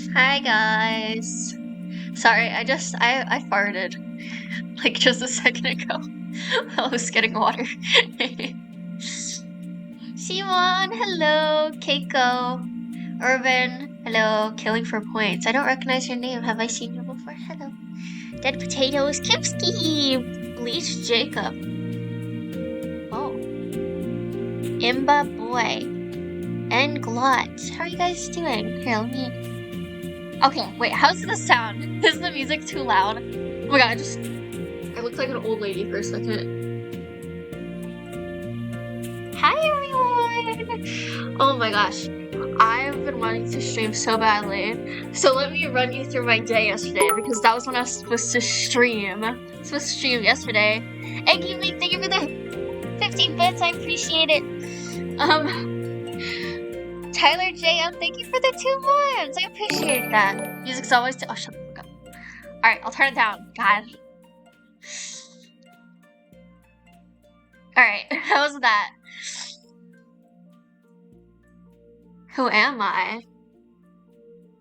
Hi guys. Sorry, I farted like just a second ago while I was getting water. Simon, hello. Keiko, Irvin, hello. Killing for points. I don't recognize your name. Have I seen you before? Hello. Dead potatoes, Kipski, Bleach Jacob. Oh, Imba boy, and Glot. How are you guys doing? Here, let me. Okay, wait, how's this sound? Is the music too loud? Oh my god, I look like an old lady for a second. Hi everyone! Oh my gosh, I've been wanting to stream so badly. So let me run you through my day yesterday because that was when I was supposed to stream. I was supposed to stream yesterday. Thank you for the 15 bits, I appreciate it. Tyler JM, thank you for the 2 months. I appreciate that. Music's always oh, shut the fuck up. Alright, I'll turn it down. God. Alright, how was that? Who am I?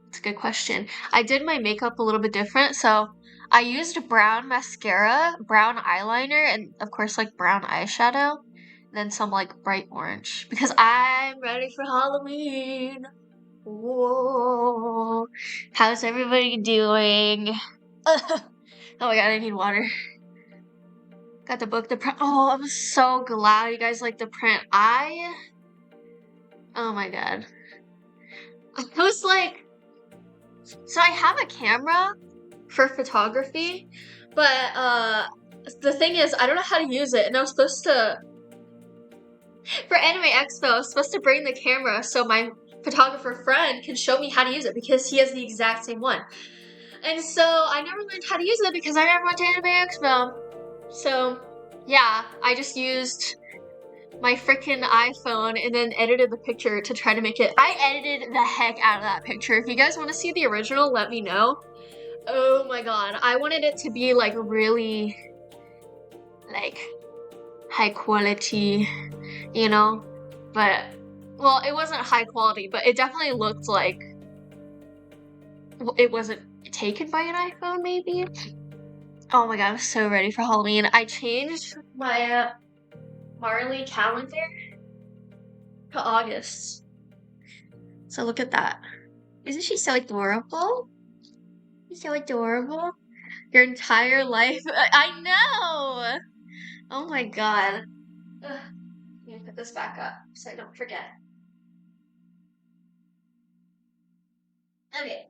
It's a good question. I did my makeup a little bit different, so I used brown mascara, brown eyeliner, and of course like brown eyeshadow, and then some like bright orange because I'm ready for Halloween. Whoa. How's everybody doing? Oh my god, I need water. Got the book, the print. Oh, I'm so glad you guys like the print. Oh my god. I was like, so I have a camera for photography, but the thing is, I don't know how to use it, and I was supposed to, for Anime Expo, I was supposed to bring the camera so my photographer friend can show me how to use it because he has the exact same one. And so I never learned how to use it because I never went to Anime Expo. So yeah, I just used my freaking iPhone and then edited the picture to try to make it. I edited the heck out of that picture. If you guys want to see the original, let me know. Oh my god, I wanted it to be like really like high quality, you know? But well, it wasn't high quality, but it definitely looked like it wasn't taken by an iPhone maybe. Oh my god, I'm so ready for Halloween. I changed my Marley calendar to August. So look at that. Isn't she so adorable? She's so adorable. Your entire life. I know! Oh my god. Ugh. Let me put this back up so I don't forget. Okay.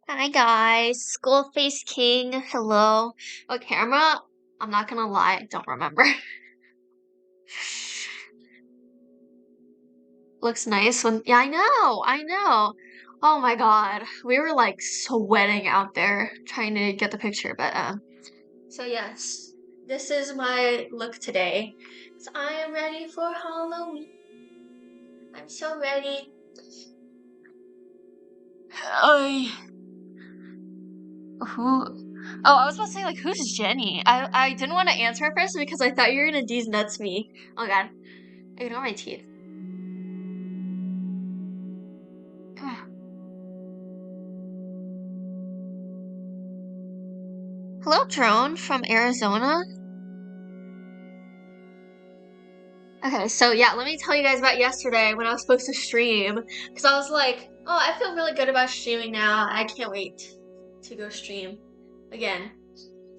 Hi guys. Skullface King. Hello. What camera? I'm not gonna lie, I don't remember. Looks nice when yeah, I know. Oh my god. We were like sweating out there trying to get the picture, but so yes. This is my look today. So I am ready for Halloween. I'm so ready. I who Oh, I was about to say like who's Jenny? I didn't want to answer at first because I thought you were gonna D's nuts me. Oh god. Ignore my teeth. Hello, drone from Arizona. Okay, so yeah, let me tell you guys about yesterday when I was supposed to stream. Because I was like, oh, I feel really good about streaming now. I can't wait to go stream again.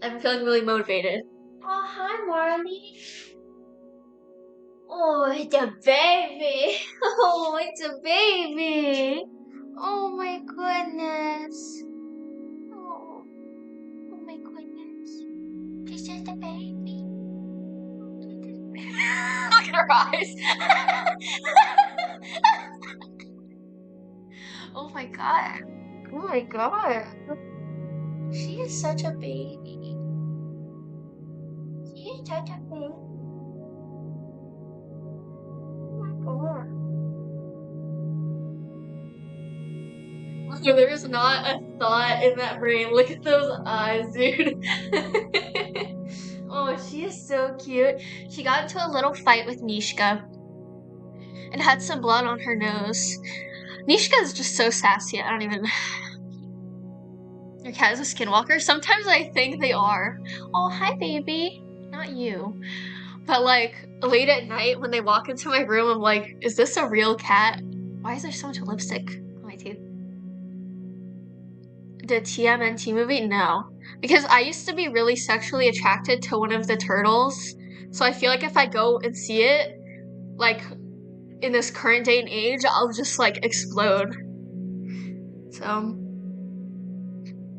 I'm feeling really motivated. Oh, hi, Marley. Oh, it's a baby. Oh, it's a baby. Oh my goodness. Oh, oh my goodness. It's just a baby. Look at her eyes. Oh my god. Oh my god. She is such a baby. She is such a baby. Oh my god. There is not a thought in that brain. Look at those eyes, dude. Oh, she is so cute. She got into a little fight with Mishka. and had some blood on her nose. Nishka is just so sassy. I don't even. Your cat is a skinwalker? Sometimes I think they are. Oh, hi, baby. Not you. But, like, late at night when they walk into my room, I'm like, is this a real cat? Why is there so much lipstick on my teeth? The TMNT movie? No. Because I used to be really sexually attracted to one of the turtles. So I feel like if I go and see it, like, in this current day and age, I'll just, like, explode. So.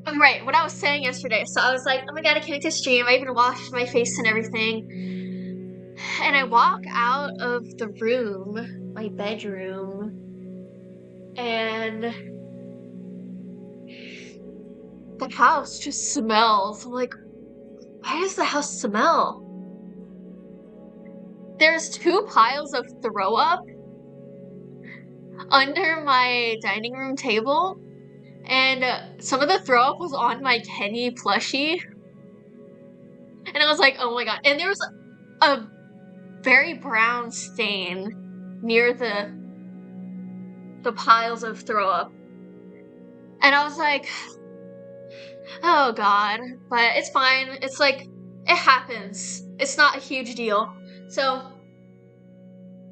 Oh, right, what I was saying yesterday. So I was like, oh my god, I can't make this stream. I even washed my face and everything. And I walk out of the room, my bedroom, and the house just smells. I'm like, why does the house smell? There's 2 piles of throw up under my dining room table, and some of the throw up was on my Kenny plushie. And I was like, oh my god. And there was a very brown stain near the piles of throw up. And I was like, oh god. But it's fine. It's like, it happens. It's not a huge deal. So,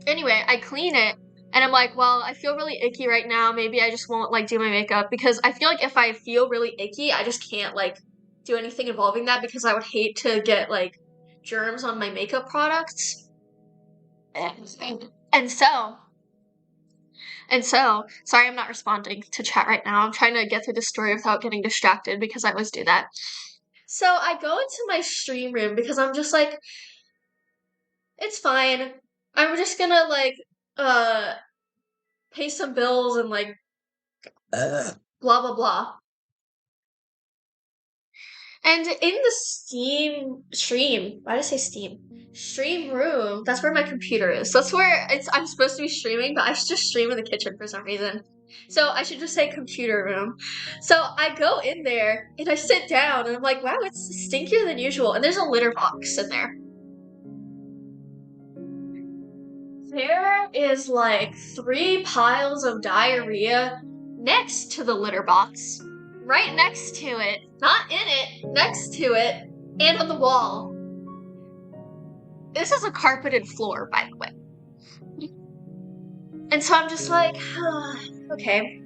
anyway, I clean it. And I'm like, well, I feel really icky right now. Maybe I just won't, like, do my makeup. Because I feel like if I feel really icky, I just can't, like, do anything involving that. Because I would hate to get, like, germs on my makeup products. And so, sorry I'm not responding to chat right now. I'm trying to get through the story without getting distracted because I always do that. So I go into my stream room because I'm just like, it's fine. I'm just gonna, like, pay some bills and, like, blah, blah, blah. And in the why did I say Steam? Stream room, that's where my computer is. So that's where I'm supposed to be streaming, but I should just stream in the kitchen for some reason. So I should just say computer room. So I go in there and I sit down and I'm like, wow, it's stinkier than usual. And there's a litter box in there. There is like 3 piles of diarrhea next to the litter box. Right next to it. Not in it, next to it, and on the wall. This is a carpeted floor, by the way. And so I'm just like, okay.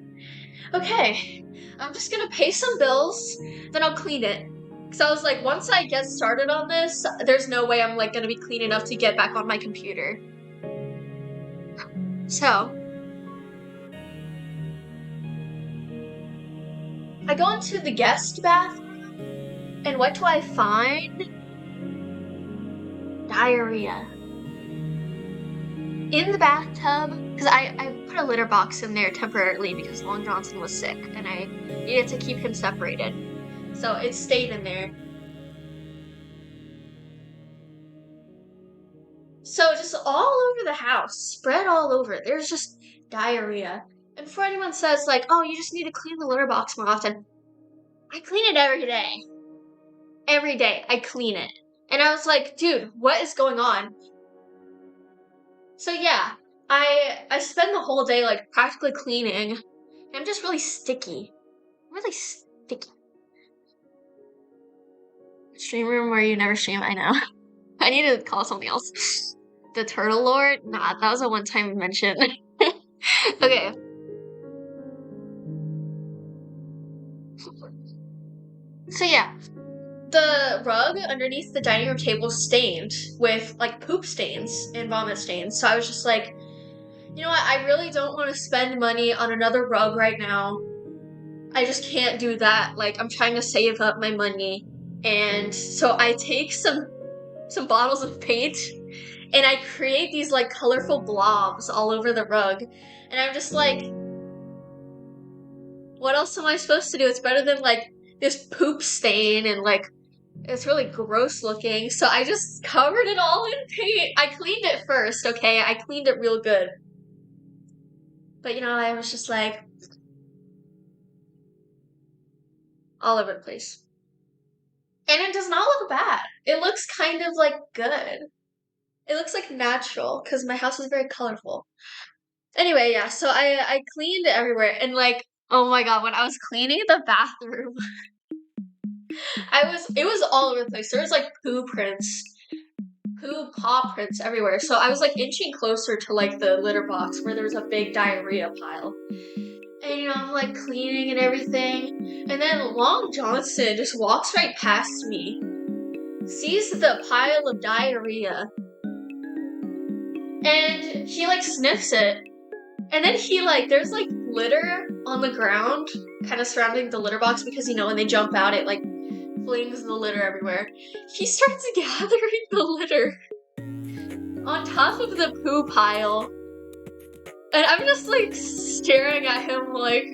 I'm just gonna pay some bills, then I'll clean it. So I was like, once I get started on this, there's no way I'm, like, gonna be clean enough to get back on my computer. So I go into the guest bathroom, and what do I find? Diarrhea. In the bathtub, because I put a litter box in there temporarily because Long Johnson was sick, and I needed to keep him separated. So it stayed in there. So just all over the house, spread all over. There's just diarrhea. And before anyone says, like, oh, you just need to clean the litter box more often, I clean it every day. Every day, I clean it. And I was like, dude, what is going on? So yeah, I spend the whole day, like, practically cleaning. I'm just really sticky. Really sticky. Stream room where you never stream, I know. I need to call something else. The Turtle Lord? Nah, that was a one-time mention. Okay. So yeah, the rug underneath the dining room table stained with, like, poop stains and vomit stains. So I was just like, you know what, I really don't want to spend money on another rug right now. I just can't do that. Like, I'm trying to save up my money. And so I take some bottles of paint and I create these, like, colorful blobs all over the rug. And I'm just like, what else am I supposed to do? It's better than, like, this poop stain and, like, it's really gross looking. So I just covered it all in paint. I cleaned it first, okay? I cleaned it real good. But, you know, I was just like, all over the place. And it does not look bad. It looks kind of, like, good. It looks like natural because my house is very colorful. Anyway, yeah, so I cleaned everywhere and like, oh my god, when I was cleaning the bathroom, it was all over the place. There was like poo paw prints everywhere. So I was like inching closer to like the litter box where there was a big diarrhea pile. And you know, I'm like cleaning and everything. And then Long Johnson just walks right past me, sees the pile of diarrhea, and he like sniffs it. And then he like, there's like litter on the ground, kind of surrounding the litter box because, you know, when they jump out, it like flings the litter everywhere. He starts gathering the litter on top of the poo pile. And I'm just like staring at him like.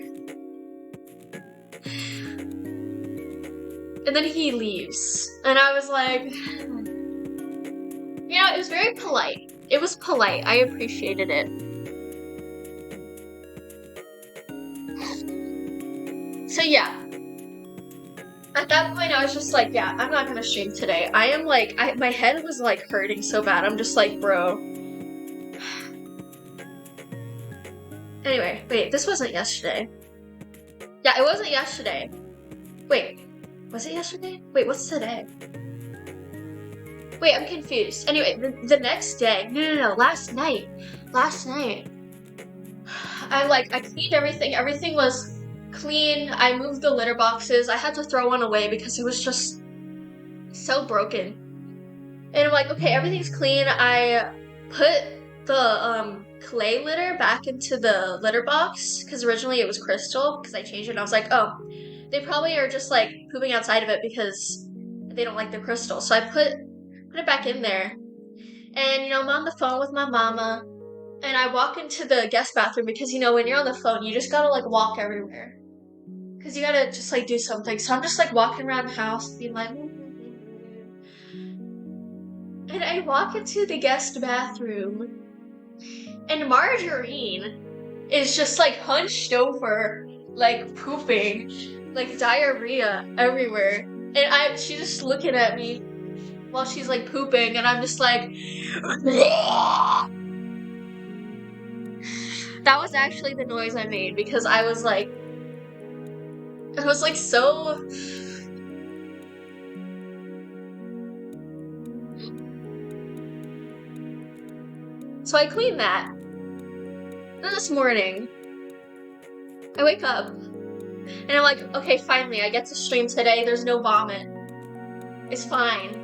And then he leaves. And I was like, you know, it was very polite. It was polite. I appreciated it. So yeah. At that point, I was just like, yeah, I'm not gonna stream today. I am like, my head was like hurting so bad. I'm just like, bro. Anyway, wait, this wasn't yesterday. Yeah, it wasn't yesterday. Wait, was it yesterday? Wait, what's today? Wait, I'm confused. Anyway, the next day, no, last night. I cleaned everything. Everything was clean. I moved the litter boxes. I had to throw one away because it was just so broken. And I'm like, okay, everything's clean. I put the clay litter back into the litter box because originally it was crystal because I changed it and I was like, oh, they probably are just like pooping outside of it because they don't like the crystal. So I put it back in there. And you know, I'm on the phone with my mama and I walk into the guest bathroom because, you know, when you're on the phone, you just gotta like walk everywhere. Because you gotta just like do something. So I'm just like walking around the house being like, and I walk into the guest bathroom and Margarine is just like hunched over, like pooping, like diarrhea everywhere. And she's just looking at me while she's like pooping and I'm just like, that was actually the noise I made because I was like so. So I cleaned that. Then this morning, I wake up and I'm like, okay, finally, I get to stream today. There's no vomit. It's fine.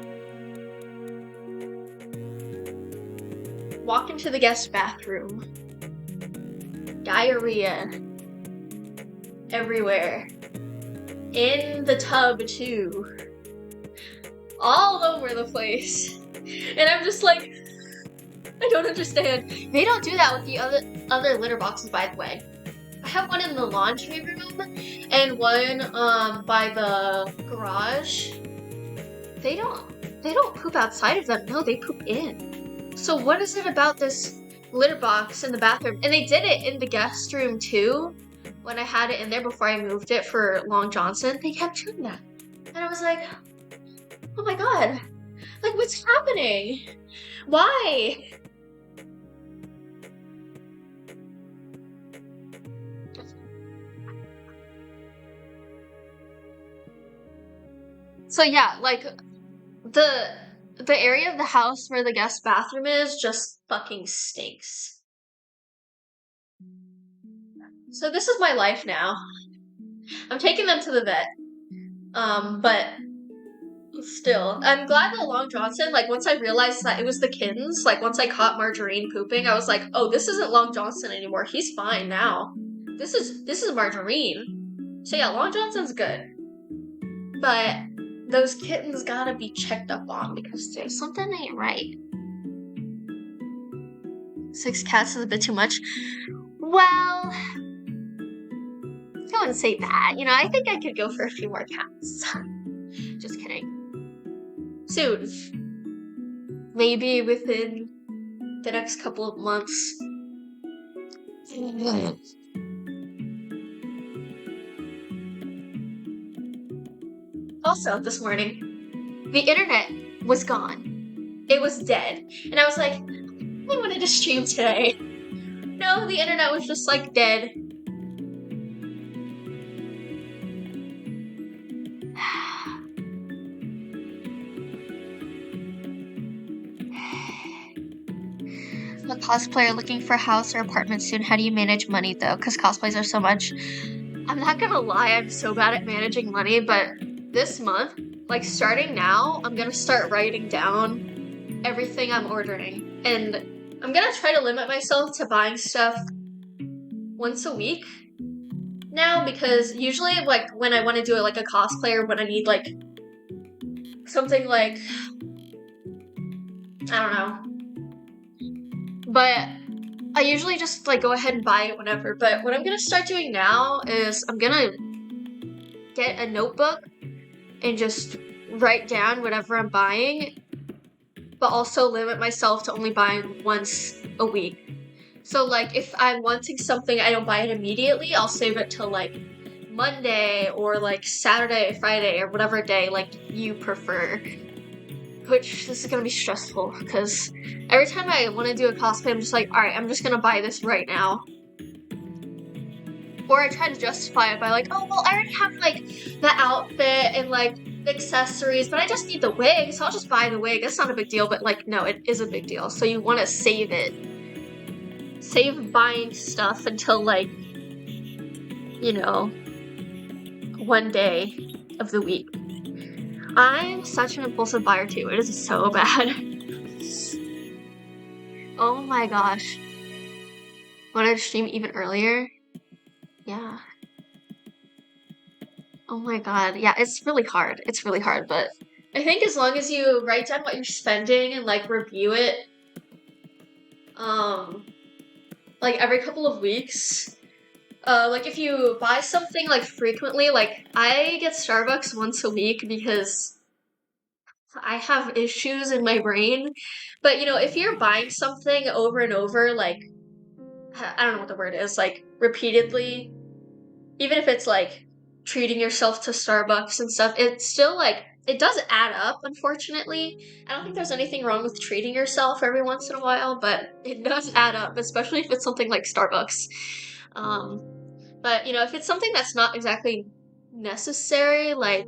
Walk into the guest bathroom. Diarrhea everywhere. In the tub, too. All over the place. And I'm just like, I don't understand. They don't do that with the other litter boxes, by the way. I have one in the laundry room and one by the garage. They don't poop outside of them. No, they poop in. So what is it about this litter box in the bathroom? And they did it in the guest room too. When I had it in there before I moved it for Long Johnson, they kept doing that. And I was like, oh my god. Like, what's happening? Why? So yeah, like the area of the house where the guest bathroom is just fucking stinks. So this is my life now. I'm taking them to the vet. But still, I'm glad that Long Johnson, like once I realized that it was the kittens, like once I caught Margarine pooping, I was like, oh, this isn't Long Johnson anymore. He's fine now. This is Margarine. So yeah, Long Johnson's good. But those kittens gotta be checked up on because there's something ain't right. 6 cats is a bit too much. Well, I wouldn't say that. You know, I think I could go for a few more cats. Just kidding. Soon. Maybe within the next couple of months. Also, this morning, the internet was gone. it was dead. And I was like, I wanted to stream today. No, the internet was just like dead. I'm a cosplayer looking for a house or apartment soon. How do you manage money though? Because cosplays are so much. I'm not gonna lie, I'm so bad at managing money, but this month, like starting now, I'm gonna start writing down everything I'm ordering. And I'm gonna try to limit myself to buying stuff once a week now, because usually like when I want to do it like a cosplayer, when I need like something like, I don't know, but I usually just like go ahead and buy it whenever. But what I'm gonna start doing now is I'm gonna get a notebook and just write down whatever I'm buying, but also limit myself to only buying once a week. So like if I'm wanting something, I don't buy it immediately, I'll save it till like Monday or like Saturday, Friday, or whatever day like you prefer. Which, this is gonna be stressful, because every time I want to do a cosplay, I'm just like, alright, I'm just gonna buy this right now. Or I try to justify it by like, oh, well, I already have like the outfit and like the accessories, but I just need the wig, so I'll just buy the wig. It's not a big deal, but like, no, it is a big deal. So you want to save it. Save buying stuff until like, you know, one day of the week. I'm such an impulsive buyer too. It is so bad. Oh my gosh. Wanted to stream even earlier? Yeah. Oh my god. Yeah, it's really hard. It's really hard, but I think as long as you write down what you're spending and like review it, like every couple of weeks, like if you buy something like frequently, like I get Starbucks once a week because I have issues in my brain. But you know, if you're buying something over and over, like I don't know what the word is, like repeatedly, even if it's like treating yourself to Starbucks and stuff, it's still like it does add up, unfortunately. I don't think there's anything wrong with treating yourself every once in a while, but it does add up, especially if it's something like Starbucks. But you know, if it's something that's not exactly necessary, like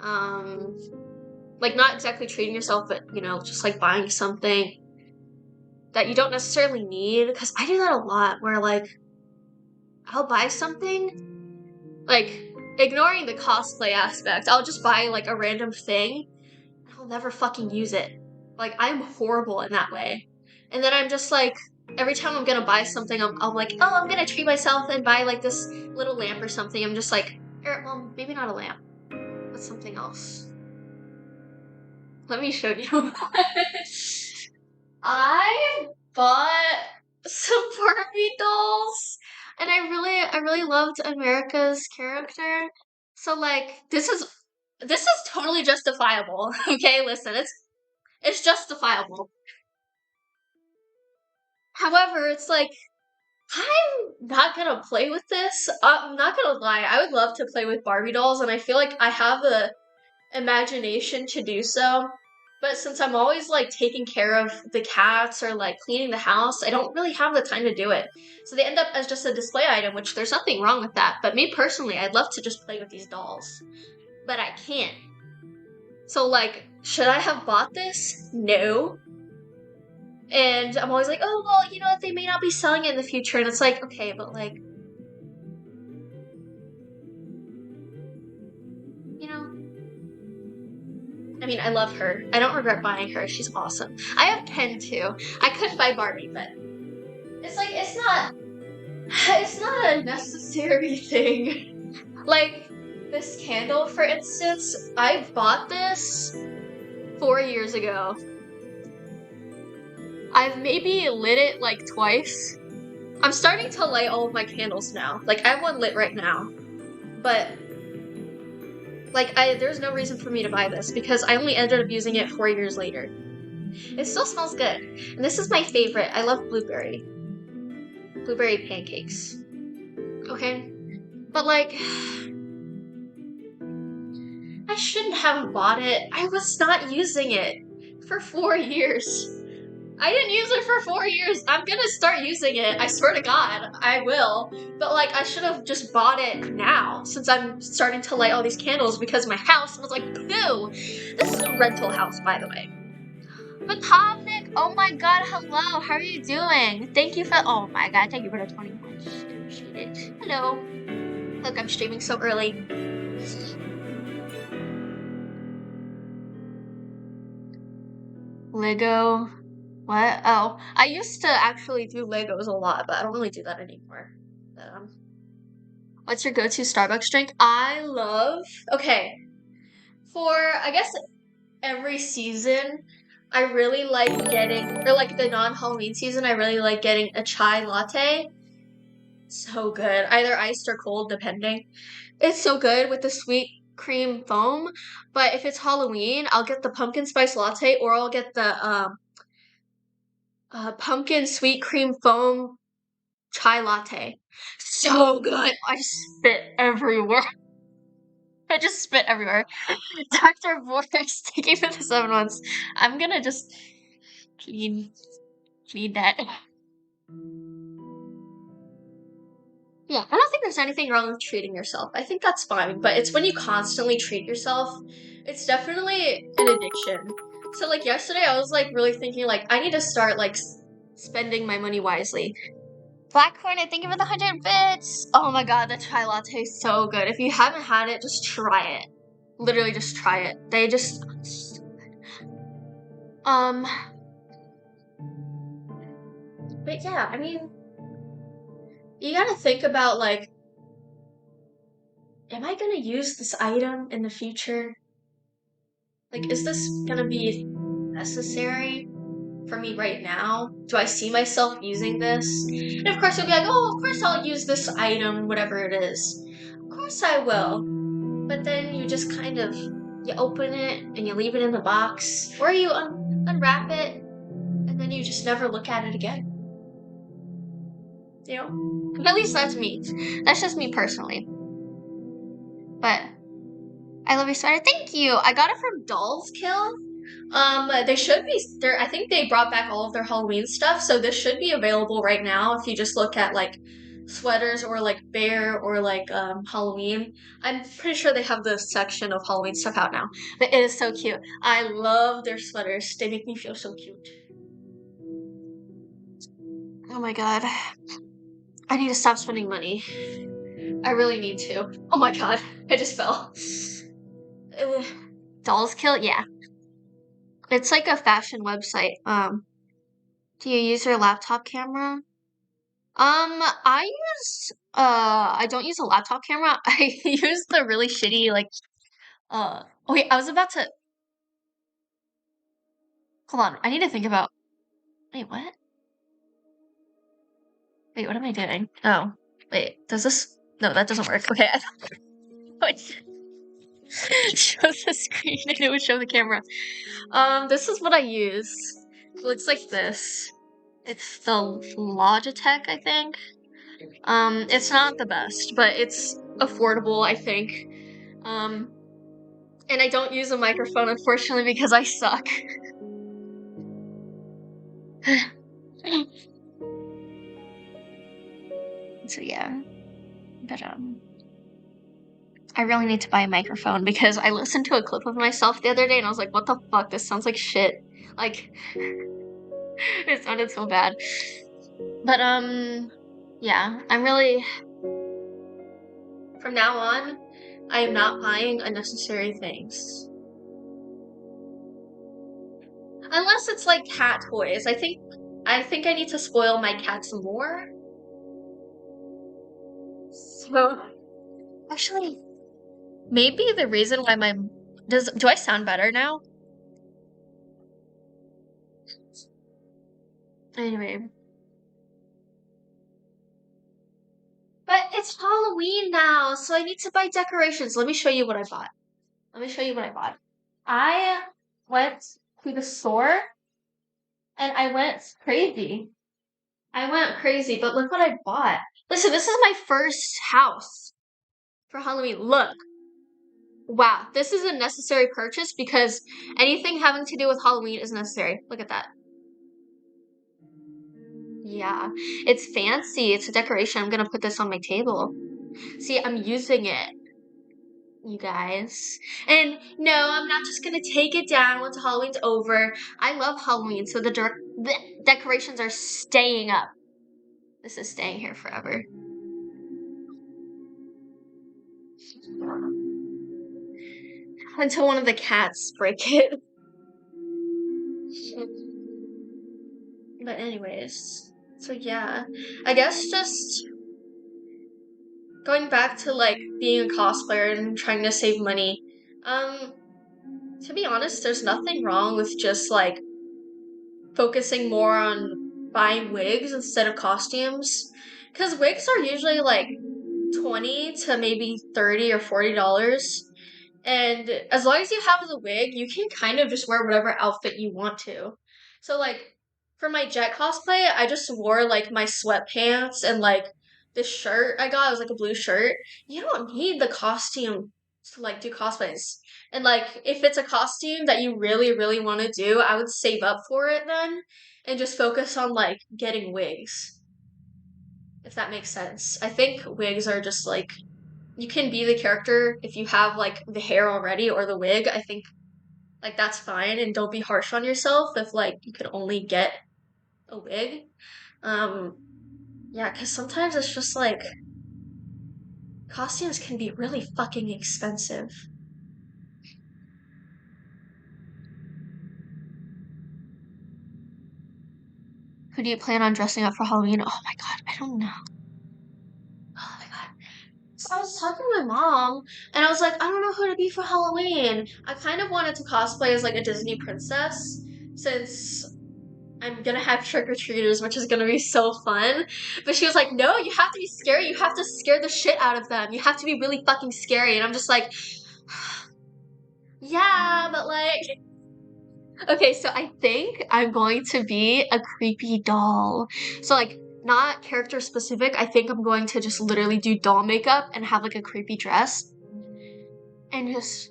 not exactly treating yourself, but you know, just like buying something that you don't necessarily need, because I do that a lot where like I'll buy something, like ignoring the cosplay aspect, I'll just buy like a random thing and I'll never fucking use it. Like I'm horrible in that way. And then I'm just like, every time I'm gonna buy something, I'm like, oh, I'm gonna treat myself and buy like this little lamp or something. I'm just like, well, maybe not a lamp, but something else. Let me show you. I bought some Barbie dolls, and I really loved America's character. So like, this is totally justifiable. Okay, listen, it's justifiable. However, it's like I'm not gonna play with this. I'm not gonna lie. I would love to play with Barbie dolls, and I feel like I have the imagination to do so. But since I'm always like taking care of the cats or like cleaning the house, I don't really have the time to do it. So they end up as just a display item, which there's nothing wrong with that. But me personally, I'd love to just play with these dolls, but I can't. So like, should I have bought this? No. And I'm always like, oh, well, you know what, they may not be selling it in the future. And it's like, okay, but like, you know, I mean, I love her. I don't regret buying her. She's awesome. I have Ken too. I could buy Barbie, but it's like, it's not a necessary thing. Like, this candle, for instance, I bought this 4 years ago. I've maybe lit it like twice. I'm starting to light all of my candles now. Like, I have one lit right now. But like, there's no reason for me to buy this because I only ended up using it 4 years later. It still smells good. And this is my favorite. I love blueberry. Blueberry pancakes. Okay? But like, I shouldn't have bought it. I was not using it for 4 years. I didn't use it for 4 years. I'm gonna start using it. I swear to God, I will. But like, I should have just bought it now since I'm starting to light all these candles because my house smells like poo. This is a rental house, by the way. But Topic, oh my God, hello. How are you doing? Thank you for, oh my God, thank you for the 20 months. Appreciate it. Hello. Look, I'm streaming so early. Lego. What? Oh, I used to actually do Legos a lot, but I don't really do that anymore. But, what's your go-to Starbucks drink? Okay, for, I guess, every season, I really like getting, or like the non-Halloween season, I really like getting a chai latte. So good. Either iced or cold, depending. It's so good with the sweet cream foam. But if it's Halloween, I'll get the pumpkin spice latte or I'll get the pumpkin sweet cream foam chai latte. So good. I spit everywhere. I just spit everywhere. Dr. Vortex, thank you for the 7 months. I'm gonna just clean that. Yeah, I don't think there's anything wrong with treating yourself. I think that's fine, but it's when you constantly treat yourself, it's definitely an addiction. So like yesterday, I was like really thinking like I need to start like spending my money wisely. Black Hornet, thank you for the 100 bits. Oh my God, the chai latte is so good. If you haven't had it, just try it. Literally, just try it. They just but yeah, I mean, you gotta think about like, am I gonna use this item in the future? Like, is this gonna be necessary for me right now? Do I see myself using this? And of course, you'll be like, oh, of course I'll use this item, whatever it is. Of course I will. But then you just kind of, you open it and you leave it in the box, or you unwrap it and then you just never look at it again. You know? At least that's me. That's just me personally. But I love your sweater. Thank you. I got it from Dolls Kill. They should be there. I think they brought back all of their Halloween stuff, so this should be available right now if you just look at like sweaters or like bear or like Halloween. I'm pretty sure they have the section of Halloween stuff out now. But it is so cute. I love their sweaters. They make me feel so cute. Oh my God. I need to stop spending money. I really need to. Oh my God. I just fell. Dolls Kill? Yeah. It's like a fashion website. Do you use your laptop camera? I don't use a laptop camera. I use the really shitty like wait, I was about to hold on. I need to think about wait, what? Wait, what am I doing? Oh. Wait, does this no, that doesn't work. Okay, I thought it shows the screen and it would show the camera. This is what I use. It looks like this. It's the Logitech, I think. It's not the best, but it's affordable, I think. And I don't use a microphone, unfortunately, because I suck. So yeah, but I really need to buy a microphone because I listened to a clip of myself the other day and I was like, what the fuck? This sounds like shit. Like, it sounded so bad. But yeah, I'm really, from now on, I am not buying unnecessary things. Unless it's like cat toys. I think I need to spoil my cats more. So actually, maybe the reason why do I sound better now? Anyway. But it's Halloween now, so I need to buy decorations. Let me show you what I bought. Let me show you what I bought. I went to the store and I went crazy. I went crazy, but look what I bought. Listen, this is my first house for Halloween. Look. Wow, this is a necessary purchase because anything having to do with Halloween is necessary. Look at that. Yeah, it's fancy. It's a decoration. I'm gonna put this on my table. See, I'm using it, you guys. And no, I'm not just gonna take it down once Halloween's over. I love Halloween, so the decorations are staying up. This is staying here forever. Until one of the cats break it. But anyways, so yeah, I guess just going back to like being a cosplayer and trying to save money. Um, to be honest, there's nothing wrong with just like focusing more on buying wigs instead of costumes. Because wigs are usually like 20 to maybe 30 or $40. And as long as you have the wig, you can kind of just wear whatever outfit you want to. So like for my Jet cosplay, I just wore like my sweatpants and like this shirt I got. It was like a blue shirt. You don't need the costume to like do cosplays. And like if it's a costume that you really, really want to do, I would save up for it then and just focus on like getting wigs, if that makes sense. I think wigs are just like you can be the character if you have like the hair already or the wig. I think like that's fine and don't be harsh on yourself if like you could only get a wig. Um yeah, cuz sometimes it's just like costumes can be really fucking expensive. Who do you plan on dressing up for Halloween? Oh my god, I don't know. Oh my god. So I was talking to my mom and I was like, I don't know who to be for Halloween. I kind of wanted to cosplay as like a Disney princess since I'm gonna have trick-or-treaters, which is gonna be so fun. But she was like, no, you have to be scary. You have to scare the shit out of them. You have to be really fucking scary. And I'm just like, yeah, but like, okay, so I think I'm going to be a creepy doll. So like, not character specific. I think I'm going to just literally do doll makeup and have like a creepy dress and just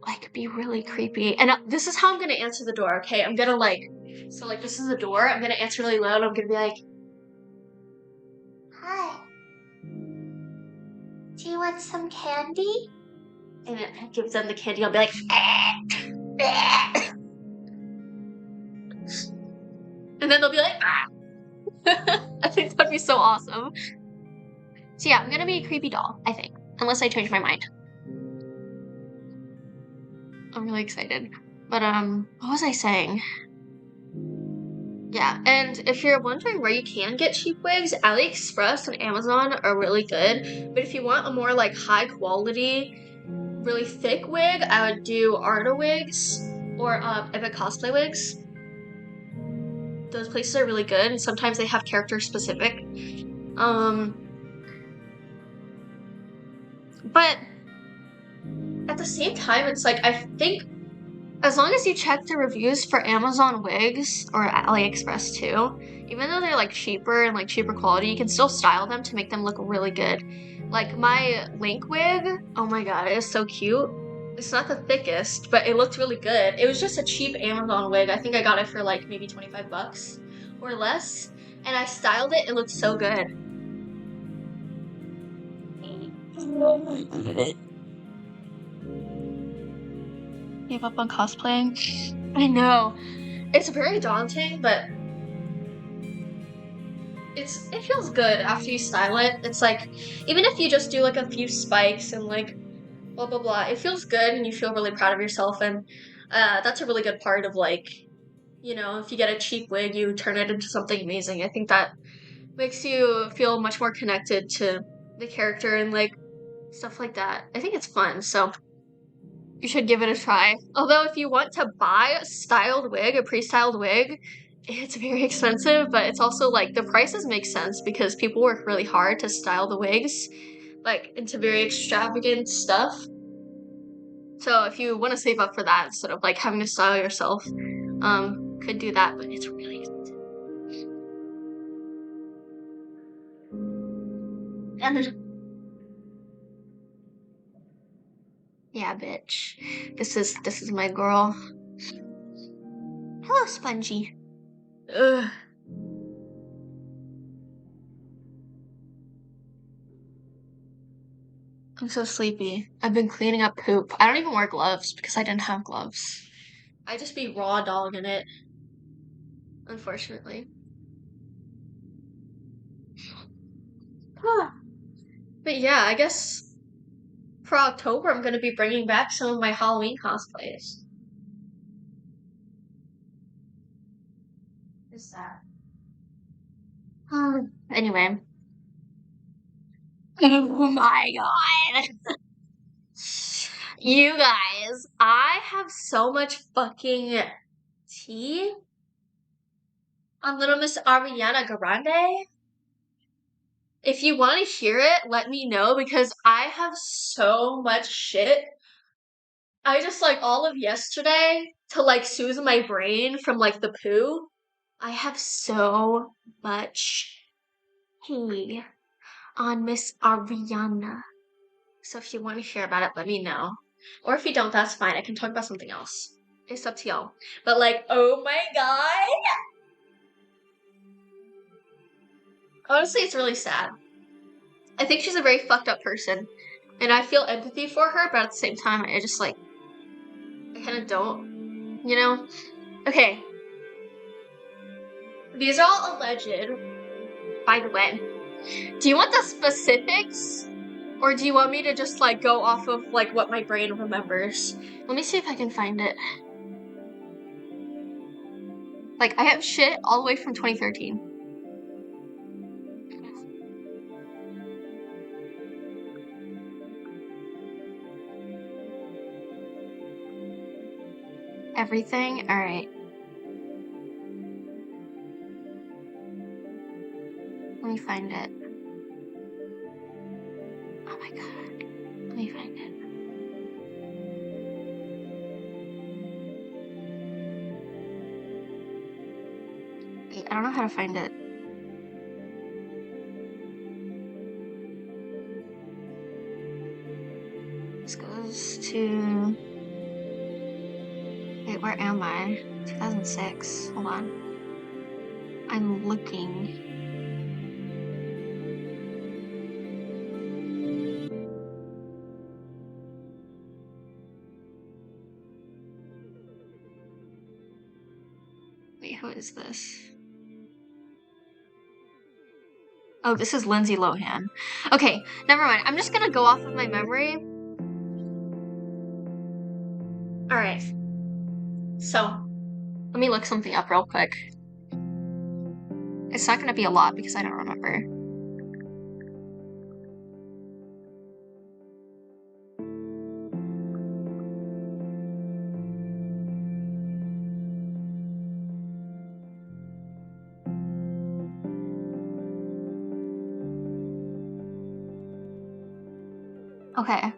like be really creepy. And this is how I'm gonna answer the door, okay? I'm gonna like, so like this is the door. I'm gonna answer really loud. I'm gonna be like, hi. Do you want some candy? And it gives them the candy. I'll be like, and then they'll be like, I think that'd be so awesome. So yeah, I'm gonna be a creepy doll, I think, unless I change my mind. I'm really excited. But what was I saying? Yeah, and if you're wondering where you can get cheap wigs, AliExpress and Amazon are really good. But if you want a more like high quality, really thick wig, I would do Arta wigs or Epic Cosplay wigs. Those places are really good, and sometimes they have character specific. Um, but at the same time, it's like I think as long as you check the reviews for Amazon wigs or AliExpress too, even though they're like cheaper and like cheaper quality, you can still style them to make them look really good. Like my Link wig, oh my god, it is so cute. It's not the thickest, but it looked really good. It was just a cheap Amazon wig. I think I got it for like maybe 25 bucks or less. And I styled it, it looked so good. Gave up on cosplaying. I know. It's very daunting, but it feels good after you style it. It's like even if you just do like a few spikes and like blah blah blah, it feels good and you feel really proud of yourself and that's a really good part of like, you know, if you get a cheap wig, you turn it into something amazing. I think that makes you feel much more connected to the character and like stuff like that. I think it's fun, so you should give it a try. Although if you want to buy a styled wig, a pre-styled wig, it's very expensive, but it's also like the prices make sense because people work really hard to style the wigs like into very extravagant stuff. So if you want to save up for that instead of like having to style yourself, could do that, but it's really expensive. And yeah. Yeah, bitch. This is my girl. Hello, Spongy. Ugh. I'm so sleepy. I've been cleaning up poop. I don't even wear gloves because I didn't have gloves. I just be raw dogging it, unfortunately. But yeah, I guess for October I'm gonna be bringing back some of my Halloween cosplays. Is that? Anyway. Oh my god. You guys, I have so much fucking tea on Little Miss Ariana Grande. If you want to hear it, let me know because I have so much shit. I just like all of yesterday to like soothe my brain from like the poo. I have so much tea on Miss Ariana. So if you want to hear about it, let me know. Or if you don't, that's fine. I can talk about something else. It's up to y'all. But like, oh my god. Honestly, it's really sad. I think she's a very fucked up person. And I feel empathy for her, but at the same time, I just like, I kind of don't, you know? Okay. These are all alleged, by the way. Do you want the specifics? Or do you want me to just like go off of like what my brain remembers? Let me see if I can find it. Like, I have shit all the way from 2013. Everything? Alright. Let me find it. Oh my god. Let me find it. Wait, I don't know how to find it. This goes to... Wait, where am I? 2006. Hold on. I'm looking. Wait, who is this? Oh, this is Lindsay Lohan. Okay, never mind. I'm just gonna go off of my memory. Alright. So, let me look something up real quick. It's not gonna be a lot because I don't remember. Okay.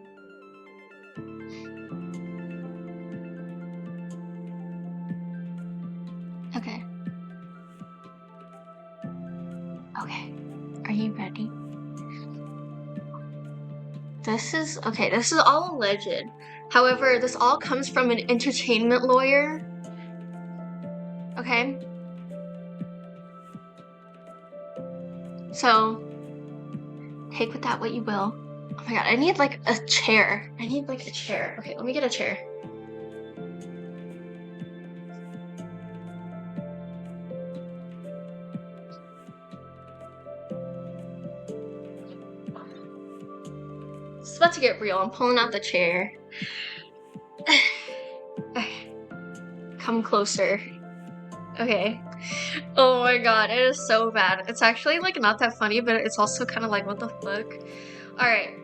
Okay. Okay. Are you ready? This is all alleged. However, this all comes from an entertainment lawyer. Okay? So, take with that what you will. Oh my god, I need like a chair. I need like a chair. Okay, let me get a chair. It's about to get real. I'm pulling out the chair. Come closer. Okay. Oh my god, it is so bad. It's actually like not that funny, but it's also kind of like, what the fuck? Alright.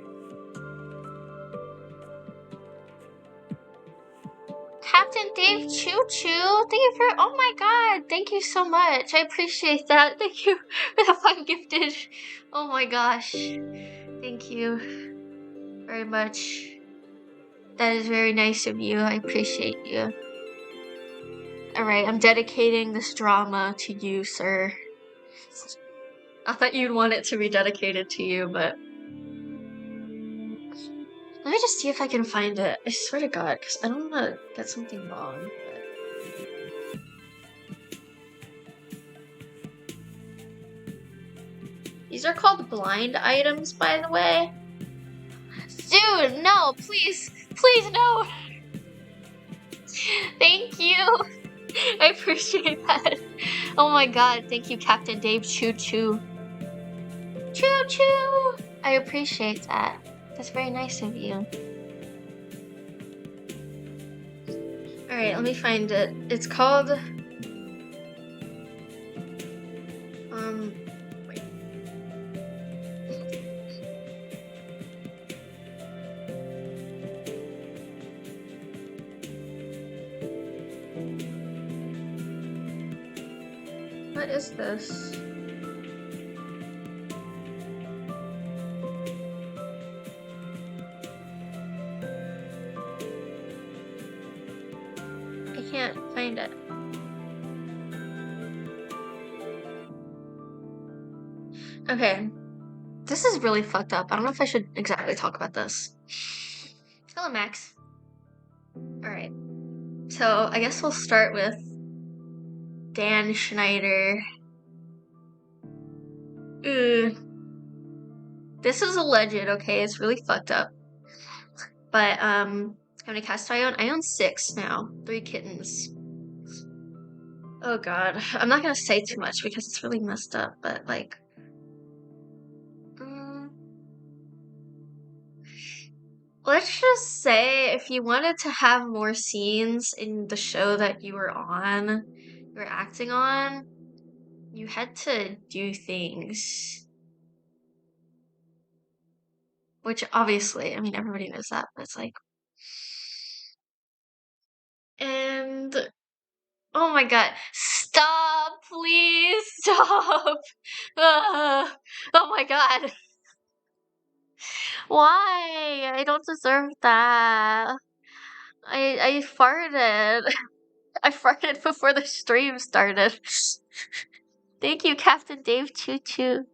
Captain Dave Choo Choo, thank you for, oh my god, thank you so much. I appreciate that. Thank you for the fun gifted. Oh my gosh. Thank you very much. That is very nice of you. I appreciate you. Alright, I'm dedicating this drama to you, sir. I thought you'd want it to be dedicated to you, but... Let me just see if I can find it. I swear to God, because I don't want to get something wrong. But... These are called blind items, by the way. Dude, no, please, please, no. Thank you. I appreciate that. Oh my God, thank you, Captain Dave. Choo choo. Choo choo. I appreciate that. That's very nice of you. Alright, let me find it. It's called... wait. What is this? I can't find it. Okay. This is really fucked up. I don't know if I should exactly talk about this. Hello, Max. Alright. So, I guess we'll start with Dan Schneider. Ugh. This is alleged, okay? It's really fucked up. But, how many cats do I own? I own 6 now. 3 kittens. Oh God. I'm not gonna say too much because it's really messed up, but like... let's just say if you wanted to have more scenes in the show that you were acting on, you had to do things. Which obviously, I mean, everybody knows that, but it's like... And... oh my God. Stop, please, stop. Oh my God. Why? I don't deserve that. I farted. I farted before the stream started. Thank you, Captain Dave Choo Choo.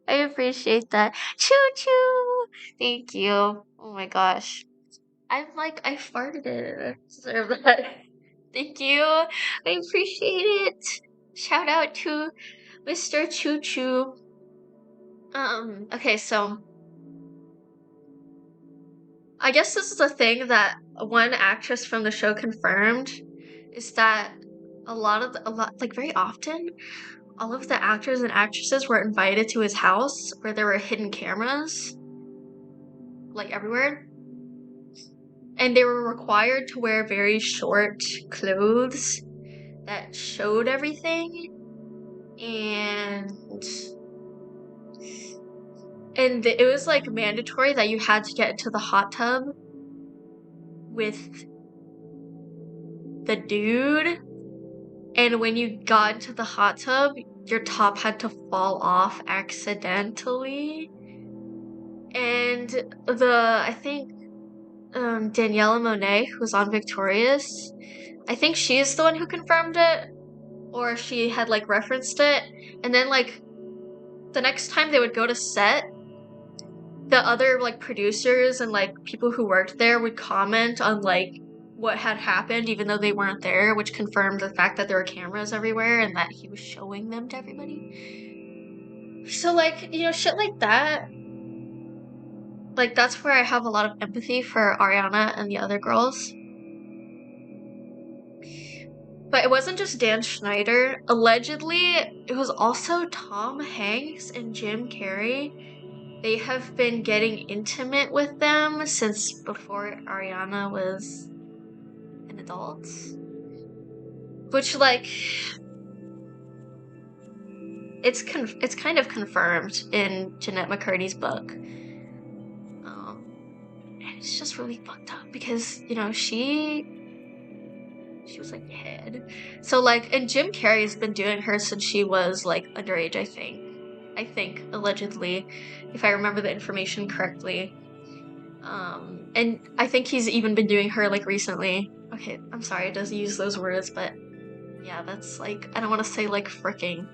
I appreciate that. Choo Choo! Thank you. Oh my gosh. I farted it. I deserve that. Thank you. I appreciate it. Shout out to Mr. Choo Choo. Okay, so I guess this is a thing that one actress from the show confirmed, is that like very often, all of the actors and actresses were invited to his house where there were hidden cameras, like everywhere. And they were required to wear very short clothes that showed everything. And it was like mandatory that you had to get into the hot tub with the dude, and when you got into the hot tub, your top had to fall off accidentally. And I think Daniela Monet, who's on Victorious, I think she's the one who confirmed it, or she had like referenced it. And then like the next time they would go to set, the other like producers and like people who worked there would comment on like what had happened even though they weren't there, which confirmed the fact that there were cameras everywhere and that he was showing them to everybody. So like, you know, shit like that, like that's where I have a lot of empathy for Ariana and the other girls. But it wasn't just Dan Schneider. Allegedly, it was also Tom Hanks and Jim Carrey. They have been getting intimate with them since before Ariana was an adult. Which, like, it's kind of confirmed in Jeanette McCurdy's book. And it's just really fucked up because, you know, she was like head. So like, and Jim Carrey's been doing her since she was like underage, I think allegedly, if I remember the information correctly. And I think he's even been doing her like recently. Okay, I'm sorry, it does use those words, but yeah, that's like, I don't want to say like fricking.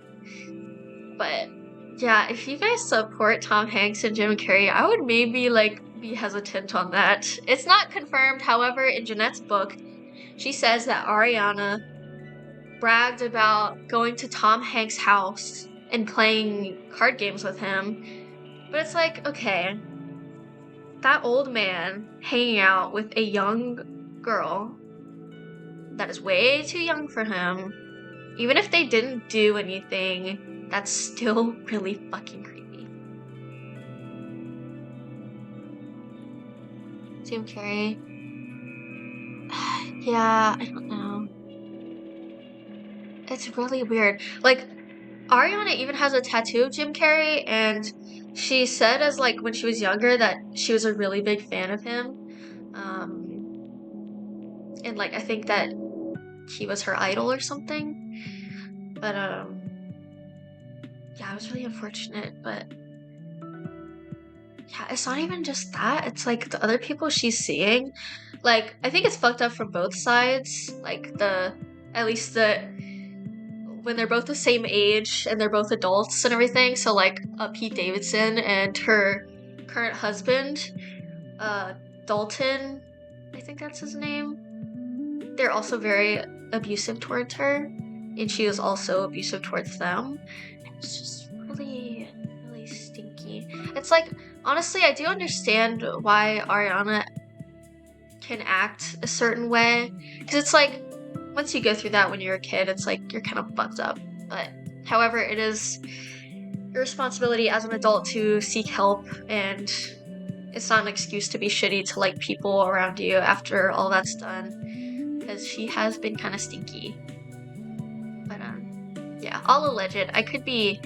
But yeah, if you guys support Tom Hanks and Jim Carrey, I would maybe like be hesitant on that. It's not confirmed, however, in Jeanette's book, she says that Ariana bragged about going to Tom Hanks' house and playing card games with him. But it's like, okay, that old man hanging out with a young girl that is way too young for him, even if they didn't do anything, that's still really fucking creepy. Jim Carrey. Yeah, I don't know. It's really weird. Like, Ariana even has a tattoo of Jim Carrey, and she said as like when she was younger that she was a really big fan of him. And like I think that he was her idol or something. But yeah, it was really unfortunate, but yeah, it's not even just that. It's like the other people she's seeing. Like, I think it's fucked up from both sides. Like at least when they're both the same age and they're both adults and everything. So like Pete Davidson and her current husband, Dalton, I think that's his name. They're also very abusive towards her, and she is also abusive towards them. It's just really, really stinky. It's like, honestly, I do understand why Ariana can act a certain way, because it's like, once you go through that when you're a kid, it's like you're kind of fucked up. But however, it is your responsibility as an adult to seek help, and it's not an excuse to be shitty to like people around you after all that's done, because she has been kind of stinky. But yeah, all alleged. I could be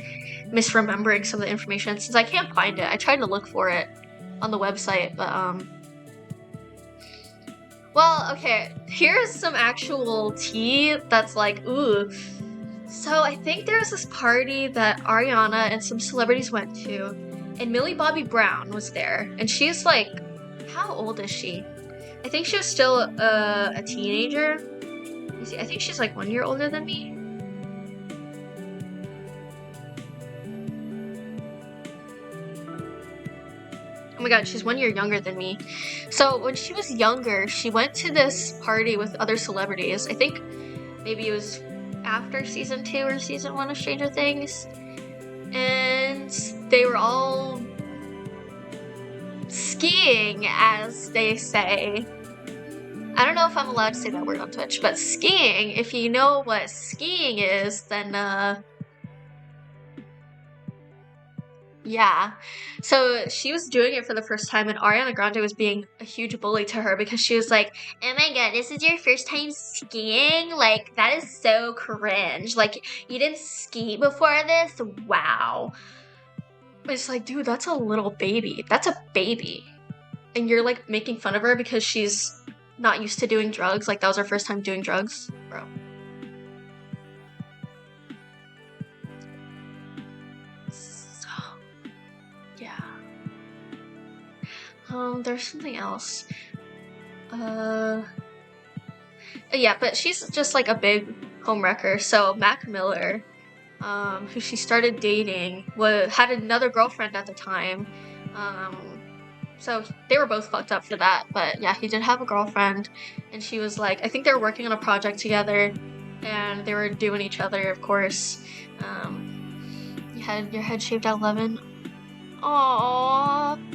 misremembering some of the information since I can't find it. I tried to look for it on the website, but well, okay, here's some actual tea that's like, ooh. So I think there was this party that Ariana and some celebrities went to, and Millie Bobby Brown was there, and she's like, how old is she? I think she was still a teenager. Let me see, I think she's like 1 year older than me. Oh my god, she's 1 year younger than me. So when she was younger, she went to this party with other celebrities. I think maybe it was after season 2 or season 1 of Stranger Things. And they were all skiing, as they say. I don't know if I'm allowed to say that word on Twitch, but skiing, if you know what skiing is, then yeah. So she was doing it for the first time, and Ariana Grande was being a huge bully to her because she was like, oh my god, this is your first time skiing? Like, that is so cringe. Like, you didn't ski before this? Wow. It's like, dude, that's a little baby. That's a baby. And you're like making fun of her because she's not used to doing drugs. Like, that was her first time doing drugs. Bro. There's something else. Yeah, but she's just like a big homewrecker. So Mac Miller, who she started dating, had another girlfriend at the time. So they were both fucked up for that. But yeah, he did have a girlfriend, and she was like, I think they were working on a project together, and they were doing each other, of course. You had your head shaved at 11. Aww.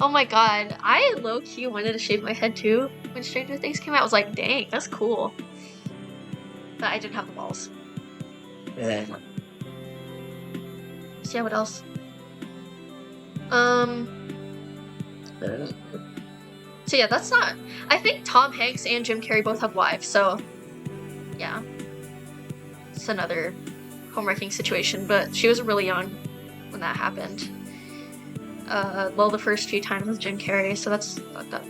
Oh my god, I low-key wanted to shave my head too when Stranger Things came out. I was like, dang, that's cool. But I didn't have the balls. So yeah, what else? So yeah, that's not... I think Tom Hanks and Jim Carrey both have wives, so... yeah. It's another home-wrecking situation, but she was really young when that happened. Well, the first few times with Jim Carrey, so that's fucked up.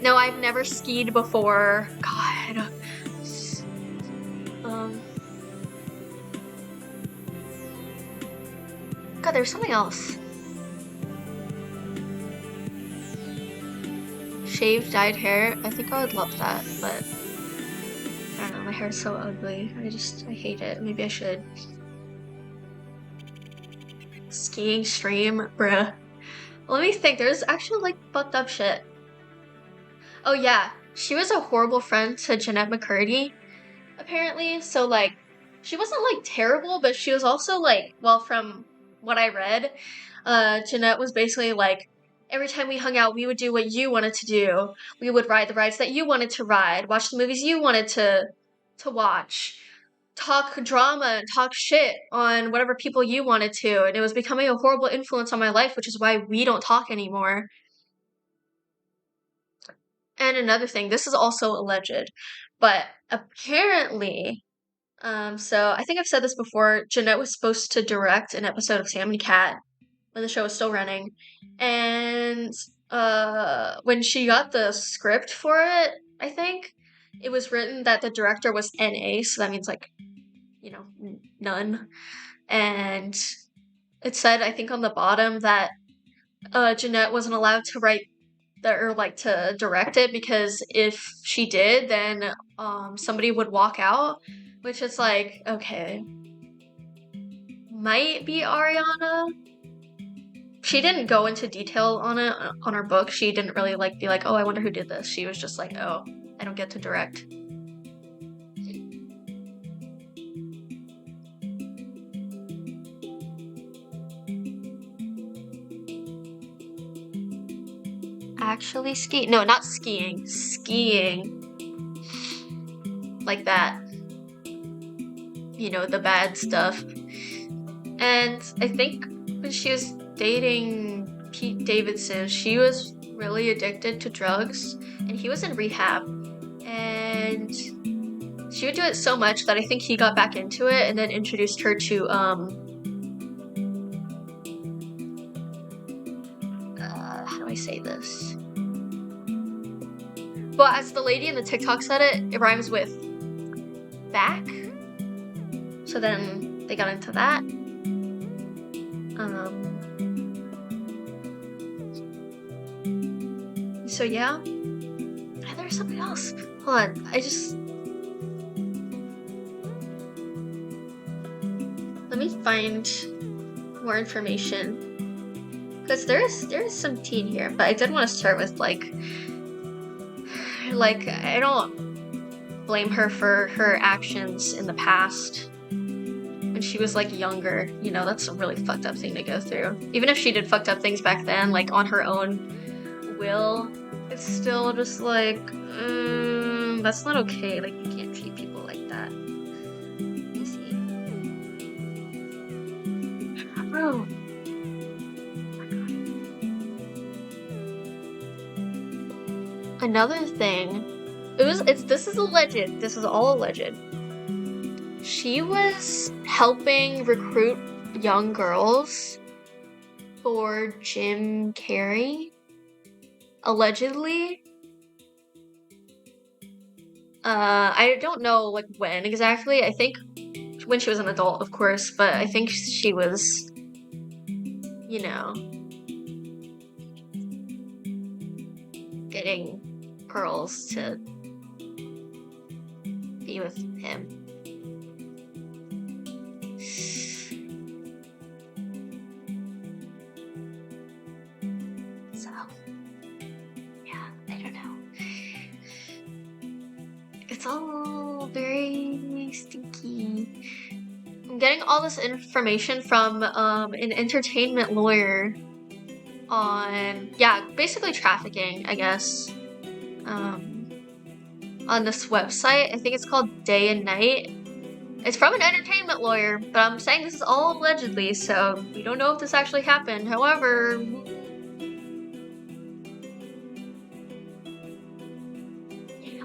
No, I've never skied before. God. God, there's something else. Shaved, dyed hair. I think I would love that, but I don't know, my hair's so ugly. I hate it. Maybe I should. Skiing stream, bruh. Let me think. There's actually like fucked up shit. Oh yeah, she was a horrible friend to Jeanette McCurdy, apparently. So like, she wasn't like terrible, but she was also like, well, from what I read, Jeanette was basically like, every time we hung out, we would do what you wanted to do. We would ride the rides that you wanted to ride, watch the movies you wanted to watch, talk drama and talk shit on whatever people you wanted to, and it was becoming a horrible influence on my life, which is why we don't talk anymore. And another thing, this is also alleged, but apparently, so I think I've said this before, Jeanette was supposed to direct an episode of Sam and Cat when the show was still running, and when she got the script for it, I think it was written that the director was NA, so that means like, you know, none, and it said, I think on the bottom that Jeanette wasn't allowed to write or like to direct it because if she did, then somebody would walk out, which is like, okay, might be Ariana. She didn't go into detail on it on her book. She didn't really like be like, oh, I wonder who did this. She was just like, oh, I don't get to direct. Actually ski? No, not skiing. Skiing. Like that. You know, the bad stuff. And I think when she was dating Pete Davidson, she was really addicted to drugs, and he was in rehab. And she would do it so much that I think he got back into it and then introduced her to, how do I say this? Well, as the lady in the TikTok said it rhymes with back. So then they got into that. So yeah. And there's something else. Hold on, let me find more information. Because there's some teen here, but I did want to start with like I don't blame her for her actions in the past. When she was like younger, you know, that's a really fucked up thing to go through. Even if she did fucked up things back then, like on her own will, it's still just like, that's not okay. Like, you can't treat people like that. You see? Oh. Another thing, this is alleged. This is all alleged. She was helping recruit young girls for Jim Carrey, allegedly. I don't know like when exactly. I think when she was an adult, of course, but I think she was, you know, getting girls to be with him. So, yeah, I don't know. It's all very stinky. I'm getting all this information from an entertainment lawyer on, yeah, basically trafficking, I guess. On this website, I think it's called Day and Night. It's from an entertainment lawyer, but I'm saying this is all allegedly, so we don't know if this actually happened. However,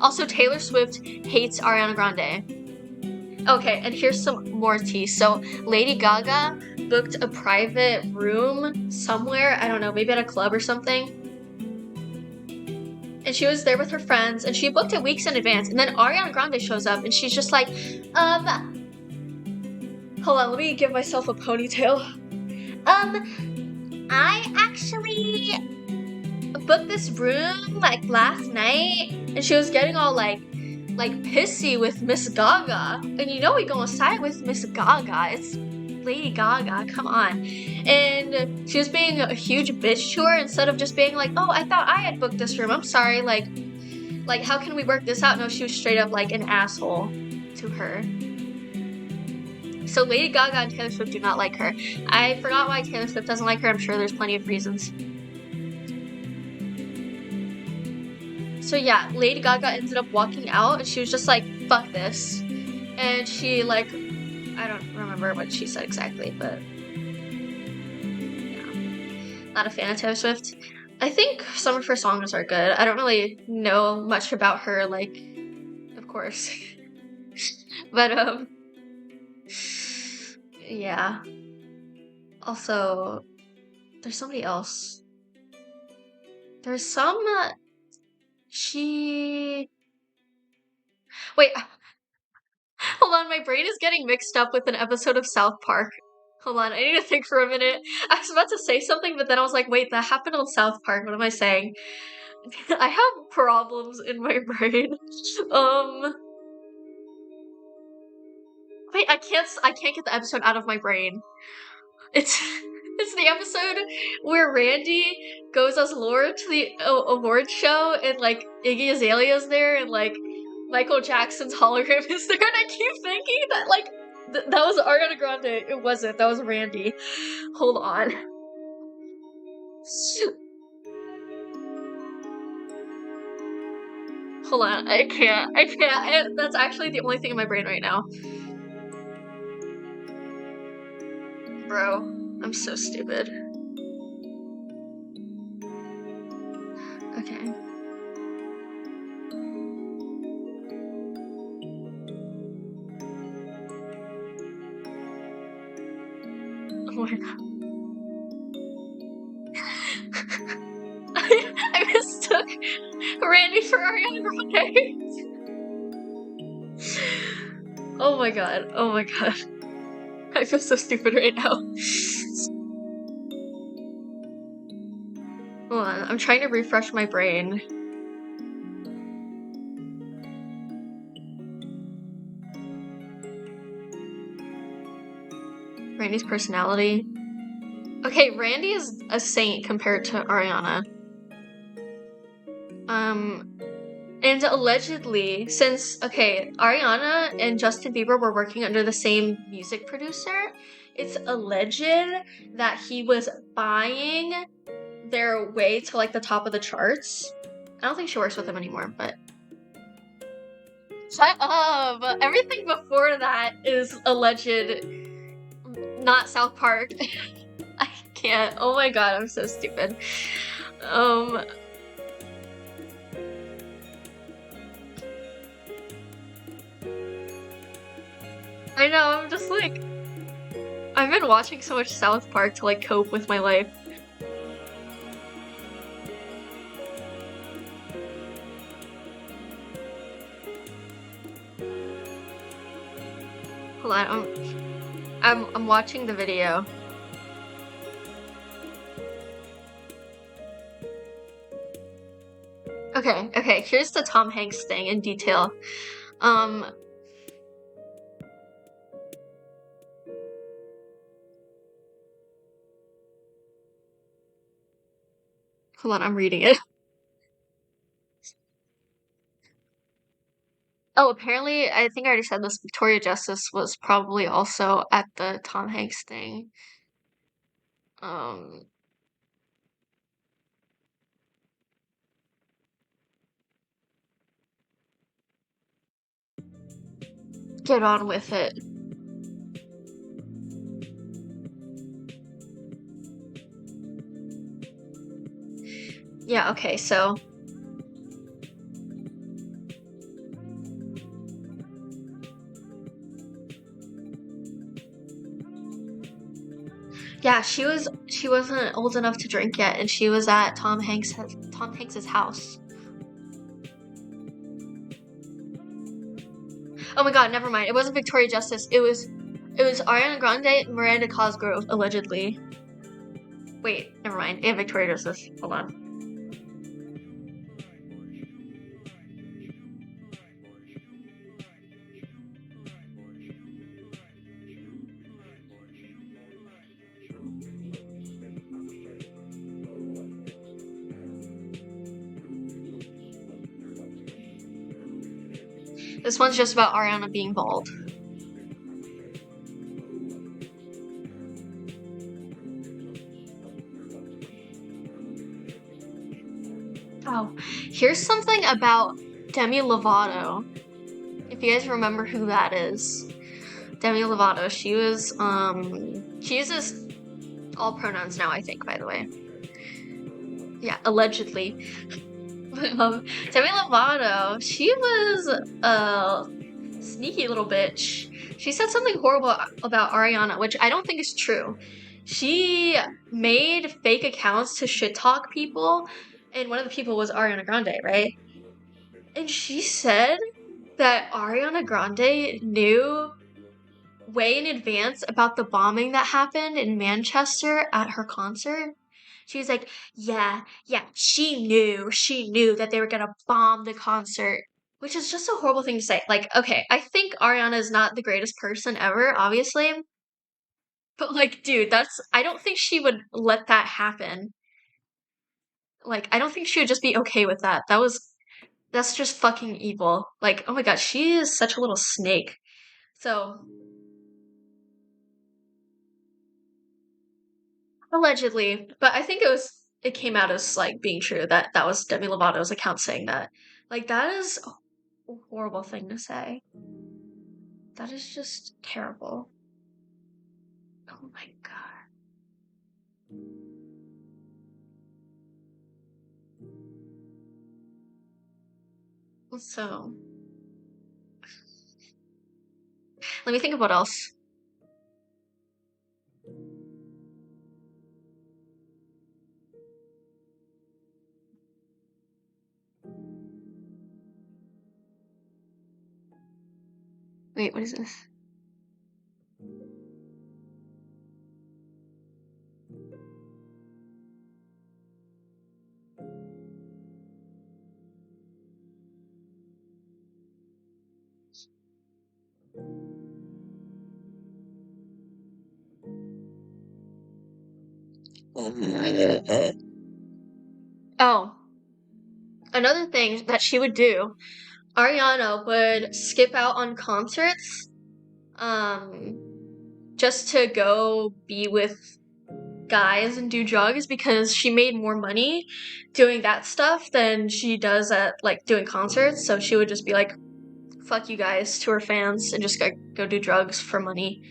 also Taylor Swift hates Ariana Grande. Okay, and here's some more tea. So Lady Gaga booked a private room somewhere, I don't know, maybe at a club or something. And she was there with her friends, and she booked it weeks in advance. And then Ariana Grande shows up, and she's just like, hold on, let me give myself a ponytail. I actually booked this room, like, last night. And she was getting all, like pissy with Miss Gaga. And you know we go inside with Miss Gaga. It's Lady Gaga, come on. And she was being a huge bitch to her instead of just being like, oh, I thought I had booked this room. I'm sorry, like, how can we work this out? No, she was straight up like an asshole to her. So Lady Gaga and Taylor Swift do not like her. I forgot why Taylor Swift doesn't like her. I'm sure there's plenty of reasons. So yeah, Lady Gaga ended up walking out and she was just like, fuck this. And she like, I don't remember what she said exactly, but yeah, not a fan of Taylor Swift. I think some of her songs are good. I don't really know much about her, like, of course. But yeah. Also, there's somebody else. There's some, wait, hold on, my brain is getting mixed up with an episode of South Park. Hold on, I need to think for a minute. I was about to say something, but then I was like, wait, that happened on South Park. What am I saying? I have problems in my brain. Wait, I can't get the episode out of my brain. It's the episode where Randy goes as Lord to the award show and like Iggy Azalea's there and like Michael Jackson's hologram is there, and I keep thinking that like that was Ariana Grande. It wasn't. That was Randy. Hold on. Hold on. I can't. That's actually the only thing in my brain right now. Bro, I'm so stupid. Okay. Oh my god. I mistook Randy for Ariana Grande. Oh my god. Oh my god. I feel so stupid right now. Hold on. I'm trying to refresh my brain. Randy's personality. Okay, Randy is a saint compared to Ariana. And allegedly, since, okay, Ariana and Justin Bieber were working under the same music producer, it's alleged that he was buying their way to like the top of the charts. I don't think she works with him anymore, but shut up! Everything before that is alleged, not South Park. I can't. Oh my god, I'm so stupid. I know, I'm just like, I've been watching so much South Park to like cope with my life. Hold on, I'm watching the video. Okay, here's the Tom Hanks thing in detail. Hold on, I'm reading it. Oh, apparently, I think I already said this, Victoria Justice was probably also at the Tom Hanks thing. Get on with it. Yeah, okay, so yeah, she wasn't old enough to drink yet, and she was at Tom Hanks's house. Oh my god, never mind. It wasn't Victoria Justice. It was Ariana Grande and Miranda Cosgrove, allegedly. Wait, never mind. And Victoria Justice. Hold on. This one's just about Ariana being bald. Oh, here's something about Demi Lovato. If you guys remember who that is. Demi Lovato, she uses all pronouns now, I think, by the way. Yeah, allegedly. Demi Lovato, she was a sneaky little bitch. She said something horrible about Ariana, which I don't think is true. She made fake accounts to shit talk people, and one of the people was Ariana Grande, right? And she said that Ariana Grande knew way in advance about the bombing that happened in Manchester at her concert. She was like, yeah, she knew that they were gonna bomb the concert, which is just a horrible thing to say. Like, okay, I think Ariana is not the greatest person ever, obviously, but like, dude, I don't think she would let that happen. Like, I don't think she would just be okay with that. That's just fucking evil. Like, oh my god, she is such a little snake. So, allegedly, but I think it came out as like being true that that was Demi Lovato's account saying that. Like that is a horrible thing to say. That is just terrible. Oh my god. So, let me think of what else. Wait, what is this? Oh, another thing that she would do, Ariana would skip out on concerts, um, just to go be with guys and do drugs because she made more money doing that stuff than she does at like doing concerts. So she would just be like, fuck you guys to her fans and just go do drugs for money.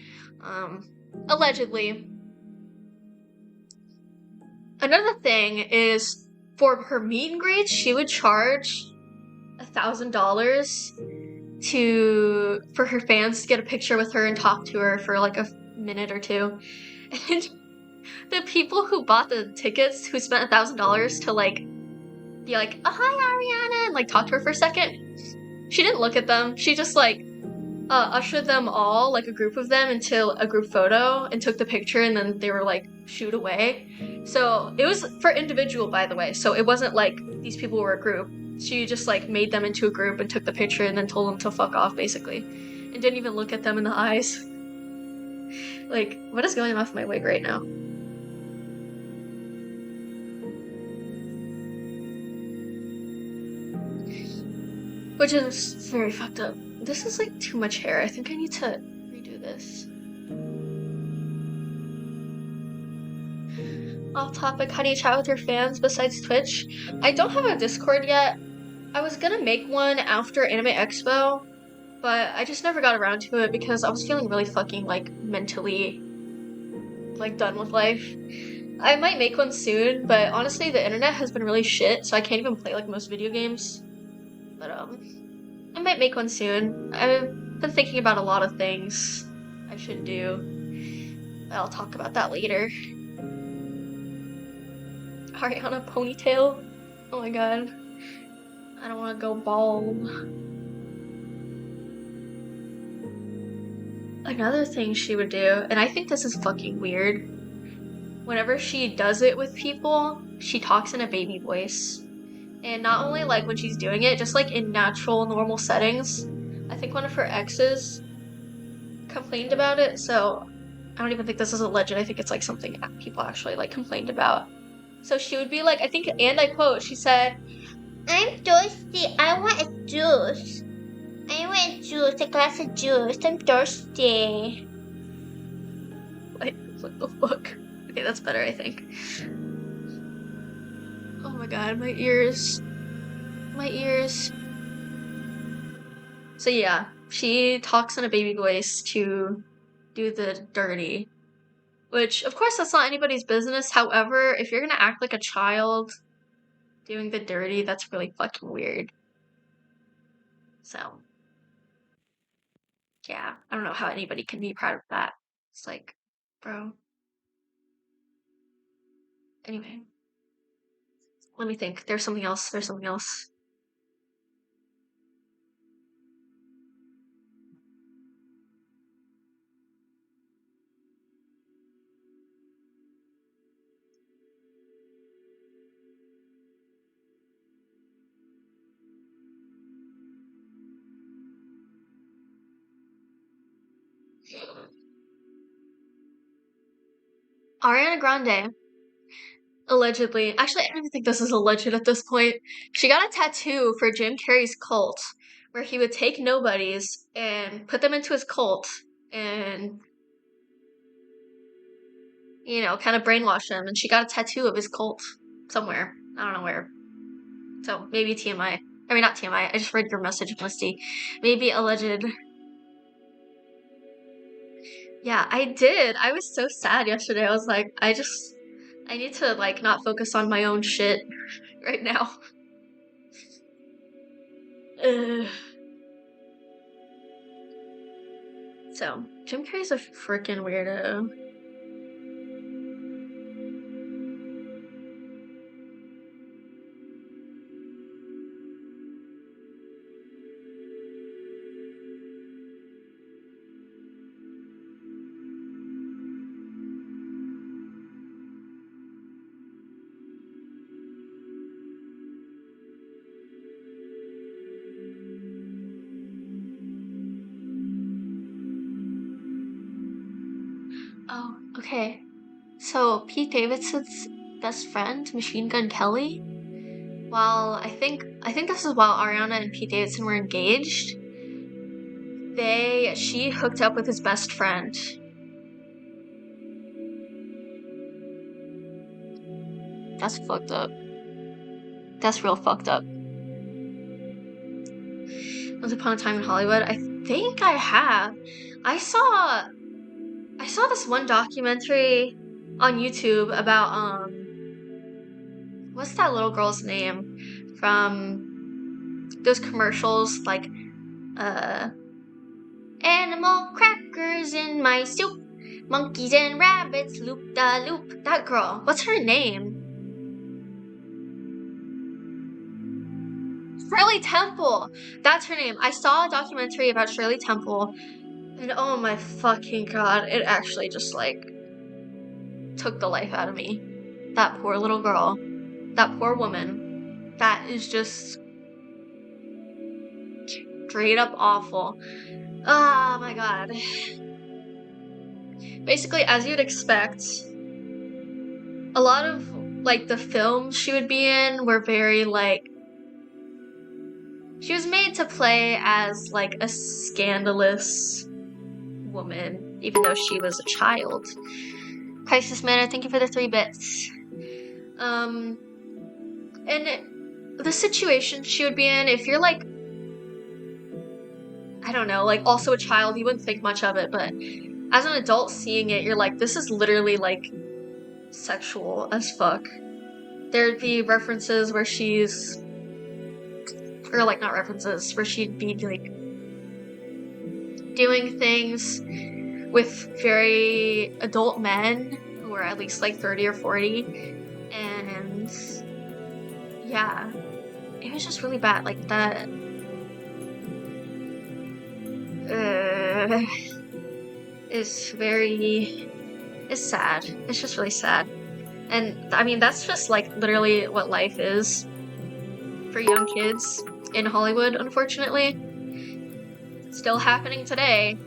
Allegedly. Another thing is for her meet and greets, she would charge $1,000 for her fans to get a picture with her and talk to her for like a minute or two. And the people who bought the tickets who spent $1,000 to like be like, oh, hi Ariana, and like talk to her for a second, she didn't look at them. She just like ushered them all, like a group of them, into a group photo and took the picture, and then they were like shooed away. So it was for individual, by the way, so it wasn't like these people were a group. She just like made them into a group and took the picture and then told them to fuck off, basically, and didn't even look at them in the eyes. Like, what is going off my wig right now? Which is very fucked up. This is like too much hair. I think I need to redo this. Off topic, how do you chat with your fans besides Twitch? I don't have a Discord yet. I was gonna make one after Anime Expo, but I just never got around to it because I was feeling really fucking like mentally like done with life. I might make one soon, but honestly the internet has been really shit, so I can't even play like most video games. But I might make one soon. I've been thinking about a lot of things I should do. I'll talk about that later. Ariana ponytail. Oh my god. I don't want to go bald. Another thing she would do, and I think this is fucking weird, whenever she does it with people, she talks in a baby voice. And not only like when she's doing it, just like in natural, normal settings. I think one of her exes complained about it, so I don't even think this is alleged. I think it's like something people actually like complained about. So she would be like, I think, and I quote, she said, I'm thirsty, I want a juice. I want juice, a glass of juice. I'm thirsty. Wait, what the fuck? Okay, that's better, I think. Oh my god, my ears. My ears. So yeah, she talks in a baby voice to do the dirty. Which, of course, that's not anybody's business. However, if you're gonna act like a child doing the dirty, that's really fucking weird. So, yeah, I don't know how anybody can be proud of that. It's like, bro. Anyway, let me think. There's something else. There's something else. Ariana Grande, allegedly. Actually, I don't even think this is alleged at this point. She got a tattoo for Jim Carrey's cult, where he would take nobodies and put them into his cult and, you know, kind of brainwash them. And she got a tattoo of his cult somewhere. I don't know where. So maybe TMI. I mean, not TMI. I just read your message, Misty. Maybe alleged. Yeah, I did. I was so sad yesterday. I was like, I need to, like, not focus on my own shit right now. Ugh. So, Jim Carrey's a freaking weirdo. Oh, okay. So, Pete Davidson's best friend, Machine Gun Kelly, while I think this is while Ariana and Pete Davidson were engaged, she hooked up with his best friend. That's fucked up. That's real fucked up. Once Upon a Time in Hollywood, I think I have. I saw this one documentary on YouTube about what's that little girl's name from those commercials, like animal crackers in my soup, monkeys and rabbits loop da loop. That girl, what's her name? Shirley Temple. That's her name. I saw a documentary about Shirley Temple, and oh my fucking god, it actually just like took the life out of me. That poor little girl. That poor woman. That is just straight up awful. Oh my god. Basically, as you'd expect, a lot of like the films she would be in were very like, she was made to play as like a scandalous woman, even though she was a child. Crisis Manor, thank you for the 3 bits. And the situation she would be in, if you're like, I don't know, like also a child, you wouldn't think much of it, but as an adult seeing it, you're like, this is literally like sexual as fuck. There'd be references where she's, or like not references, where she'd be like doing things with very adult men who are at least like 30 or 40, and yeah, it was just really bad. Like that is very, it's sad. It's just really sad. And I mean, that's just like literally what life is for young kids in Hollywood, unfortunately. Still happening today.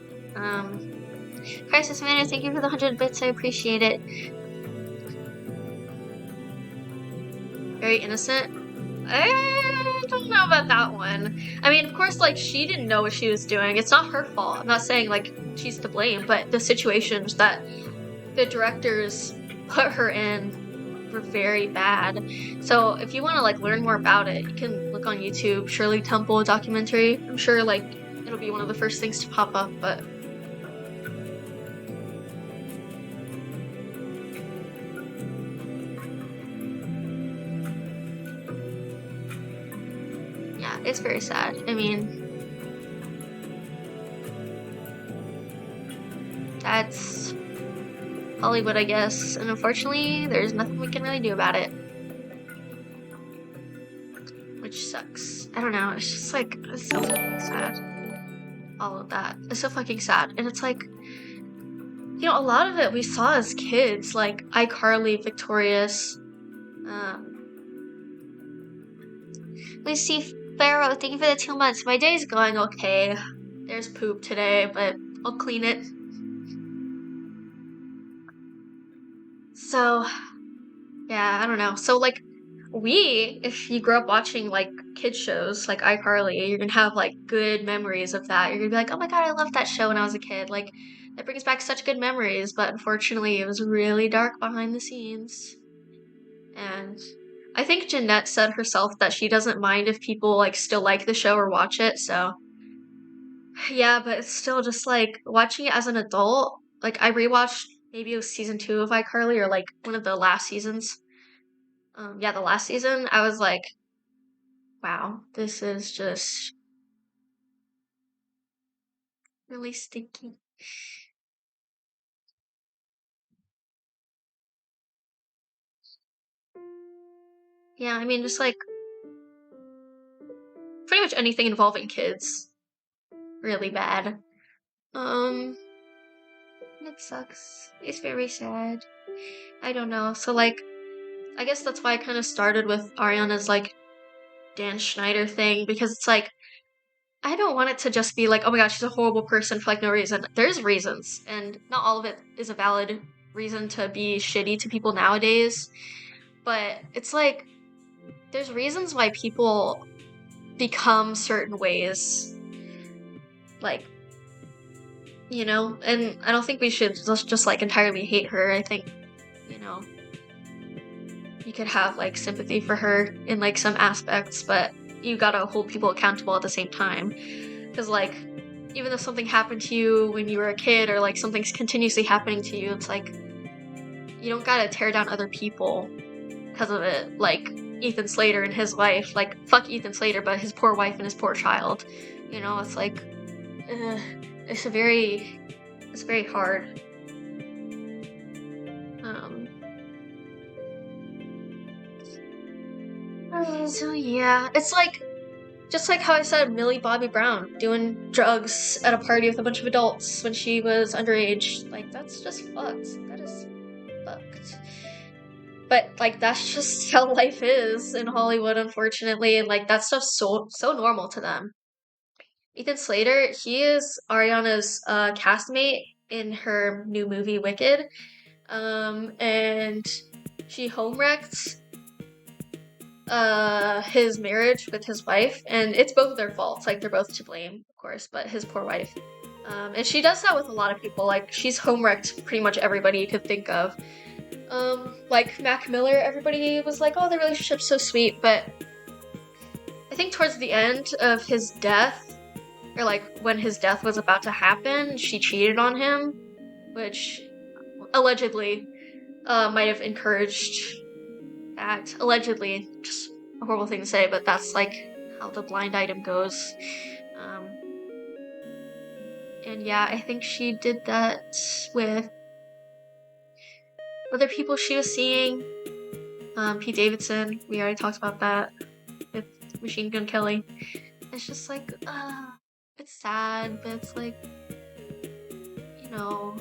Crisis Manor, thank you for the 100 bits, I appreciate it. Very innocent. don't know about that one. I mean, of course, like, she didn't know what she was doing. It's not her fault. I'm not saying, like, she's to blame, but the situations that the directors put her in were very bad. So if you want to, like, learn more about it, you can look on YouTube, Shirley Temple documentary. I'm sure, like, it'll be one of the first things to pop up, but... yeah, it's very sad. I mean... that's Hollywood, I guess, and unfortunately, there's nothing we can really do about it. Which sucks. I don't know, it's just like, it's so fucking sad. All of that. It's so fucking sad. And it's like, you know, a lot of it we saw as kids, like iCarly, Victorious. Lucy Farrow, thank you for the 2 months. My day's going okay. There's poop today, but I'll clean it. So, yeah, I don't know. So, like, if you grow up watching, like, kids shows, like iCarly, you're gonna have, like, good memories of that. You're gonna be like, oh my god, I loved that show when I was a kid. Like, it brings back such good memories, but unfortunately, it was really dark behind the scenes. And I think Jeanette said herself that she doesn't mind if people, like, still like the show or watch it, so... yeah, but it's still just, like, watching it as an adult, like, I rewatched, maybe it was season 2 of iCarly, or, like, one of the last seasons. Yeah, the last season, I was like, wow, this is just really stinky. Yeah, I mean, just like pretty much anything involving kids, really bad. It sucks. It's very sad. I don't know. So like, I guess that's why I kind of started with Ariana's like Dan Schneider thing, because it's like, I don't want it to just be like, oh my gosh, she's a horrible person for like no reason. There's reasons, and not all of it is a valid reason to be shitty to people nowadays. But it's like, there's reasons why people become certain ways. Like, you know, and I don't think we should just like entirely hate her. I think, you know, you could have like sympathy for her in like some aspects, but you gotta hold people accountable at the same time. Because like, even if something happened to you when you were a kid, or like something's continuously happening to you, it's like, you don't gotta tear down other people because of it. Like Ethan Slater and his wife, like, fuck Ethan Slater, but his poor wife and his poor child. You know, it's like, it's very hard. So yeah, it's like, just like how I said, Millie Bobby Brown doing drugs at a party with a bunch of adults when she was underage. Like, that's just fucked. That is fucked. But, like, that's just how life is in Hollywood, unfortunately, and, like, that stuff's so normal to them. Ethan Slater, he is Ariana's castmate in her new movie, Wicked, and she homewrecked his marriage with his wife, and it's both their faults, like, they're both to blame, of course, but his poor wife. And she does that with a lot of people, like, she's homewrecked pretty much everybody you could think of. Like Mac Miller, everybody was like, oh, the relationship's so sweet, but I think towards the end of his death, or like when his death was about to happen, she cheated on him, which allegedly might have encouraged that. Allegedly, just a horrible thing to say, but that's like how the blind item goes. And yeah, I think she did that with other people she was seeing. Pete Davidson, we already talked about that with Machine Gun Kelly. It's just like, it's sad, but it's like, you know,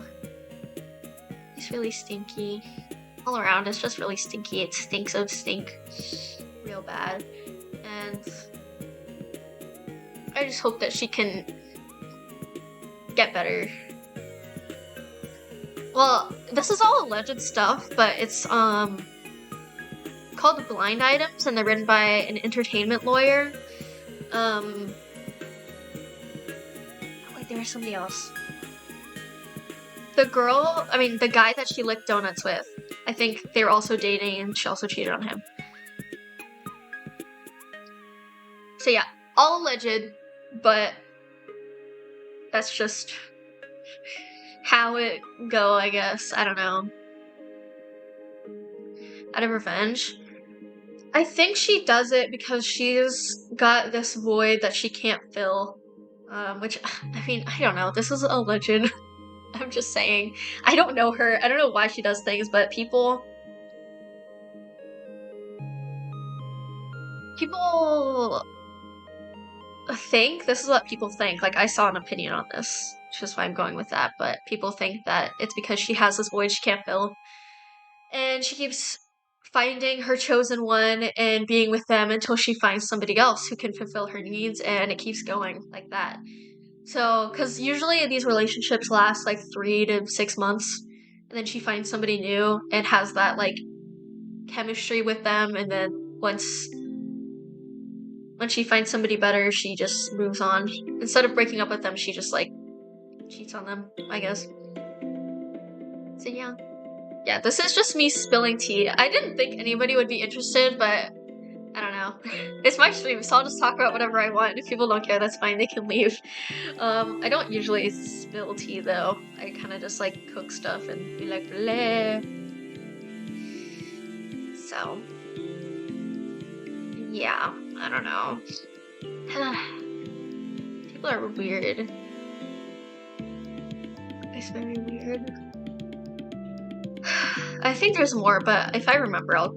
it's really stinky. All around, it's just really stinky. It stinks of stink real bad. And I just hope that she can get better. Well, this is all alleged stuff, but it's, called Blind Items, and they're written by an entertainment lawyer. Wait, there was somebody else. The guy that she licked donuts with, I think they were also dating and she also cheated on him. So yeah, all alleged, but that's just how it go, I guess. I don't know. Out of revenge. I think she does it because she's got this void that she can't fill. Which, I mean, I don't know. This is a legend. I'm just saying. I don't know her. I don't know why she does things, but people think, this is what people think. Like, I saw an opinion on this, which is why I'm going with that, but people think that it's because she has this void she can't fill. And she keeps finding her chosen one and being with them until she finds somebody else who can fulfill her needs, and it keeps going like that. So, because usually these relationships last like 3 to 6 months, and then she finds somebody new and has that like chemistry with them, and then once she finds somebody better, she just moves on. Instead of breaking up with them, she just like cheats on them, I guess. So yeah. Yeah, this is just me spilling tea. I didn't think anybody would be interested, but I don't know. It's my stream, so I'll just talk about whatever I want. If people don't care, that's fine, they can leave. I don't usually spill tea though. I kind of just like cook stuff and be like, bleh. So, yeah, I don't know. People are weird. It's very weird. I think there's more, but if I remember, I'll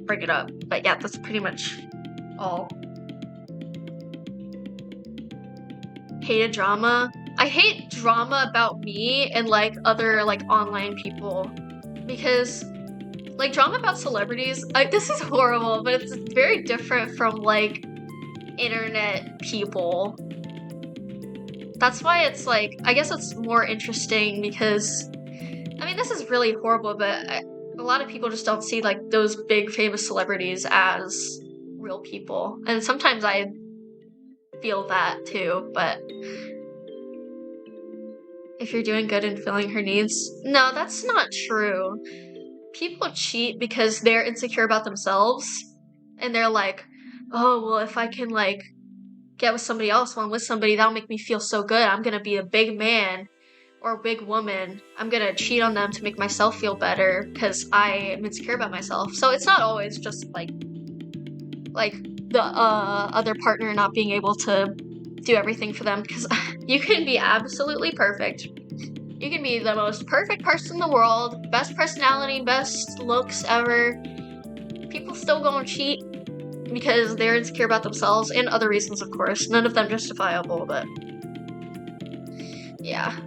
bring it up. But yeah, that's pretty much all. Hated drama. I hate drama about me and like other like online people, because like drama about celebrities, this is horrible, but it's very different from like internet people. That's why it's like, I guess it's more interesting because, I mean, this is really horrible, but a lot of people just don't see like those big famous celebrities as real people. And sometimes I feel that too, but if you're doing good and filling her needs, no, that's not true. People cheat because they're insecure about themselves, and they're like, oh, well, if I can like get with somebody else while I'm with somebody, that'll make me feel so good. I'm gonna be a big man or a big woman. I'm gonna cheat on them to make myself feel better because I am insecure about myself. So it's not always just like the other partner not being able to do everything for them, because you can be absolutely perfect. You can be the most perfect person in the world, best personality, best looks ever. People still gonna cheat because they're insecure about themselves, and other reasons, of course. None of them justifiable, but yeah.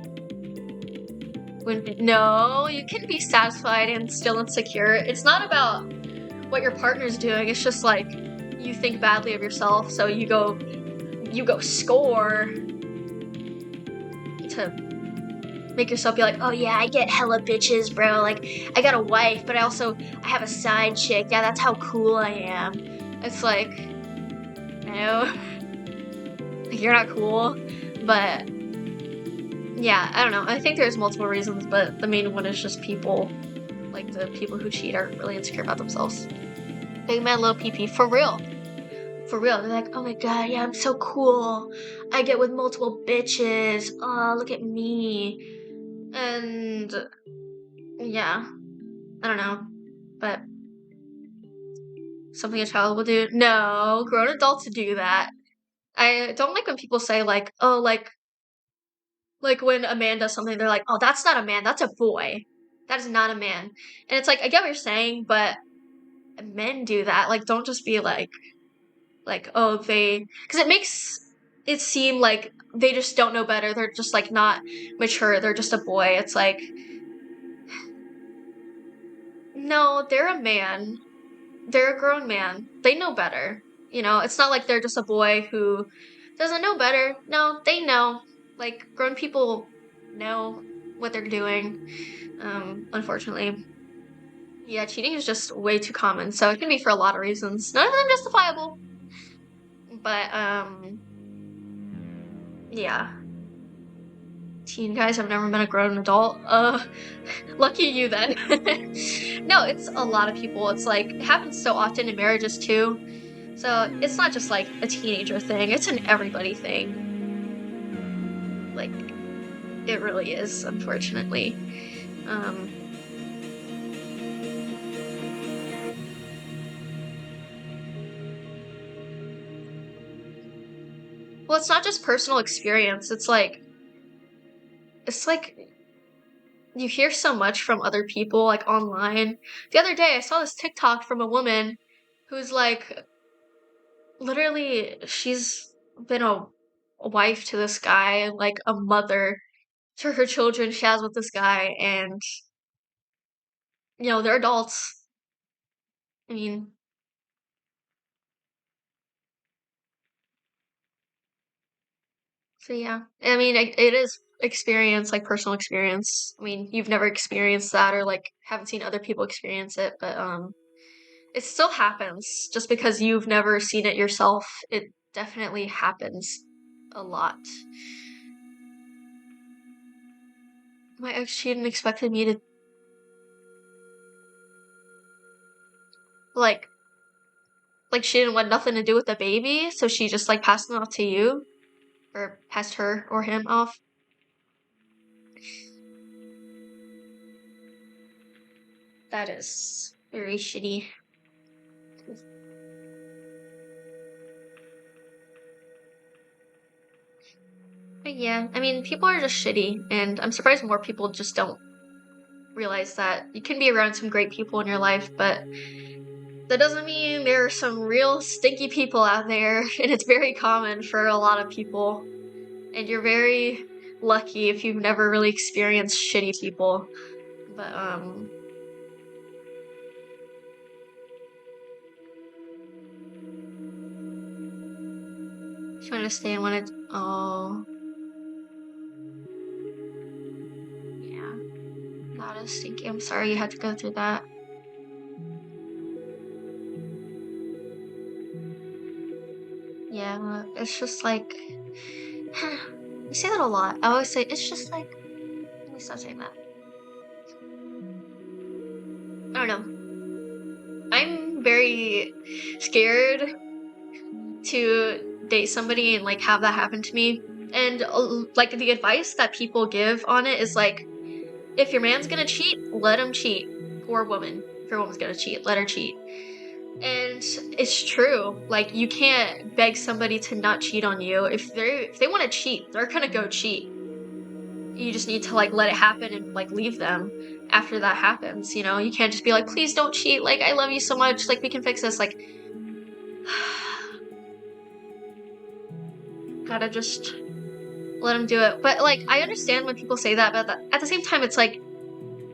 No, you can be satisfied and still insecure. It's not about what your partner's doing. It's just like you think badly of yourself, so you go score to make yourself be like, oh yeah, I get hella bitches, bro. Like, I got a wife, but I have a side chick. Yeah, that's how cool I am. It's like, no, you're not cool. But yeah, I don't know. I think there's multiple reasons, but the main one is just people, like the people who cheat are really insecure about themselves. Big man, little pee-pee, for real. For real, they're like, oh my god, yeah, I'm so cool. I get with multiple bitches. Oh, look at me. And yeah, I don't know, but something a child will do? No, grown adults do that. I don't like when people say like, oh, like when a man does something, they're like, oh, that's not a man, that's a boy. That is not a man. And it's like, I get what you're saying, but men do that. Like, don't just be like, oh, because it makes it seem like they just don't know better. They're just like not mature. They're just a boy. It's like, no, they're a man. They're a grown man. They know better. You know, it's not like they're just a boy who doesn't know better. No, they know. Like, grown people know what they're doing. Unfortunately. Yeah, cheating is just way too common, so it can be for a lot of reasons. None of them justifiable, but yeah. Teen guys have never been a grown adult. Lucky you then. No, it's a lot of people. It's like it happens so often in marriages too. So it's not just like a teenager thing, it's an everybody thing. Like it really is, unfortunately. Um well, it's not just personal experience. It's like you hear so much from other people like online. The other day I saw this TikTok from a woman who's like literally she's been a wife to this guy and like a mother to her children she has with this guy, and they're adults. I mean, so yeah. I mean, it is experience, like personal experience. I mean, you've never experienced that or like haven't seen other people experience it, but it still happens. Just because you've never seen it yourself, it definitely happens a lot. My ex cheated and expected me to like she didn't want nothing to do with the baby, so she just like passed it off to you or passed her or him off. That is very shitty. But yeah, I mean, people are just shitty, and I'm surprised more people just don't realize that you can be around some great people in your life, but that doesn't mean there are some real stinky people out there, and it's very common for a lot of people. And you're very lucky if you've never really experienced shitty people. But if you want to stay and want to, oh yeah, that is stinky. I'm sorry you had to go through that. Yeah, it's just like I say that a lot. I always say it's just like let me stop saying that. I don't know. I'm very scared to date somebody and like have that happen to me. And like the advice that people give on it is like, if your man's gonna cheat, let him cheat. Or woman, if your woman's gonna cheat, let her cheat. And it's true. Like you can't beg somebody to not cheat on you. If they want to cheat, they're gonna go cheat. You just need to like let it happen and like leave them after that happens. You can't just be like, please don't cheat. Like I love you so much. Like we can fix this. Like gotta just let him do it. But like I understand when people say that, but at the same time, it's like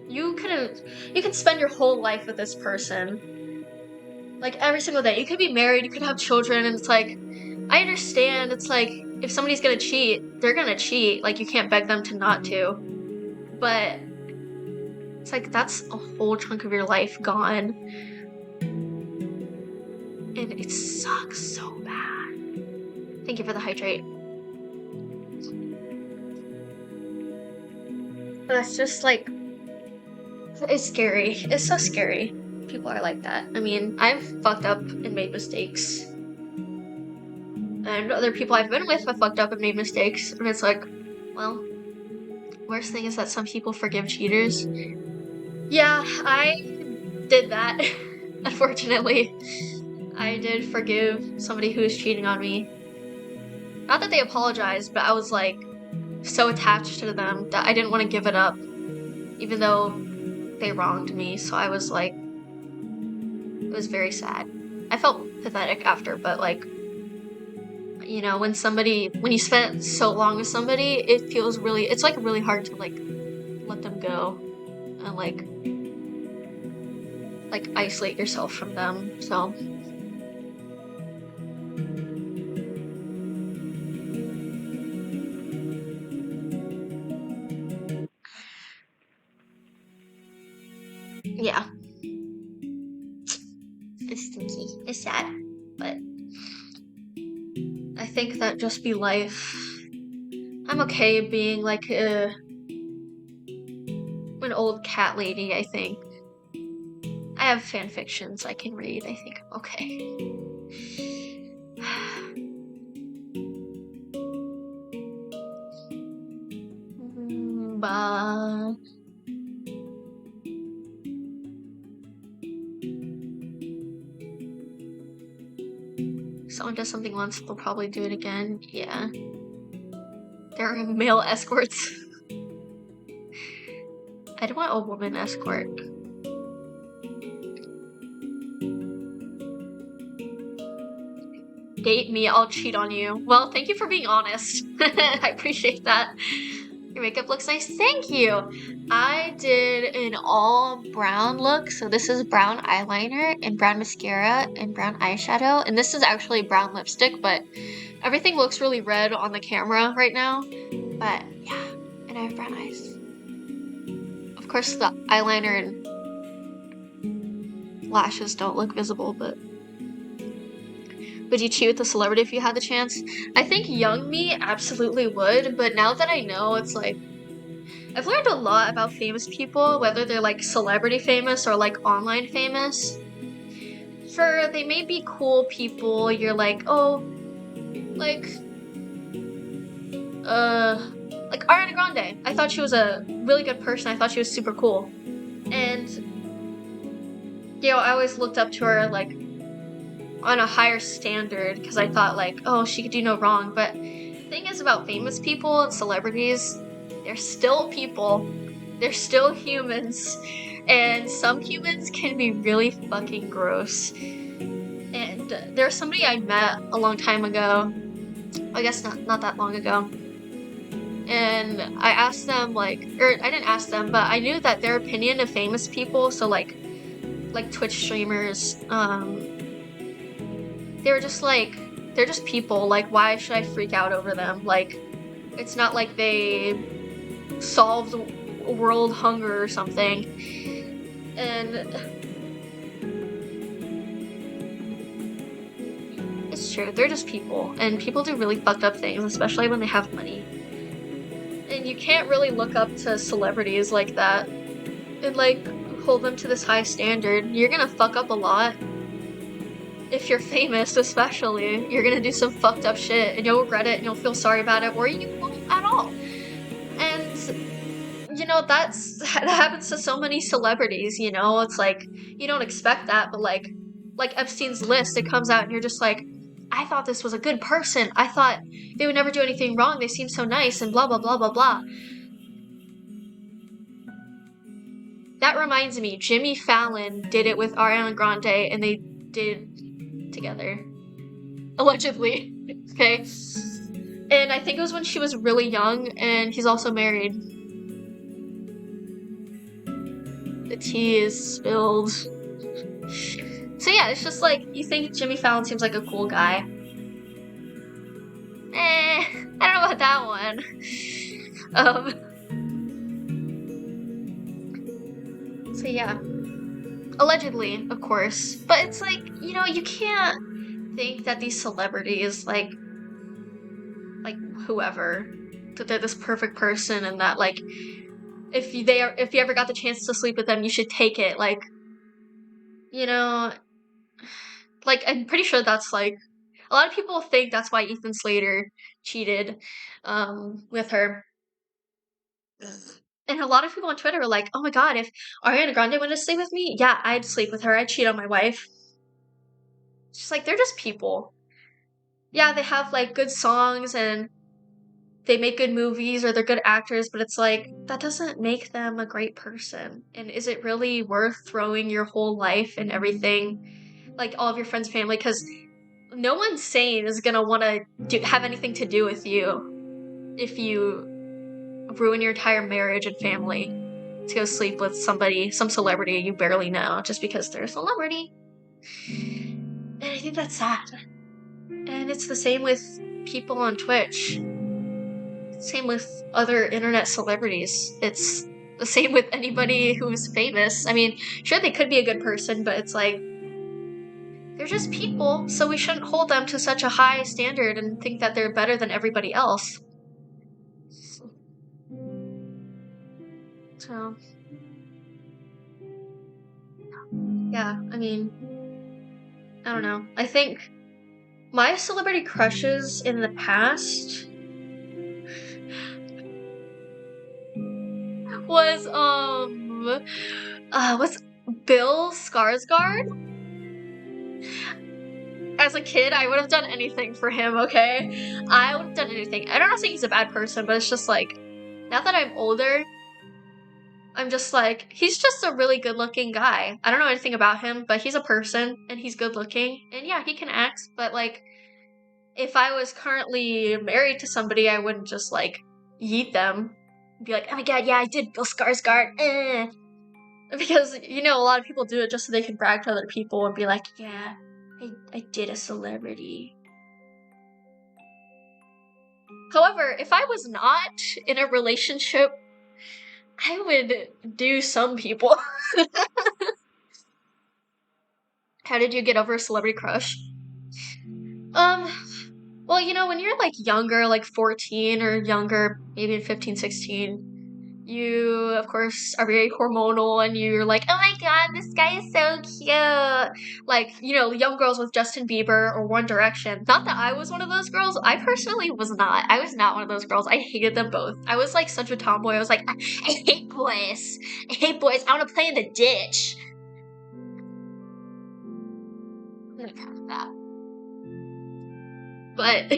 you can spend your whole life with this person, like every single day. You could be married, you could have children, and it's like I understand. It's like if somebody's gonna cheat, they're gonna cheat. Like you can't beg them to not to. But it's like that's a whole chunk of your life gone, and it sucks so bad. Thank you for the hydrate. But that's just like it's scary. It's so scary. People are like that. I mean, I've fucked up and made mistakes. And other people I've been with have fucked up and made mistakes. And it's like, well, worst thing is that some people forgive cheaters. Yeah, I did that. Unfortunately, I did forgive somebody who was cheating on me. Not that they apologized, but I was like so attached to them that I didn't want to give it up, even though they wronged me. So I was like, it was very sad. I felt pathetic after, but like, when you spent so long with somebody, it's like really hard to like let them go and like isolate yourself from them. So yeah. It's sad, but I think that just be life. I'm okay being like an old cat lady, I think. I have fan fictions I can read, I think I'm okay. Bah. Someone does something once, they'll probably do it again. Yeah. There are male escorts. I don't want a woman escort. Date me, I'll cheat on you. Well, thank you for being honest. I appreciate that. Your makeup looks nice. Thank you. I did an all brown look. So this is brown eyeliner and brown mascara and brown eyeshadow. And this is actually brown lipstick, but everything looks really red on the camera right now. But yeah, and I have brown eyes. Of course, the eyeliner and lashes don't look visible, but would you cheat with a celebrity if you had the chance? I think young me absolutely would, but now that I know, it's like I've learned a lot about famous people, whether they're like celebrity famous or like online famous. They may be cool people, you're like, oh, like Ariana Grande. I thought she was a really good person. I thought she was super cool. And you know, I always looked up to her like on a higher standard because I thought like, oh, she could do no wrong. But the thing is about famous people and celebrities, they're still people. They're still humans. And some humans can be really fucking gross. And there's somebody I met a long time ago. I guess not that long ago. And I asked them like, or I didn't ask them, but I knew that their opinion of famous people, so like Twitch streamers, they're just people. Like, why should I freak out over them? Like, it's not like they solved world hunger or something. And it's true, they're just people, and people do really fucked up things, especially when they have money. And you can't really look up to celebrities like that and like hold them to this high standard. You're gonna fuck up a lot. If you're famous, especially, you're gonna do some fucked up shit and you'll regret it and you'll feel sorry about it, or you won't at all. And you know, that happens to so many celebrities, you know? It's like, you don't expect that, but like Epstein's List, it comes out and you're just like, I thought this was a good person. I thought they would never do anything wrong. They seem so nice and blah, blah, blah, blah, blah. That reminds me, Jimmy Fallon did it with Ariana Grande and they did together. Allegedly. Okay? And I think it was when she was really young, and he's also married. The tea is spilled. So yeah, it's just like, you think Jimmy Fallon seems like a cool guy. I don't know about that one. So yeah. Allegedly, of course. But it's like, you know, you can't think that these celebrities, like whoever, that they're this perfect person and that like if you ever got the chance to sleep with them, you should take it. Like, you know, like I'm pretty sure that's like a lot of people think that's why Ethan Slater cheated with her. And a lot of people on Twitter are like, oh my god, if Ariana Grande wanted to sleep with me, yeah, I'd sleep with her. I'd cheat on my wife. It's just like, they're just people. Yeah, they have like good songs and they make good movies or they're good actors, but it's like, that doesn't make them a great person. And is it really worth throwing your whole life and everything, like all of your friends' family? Because no one sane is gonna want to have anything to do with you if you ruin your entire marriage and family to go sleep with some celebrity you barely know just because they're a celebrity. And I think that's sad. And it's the same with people on Twitch. Same with other internet celebrities. It's the same with anybody who's famous. I mean, sure, they could be a good person, but it's like, they're just people, so we shouldn't hold them to such a high standard and think that they're better than everybody else. So, yeah, I mean, I don't know. I think my celebrity crushes in the past was what's Bill Skarsgård? As a kid, I would have done anything for him, okay? I would have done anything. I don't know, saying he's a bad person, but it's just like, now that I'm older, I'm just like, he's just a really good looking guy. I don't know anything about him, but he's a person and he's good looking. And yeah, he can act, but like, if I was currently married to somebody, I wouldn't just like yeet them and be like, oh my god, yeah, I did Bill Skarsgård. Because, you know, a lot of people do it just so they can brag to other people and be like, yeah, I did a celebrity. However, if I was not in a relationship, I would do some people. How did you get over a celebrity crush? Well, you know, when you're like younger, like 14 or younger, maybe 15, 16, you, of course, are very hormonal and you're like, oh my god, this guy is so cute. Like, you know, young girls with Justin Bieber or One Direction. Not that I was one of those girls. I personally was not. I was not one of those girls. I hated them both. I was like such a tomboy. I was like, I hate boys. I hate boys. I want to play in the ditch. I'm gonna pass that. But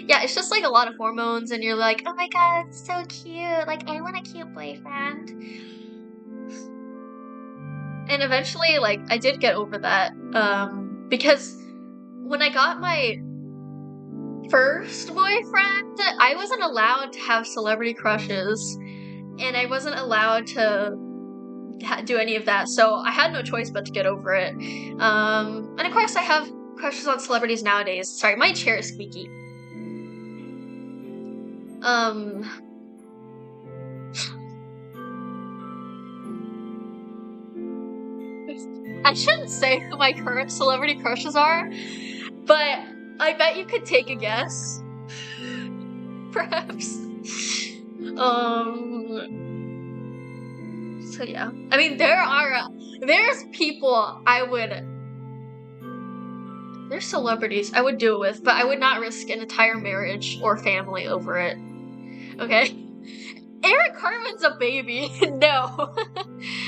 yeah, it's just like a lot of hormones, and you're like, oh my god, it's so cute. Like, I want a cute boyfriend. And eventually, like, I did get over that, because when I got my first boyfriend, I wasn't allowed to have celebrity crushes, and I wasn't allowed to do any of that, so I had no choice but to get over it. And of course, I have crushes on celebrities nowadays. Sorry, my chair is squeaky. I shouldn't say who my current celebrity crushes are, but I bet you could take a guess. Perhaps. So yeah. I mean, there's people there's celebrities I would do it with, but I would not risk an entire marriage or family over it. Okay? Eric Carmen's a baby. No.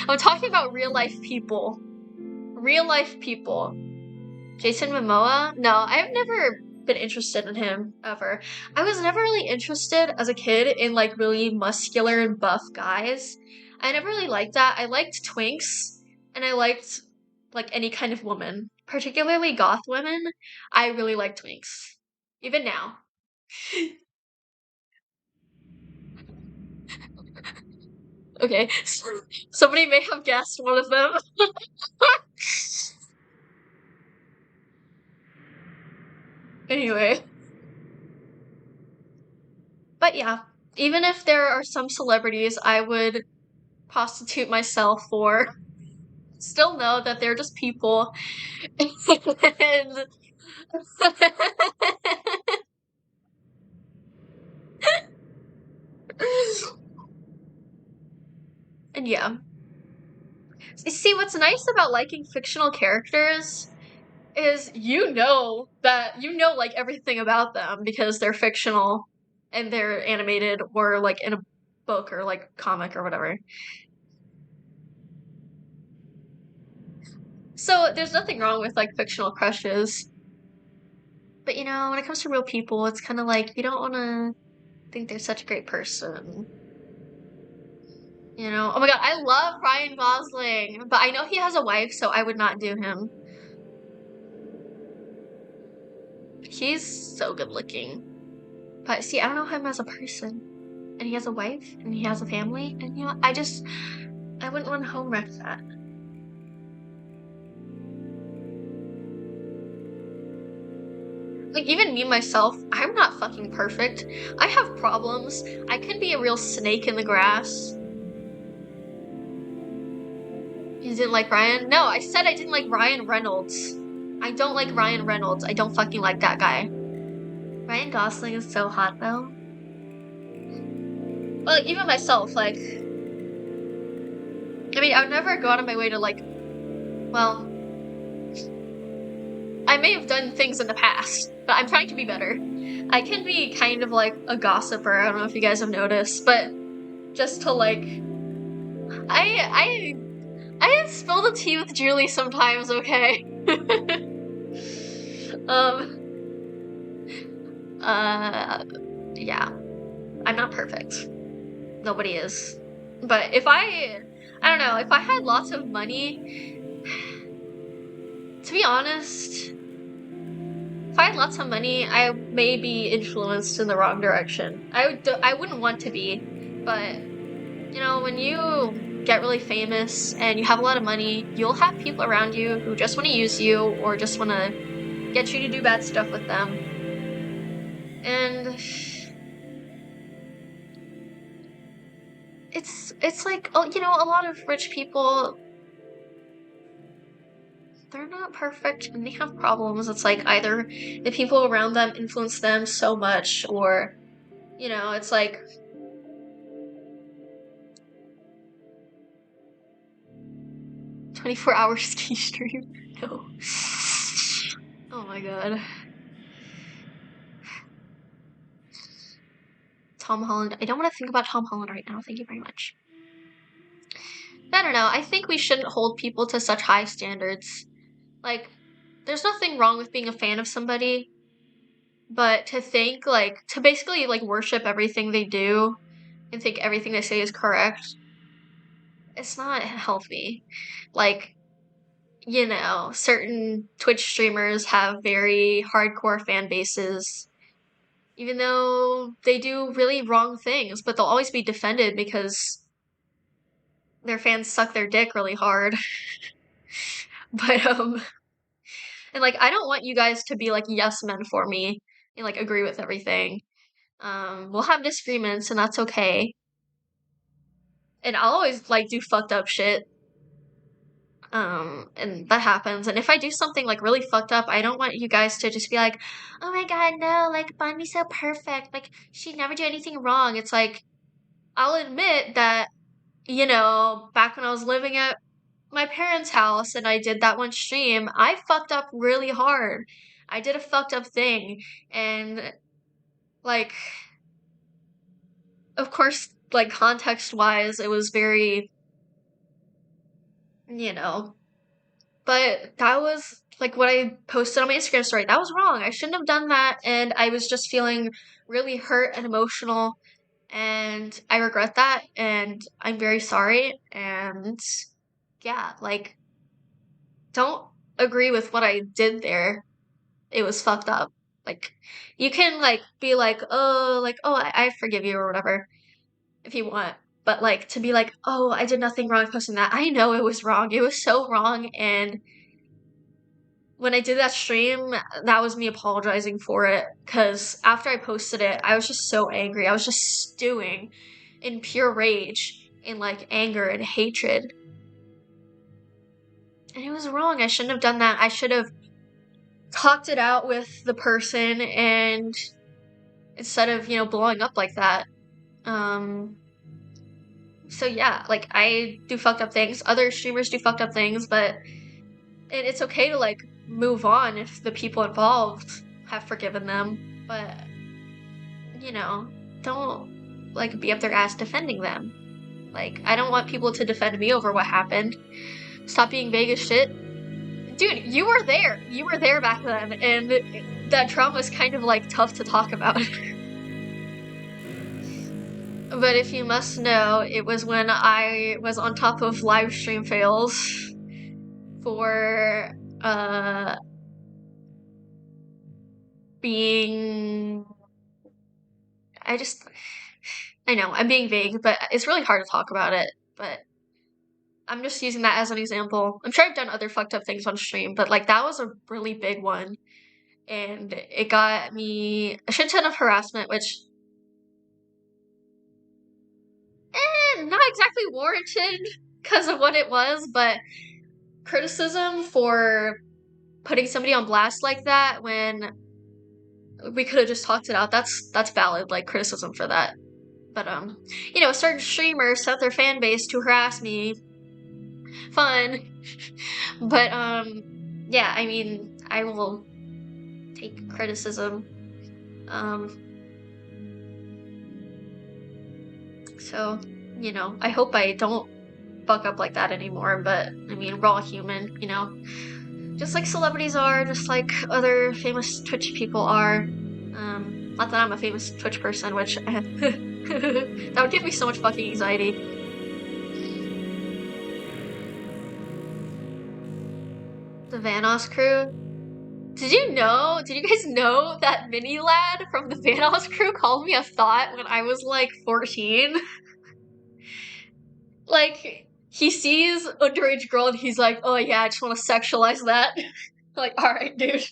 I'm talking about real life people. Real life people. Jason Momoa? No, I've never been interested in him, ever. I was never really interested as a kid in like really muscular and buff guys. I never really liked that. I liked twinks, and I liked like any kind of woman. Particularly goth women. I really like twinks. Even now. Okay, somebody may have guessed one of them. Anyway. But yeah, even if there are some celebrities I would prostitute myself for, still know that they're just people. and, and yeah. See, what's nice about liking fictional characters is like everything about them because they're fictional and they're animated or like in a book or like comic or whatever. So there's nothing wrong with like fictional crushes. But you know, when it comes to real people, it's kind of like you don't want to think they're such a great person. You know? Oh my god, I love Ryan Gosling, but I know he has a wife, so I would not do him. He's so good looking. But see, I don't know him as a person. And he has a wife, and he has a family, and you know, I wouldn't want to home wreck that. Like, even me, myself, I'm not fucking perfect. I have problems. I could be a real snake in the grass. You didn't like Ryan? No, I said I didn't like Ryan Reynolds. I don't like Ryan Reynolds. I don't fucking like that guy. Ryan Gosling is so hot though. Well, like, even myself, like, I mean, I would never go out of my way to like, well, I may have done things in the past, but I'm trying to be better. I can be kind of like a gossiper. I don't know if you guys have noticed, but just to like, I spill the tea with Julie sometimes, okay? um, yeah, I'm not perfect. Nobody is. But if I don't know, if I had lots of money, to be honest, if I had lots of money, I may be influenced in the wrong direction. I wouldn't want to be, but you know, when you get really famous and you have a lot of money, you'll have people around you who just want to use you or just want to get you to do bad stuff with them. And it's like, oh, you know, a lot of rich people, they're not perfect and they have problems. It's like either the people around them influence them so much, or you know, it's like 24-hour ski stream. No. Oh my god. Tom Holland. I don't want to think about Tom Holland right now. Thank you very much. I don't know. I think we shouldn't hold people to such high standards. Like, there's nothing wrong with being a fan of somebody, but to think, like, to basically, like, worship everything they do and think everything they say is correct, it's not healthy. Like, you know, certain Twitch streamers have very hardcore fan bases, even though they do really wrong things, but they'll always be defended because their fans suck their dick really hard. But, and like, I don't want you guys to be like yes men for me and like agree with everything. We'll have disagreements and that's okay. And I'll always like do fucked up shit. And that happens. And if I do something like really fucked up, I don't want you guys to just be like, oh my god, no, like Bunby's so perfect. Like, she'd never do anything wrong. It's like, I'll admit that, you know, back when I was living at my parents' house and I did that one stream, I fucked up really hard. I did a fucked up thing. And, like, of course, like, context wise, it was very, you know, but that was like what I posted on my Instagram story. That was wrong. I shouldn't have done that. And I was just feeling really hurt and emotional. And I regret that. And I'm very sorry. And yeah, like, don't agree with what I did there. It was fucked up. Like, you can, like, be like, oh, I forgive you or whatever if you want. But, like, to be like, oh, I did nothing wrong posting that. I know it was wrong. It was so wrong. And when I did that stream, that was me apologizing for it. Because after I posted it, I was just so angry. I was just stewing in pure rage, in, like, anger and hatred. And it was wrong. I shouldn't have done that. I should have talked it out with the person and instead of, you know, blowing up like that. So yeah, like I do fucked up things. Other streamers do fucked up things, but it's okay to like move on if the people involved have forgiven them. But you know, don't like be up their ass defending them. Like I don't want people to defend me over what happened. Stop being vague as shit. Dude, you were there. You were there back then, and that trauma is kind of like tough to talk about. But if you must know, it was when I was on top of live stream fails for being I know, I'm being vague, but it's really hard to talk about it. But I'm just using that as an example. I'm sure I've done other fucked up things on stream, but like that was a really big one. And it got me a shit ton of harassment, which not exactly warranted because of what it was, but criticism for putting somebody on blast like that when we could have just talked it out. That's valid, like, criticism for that. But you know, certain streamers set their fan base to harass me. Fun. But yeah, I mean, I will take criticism. So, you know, I hope I don't fuck up like that anymore, but I mean, we're all human, you know? Just like celebrities are, just like other famous Twitch people are. Not that I'm a famous Twitch person, which that would give me so much fucking anxiety. The Vanoss crew. Did you guys know that Mini Lad from the Vanoss crew called me a thought when I was like 14? Like, he sees underage girl and he's like, oh yeah, I just want to sexualize that. Like, alright, dude.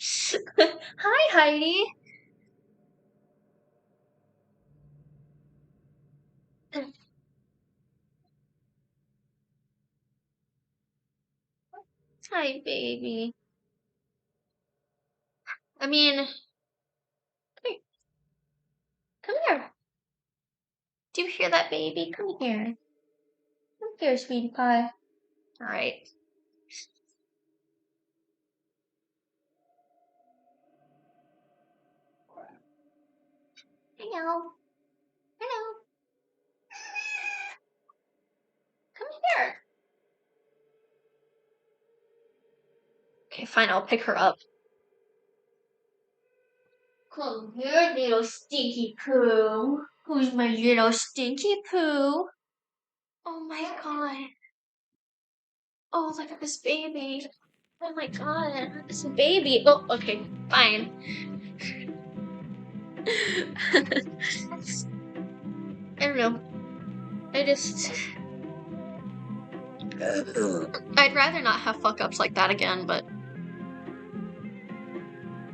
Hi, Heidi. Hi, baby. I mean, come here. Do you hear that, baby? Come here. Come here, sweetie pie. Alright. Hello. Hello. Come here. Okay, fine, I'll pick her up. Come here, little stinky poo. Who's my little stinky poo? Oh my god. Oh, look at this baby. Oh my god, it's a baby. Oh, okay, fine. I don't know. I'd rather not have fuck ups like that again, but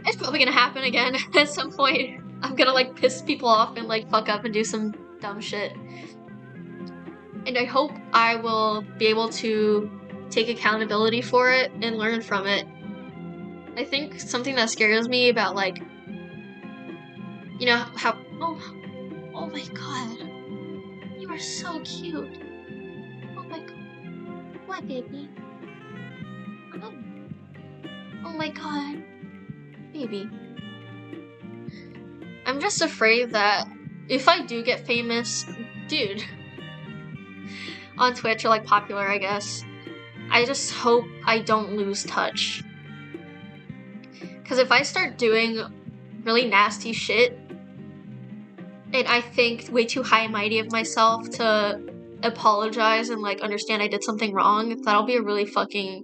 it's probably gonna happen again at some point. I'm gonna like piss people off and like fuck up and do some dumb shit. And I hope I will be able to take accountability for it and learn from it. I think something that scares me about like, you know, how, oh my god, you are so cute. Oh my god, what baby? Oh my god, baby. I'm just afraid that if I do get famous, dude, on Twitch or like popular, I guess, I just hope I don't lose touch. Because if I start doing really nasty shit, and I think way too high and mighty of myself to apologize and like understand I did something wrong, that'll be a really fucking,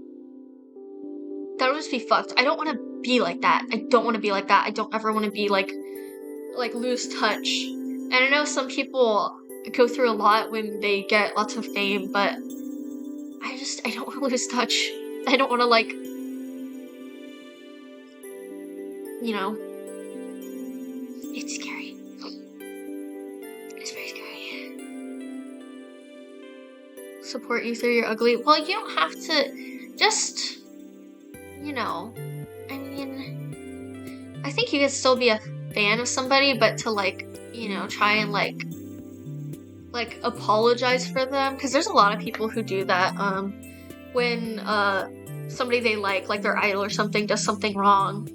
that'll just be fucked. I don't want to be like that. I don't want to be like that. I don't ever want to be like lose touch. And I know some people go through a lot when they get lots of fame, but I don't want to lose touch. I don't want to like, you know, it's scary. It's very scary. Support you through your ugly. Well, you don't have to just, you know, I mean, I think you can still be a fan of somebody, but to like, you know, try and like apologize for them, because there's a lot of people who do that when somebody they like their idol or something does something wrong,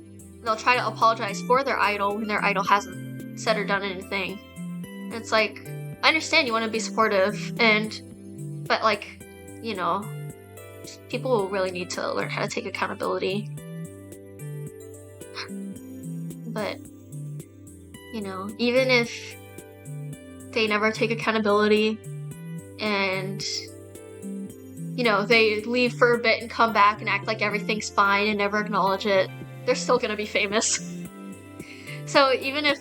they'll try to apologize for their idol when their idol hasn't said or done anything. And it's like, I understand you want to be supportive, but like, you know, people really need to learn how to take accountability. But, you know, even if they never take accountability and, you know, they leave for a bit and come back and act like everything's fine and never acknowledge it, they're still gonna be famous. So even if,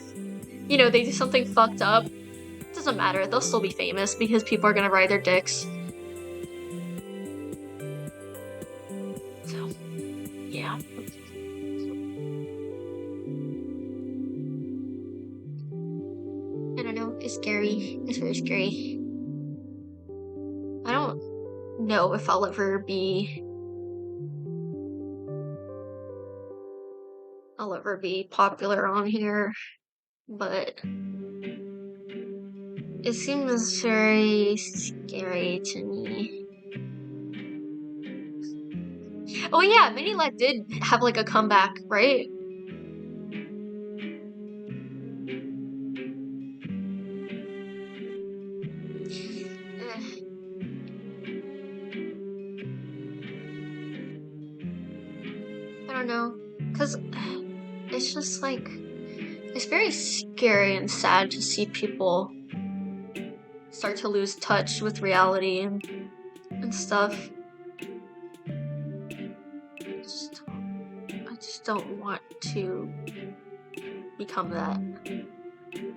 you know, they do something fucked up, it doesn't matter, they'll still be famous because people are gonna ride their dicks. So, yeah. I don't know, it's scary. It's very scary. I don't know if I'll ever be I'll ever be popular on here, but it seems very scary to me. Oh yeah, Mini Let did have like a comeback, right? Eh, I don't know, cause it's just like it's very scary and sad to see people start to lose touch with reality and stuff. I just don't want to become that.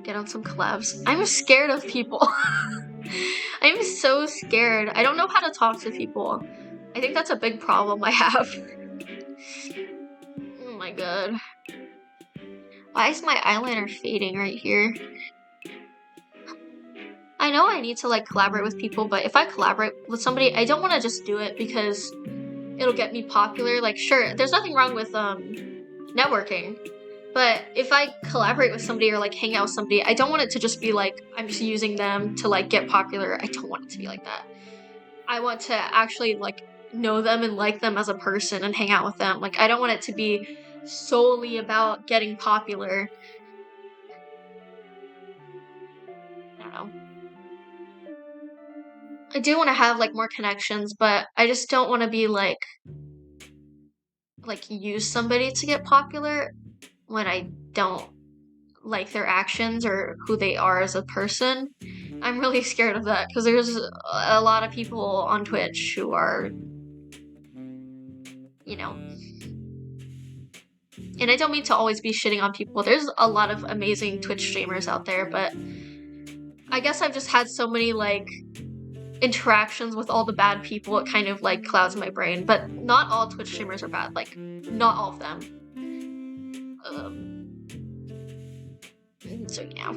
Get on some collabs. I'm scared of people. I'm so scared. I don't know how to talk to people. I think that's a big problem I have. Oh my god. Why is my eyeliner fading right here? I know I need to like collaborate with people, but if I collaborate with somebody, I don't want to just do it because it'll get me popular. Like, sure, there's nothing wrong with networking, but if I collaborate with somebody or like hang out with somebody, I don't want it to just be like I'm just using them to like get popular. I don't want it to be like that. I want to actually like know them and like them as a person and hang out with them. Like, I don't want it to be solely about getting popular. I don't know. I do want to have like more connections, but I just don't want to be like use somebody to get popular when I don't like their actions or who they are as a person. I'm really scared of that because there's a lot of people on Twitch who are, you know, and I don't mean to always be shitting on people. There's a lot of amazing Twitch streamers out there, but I guess I've just had so many like interactions with all the bad people, it kind of like clouds my brain. But not all Twitch streamers are bad, like not all of them. So yeah.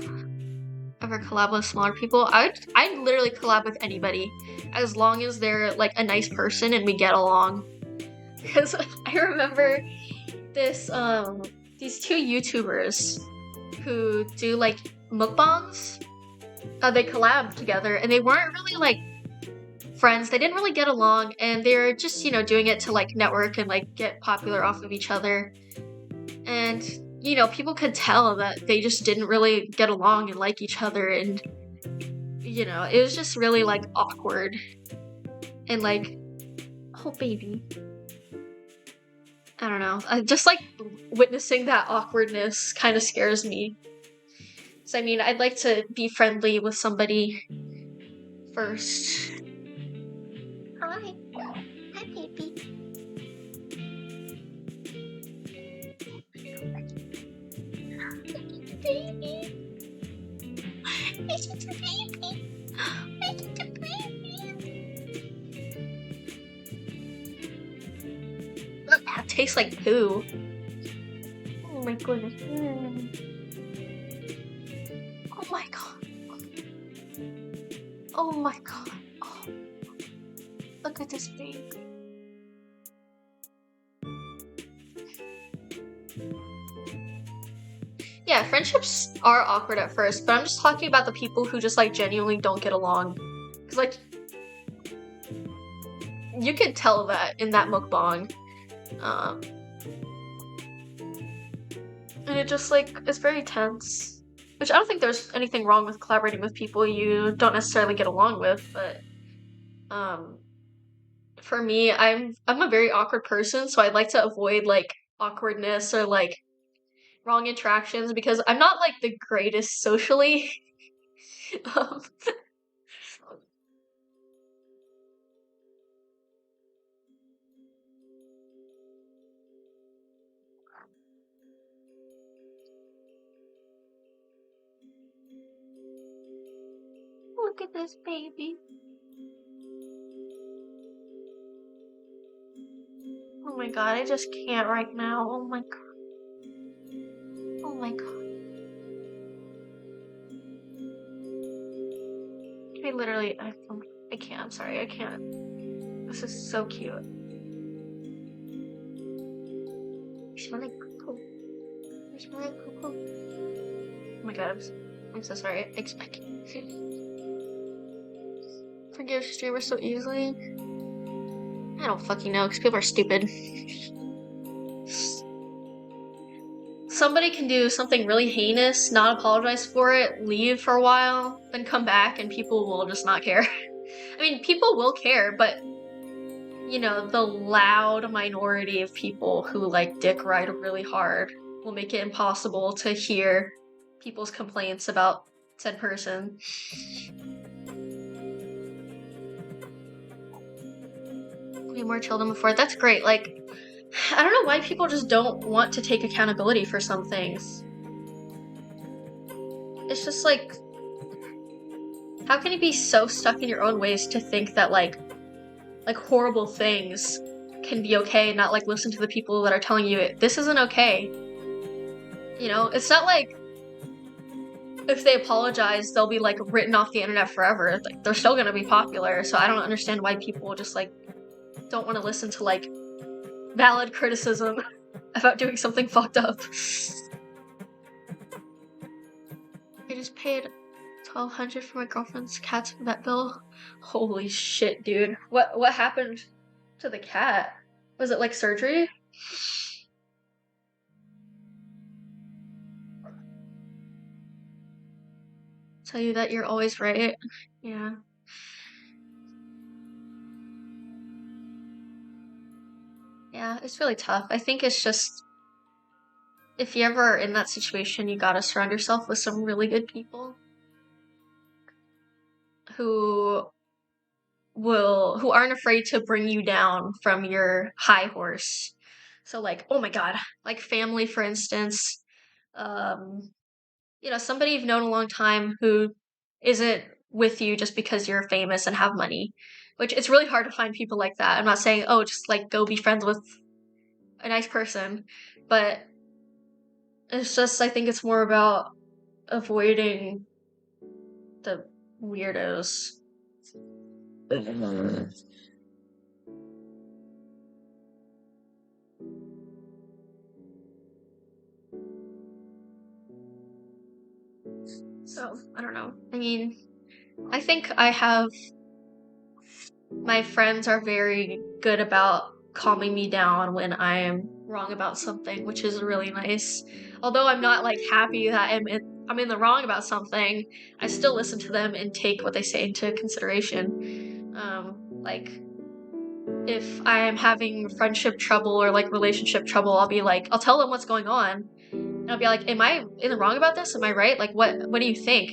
Ever collab with smaller people? I'd literally collab with anybody as long as they're like a nice person and we get along. Because I remember this these two YouTubers who do like mukbangs. They collabed together and they weren't really like friends. They didn't really get along and they're just, you know, doing it to like network and like get popular off of each other. And you know, people could tell that they just didn't really get along and like each other, and you know, it was just really like awkward and like, oh baby, I don't know, I just like witnessing that awkwardness kind of scares me. So I mean, I'd like to be friendly with somebody first. Hi. Hi baby. Baby. It's just a baby. It's just a baby. That tastes like poo. Oh my goodness. Oh my god. Oh my god. Oh. Look at this baby. Yeah, friendships are awkward at first, but I'm just talking about the people who just like genuinely don't get along. Cause like, you could tell that in that mukbang. And it just like, it's very tense. Which I don't think there's anything wrong with collaborating with people you don't necessarily get along with, but for me, I'm a very awkward person, so I'd like to avoid like awkwardness or like wrong interactions because I'm not like the greatest socially. um, Look at this baby. Oh my god, I just can't right now. Oh my god. Oh my god. I literally, I can't, I'm sorry, I can't. This is so cute. You smell like poo. Oh my god, I'm so sorry. Forgive streamers so easily. I don't fucking know, because people are stupid. Somebody can do something really heinous, not apologize for it, leave for a while, then come back and people will just not care. I mean, people will care, but you know, the loud minority of people who like dick ride really hard will make it impossible to hear people's complaints about said person. Be more chill than before. That's great. Like, I don't know why people just don't want to take accountability for some things. It's just like, how can you be so stuck in your own ways to think that like horrible things can be okay and not like listen to the people that are telling you this isn't okay? You know, it's not like if they apologize, they'll be like written off the internet forever. Like they're still gonna be popular. So I don't understand why people just like don't want to listen to like valid criticism about doing something fucked up. I just paid $1,200 for my girlfriend's cat's vet bill. Holy shit, dude. What happened to the cat? Was it like surgery? Tell you that you're always right. Yeah. Yeah, it's really tough. I think it's just, if you're ever in that situation, you gotta surround yourself with some really good people who aren't afraid to bring you down from your high horse. So like, oh my god, like family, for instance, you know, somebody you've known a long time who isn't with you just because you're famous and have money, which it's really hard to find people like that. I'm not saying, oh, just like go be friends with a nice person, but it's just, I think it's more about avoiding the weirdos. So, I don't know. I mean, I think my friends are very good about calming me down when I'm wrong about something, which is really nice. Although I'm not like happy that I'm in the wrong about something, I still listen to them and take what they say into consideration. Like if I'm having friendship trouble or like relationship trouble, I'll tell them what's going on. And I'll be like, am I in the wrong about this? Am I right? Like what do you think?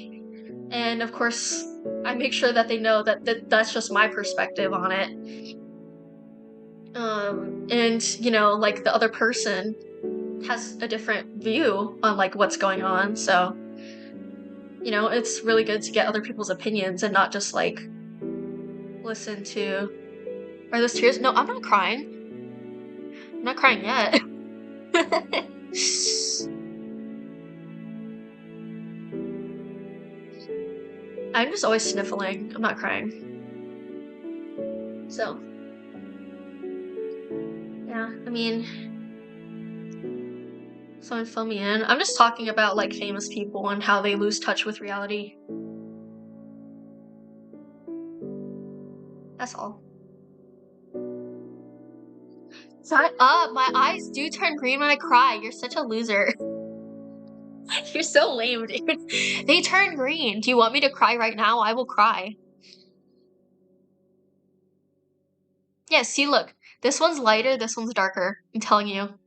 And of course, I make sure that they know that that's just my perspective on it. And you know, like the other person has a different view on like what's going on. So, you know, it's really good to get other people's opinions and not just like listen to. Are those tears? No, I'm not crying. I'm not crying yet. I'm just always sniffling. I'm not crying. So, yeah, I mean, someone fill me in. I'm just talking about like famous people and how they lose touch with reality. That's all. Shut up! My eyes do turn green when I cry. You're such a loser. You're so lame, dude. They turn green. Do you want me to cry right now? I will cry. Yeah, see, look. This one's lighter, this one's darker. I'm telling you.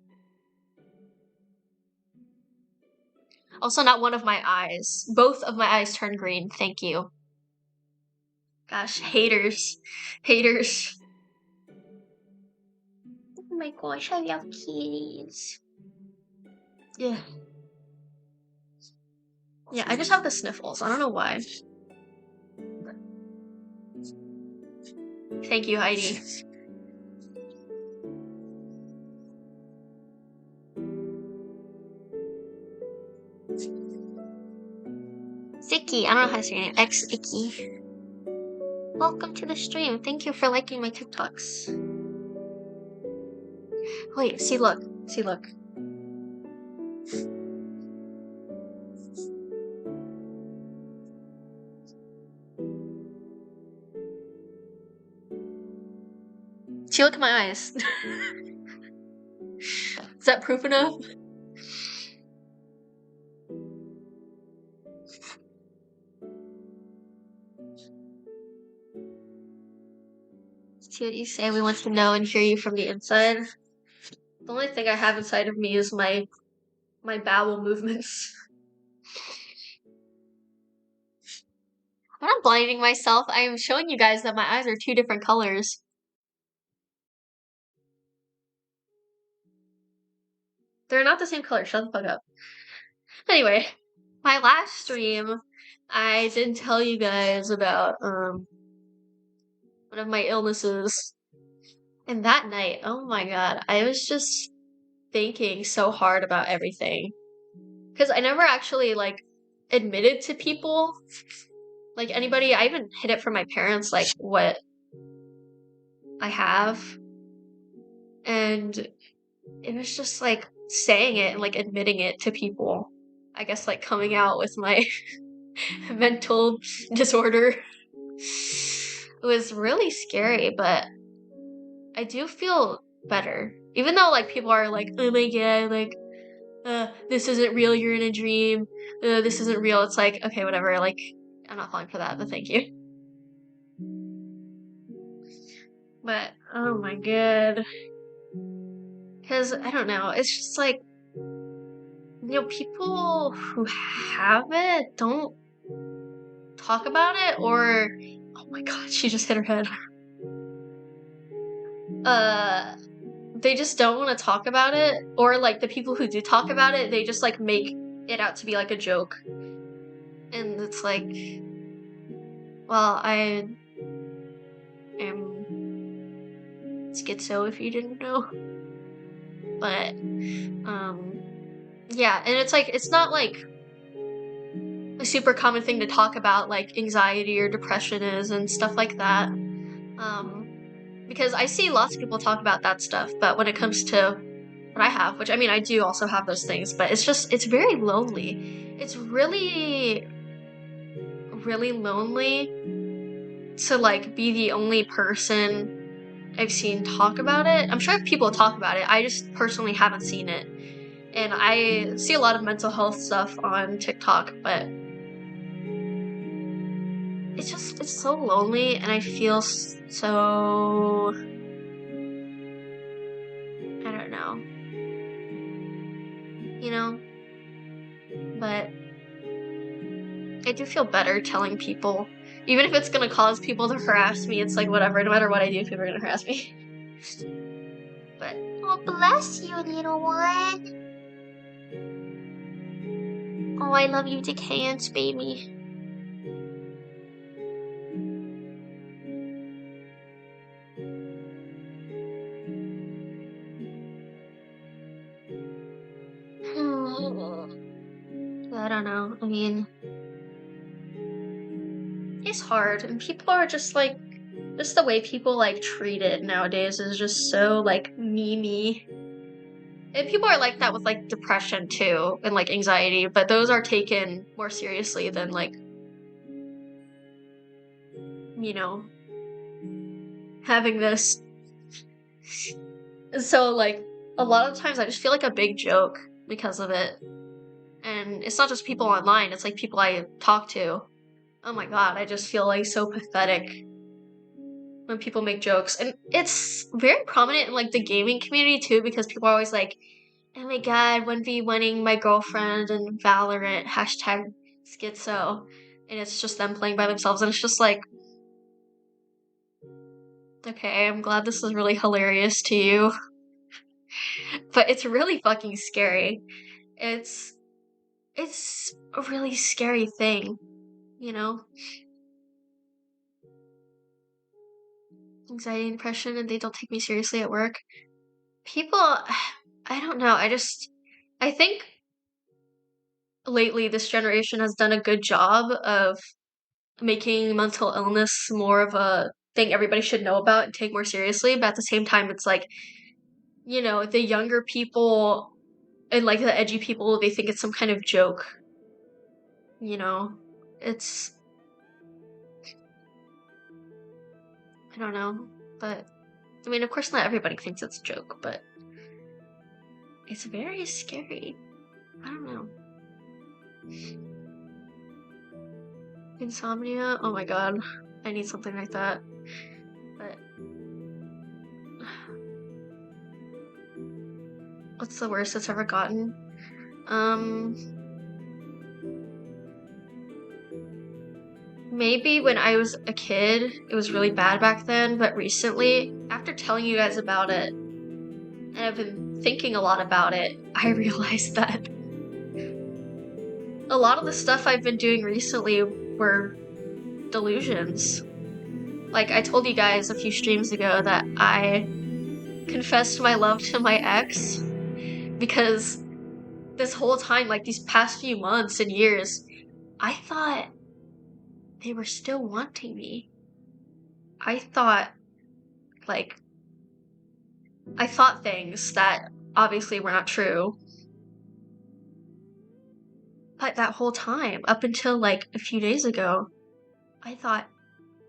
Also, not one of my eyes. Both of my eyes turn green. Thank you. Gosh, haters. Haters. Oh my gosh, I love kitties. Yeah. Yeah, I just have the sniffles. I don't know why. Thank you, Heidi. Icky. I don't know how to say it. Icky. Welcome to the stream. Thank you for liking my TikToks. Wait, see, look. See, look. See, look at my eyes. Is that proof enough? See what you say. We want to know and hear you from the inside. The only thing I have inside of me is my bowel movements. I'm not blinding myself. I am showing you guys that my eyes are two different colors. They're not the same color. Shut the fuck up. Anyway, my last stream, I did tell you guys about one of my illnesses. And that night, oh my god, I was just thinking so hard about everything. Because I never actually, like, admitted to people, like, anybody. I even hid it from my parents, like, what I have. And it was just, like, saying it and, like, admitting it to people. I guess, like, coming out with my mental disorder. It was really scary, but I do feel better. Even though, like, people are like, oh my god, like, this isn't real, you're in a dream. This isn't real. It's like, okay, whatever. Like, I'm not falling for that, but thank you. But, oh my god. Because, I don't know, it's just like, people who have it don't talk about it, or, oh my god, she just hit her head. They just don't want to talk about it, or, like, the people who do talk about it, they just, like, make it out to be, like, a joke. And it's like, well, I am schizo, if you didn't know. But, yeah, and it's like, it's not, like, a super common thing to talk about, like, anxiety or depression is, and stuff like that. Because I see lots of people talk about that stuff, but when it comes to what I have, which, I mean, I do also have those things, but it's just, it's very lonely. It's really, really lonely to, like, be the only person I've seen talk about it. I'm sure people talk about it, I just personally haven't seen it. And I see a lot of mental health stuff on TikTok, but it's so lonely, and I feel so, I don't know, you know? But I do feel better telling people. Even if it's gonna cause people to harass me, it's like, whatever, no matter what I do, people are gonna harass me. But, oh, bless you, little one. Oh, I love you, Decans, baby. I don't know, I mean, it's hard, and people are just like, just the way people, like, treat it nowadays is just so, like, memey. And people are like that with, like, depression too, and, like, anxiety, but those are taken more seriously than, like, you know, having this. So, like, a lot of times I just feel like a big joke because of it. And it's not just people online, it's, like, people I talk to. Oh my god, I just feel, like, so pathetic when people make jokes. And it's very prominent in, like, the gaming community too, because people are always like, oh my god, 1v1ing my girlfriend in Valorant, hashtag schizo. And it's just them playing by themselves, and it's just like, okay, I'm glad this is really hilarious to you. But it's really fucking scary. It's a really scary thing, you know? Anxiety and depression, and they don't take me seriously at work. People, I don't know, I think lately this generation has done a good job of making mental illness more of a thing everybody should know about and take more seriously, but at the same time, it's like, the younger people and, like, the edgy people, they think it's some kind of joke, you know? It's, I don't know, but I mean, of course not everybody thinks it's a joke, but it's very scary. I don't know. Insomnia? Oh my god. I need something like that. But what's the worst it's ever gotten? Maybe when I was a kid, it was really bad back then, but recently, after telling you guys about it, and I've been thinking a lot about it, I realized that a lot of the stuff I've been doing recently were delusions. Like, I told you guys a few streams ago that I confessed my love to my ex because this whole time, like these past few months and years, I thought they were still wanting me. I thought, like, I thought things that obviously were not true. But that whole time, up until like a few days ago, I thought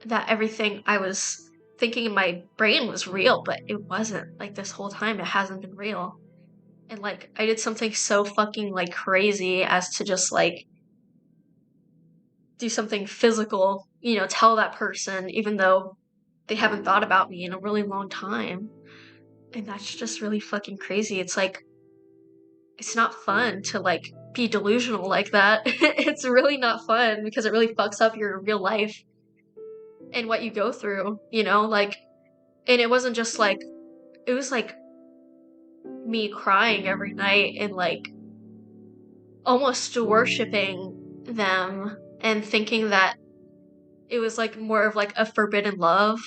that everything I was thinking in my brain was real, but it wasn't. Like, this whole time, it hasn't been real. And like, I did something so fucking like crazy as to just like do something physical, you know, tell that person, even though they haven't thought about me in a really long time. And that's just really fucking crazy. It's like, it's not fun to like be delusional like that. It's really not fun because it really fucks up your real life and what you go through, you know? Like, and it wasn't just like, it was like me crying every night and like almost worshiping them and thinking that it was like more of like a forbidden love,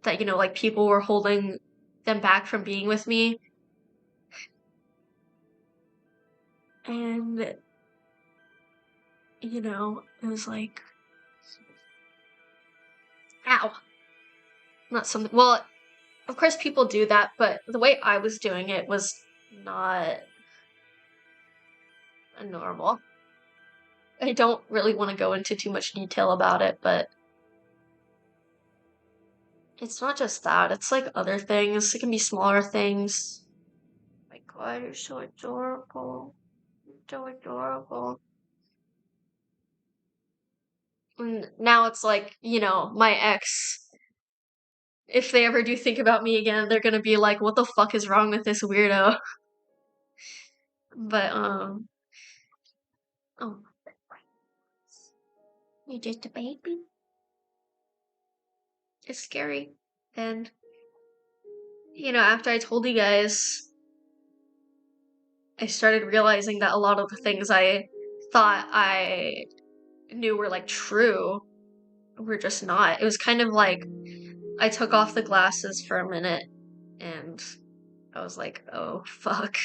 that, you know, like people were holding them back from being with me. And, you know, it was like, ow. Not something, well, of course people do that, but the way I was doing it was not normal. I don't really want to go into too much detail about it, but it's not just that, it's like other things. It can be smaller things. Oh my god, you're so adorable. So adorable. And now it's like, you know, my ex, if they ever do think about me again, they're gonna be like, what the fuck is wrong with this weirdo? But, oh, you're just a baby? It's scary. And, you know, after I told you guys, I started realizing that a lot of the things I thought I knew were like true were just not. It was kind of like I took off the glasses for a minute and I was like, oh, fuck.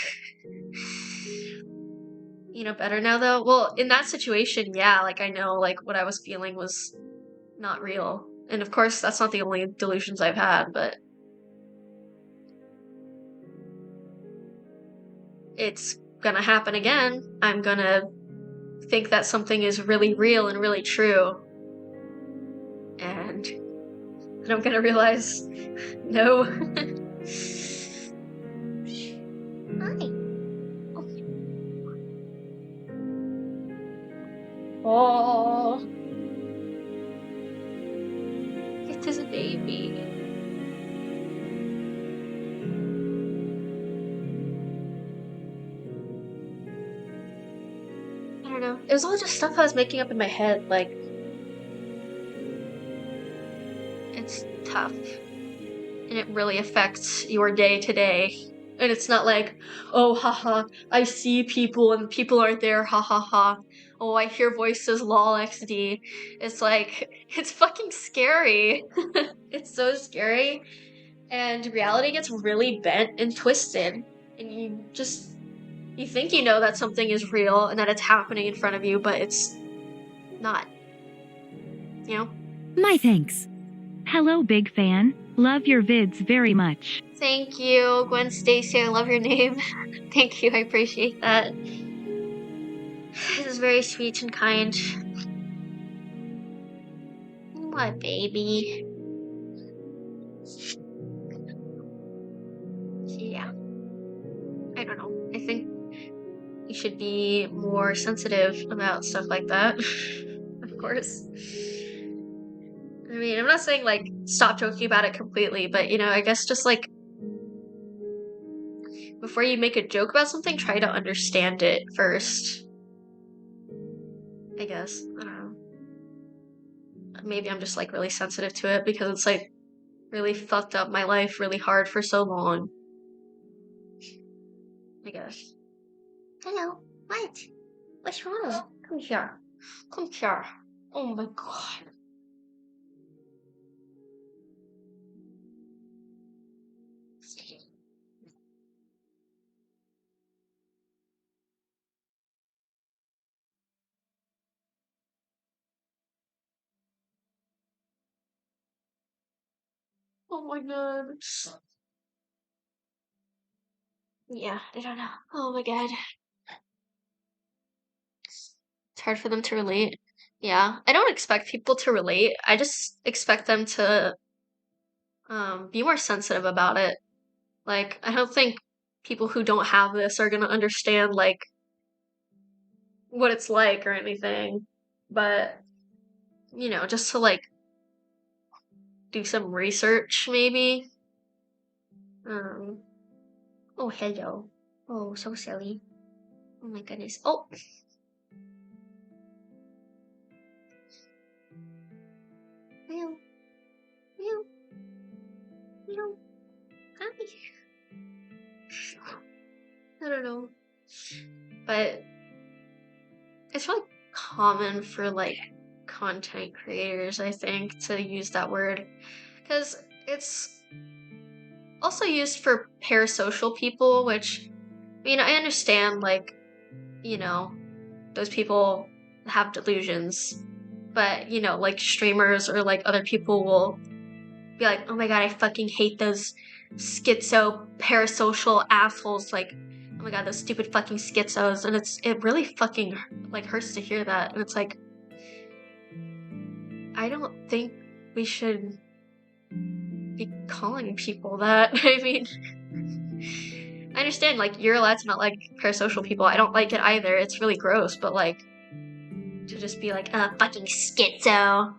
You know better now, though? Well, in that situation, yeah, like, I know, like, what I was feeling was not real. And of course, that's not the only delusions I've had, but it's gonna happen again. I'm gonna think that something is really real and really true. And then I'm gonna realize, no. Hi. Oh, it is a baby. I don't know. It was all just stuff I was making up in my head. Like, it's tough. And it really affects your day to day. And it's not like, oh, haha, I see people and people aren't there, ha ha ha. Oh, I hear voices, lol, XD. It's like, it's fucking scary. It's so scary. And reality gets really bent and twisted. And you think you know that something is real and that it's happening in front of you, but it's not. You know? My thanks. Hello, big fan. Love your vids very much. Thank you, Gwen Stacy. I love your name. Thank you. I appreciate that. This is very sweet and kind. What, baby? you should be more sensitive about stuff like that. Of course. I mean, I'm not saying like stop joking about it completely, but you know, I guess just like before you make a joke about something, try to understand it first. I guess. I don't know. Maybe I'm just like really sensitive to it because it's like really fucked up my life really hard for so long. I guess. Hello. What? What's wrong? Come here. Come here. Oh my god. Oh my god. Yeah, I don't know. Oh my god. It's hard for them to relate. Yeah, I don't expect people to relate. I just expect them to be more sensitive about it. Like, I don't think people who don't have this are gonna understand like what it's like or anything. But, you know, just to like do some research maybe. Um oh hello. Oh, so silly. Oh my goodness. Oh, meow, meow, meow. Hi. I don't know. But it's really common for like content creators, I think, to use that word. Because it's also used for parasocial people, which, I mean, I understand, like, you know, those people have delusions. But, you know, like streamers or like other people will be like, oh my god, I fucking hate those schizo parasocial assholes. Like, oh my god, those stupid fucking schizos. And it really fucking like hurts to hear that. And it's like, I don't think we should be calling people that. I mean, I understand, like, you're allowed to not like parasocial people. I don't like it either. It's really gross, but like, to just be like, fucking schizo.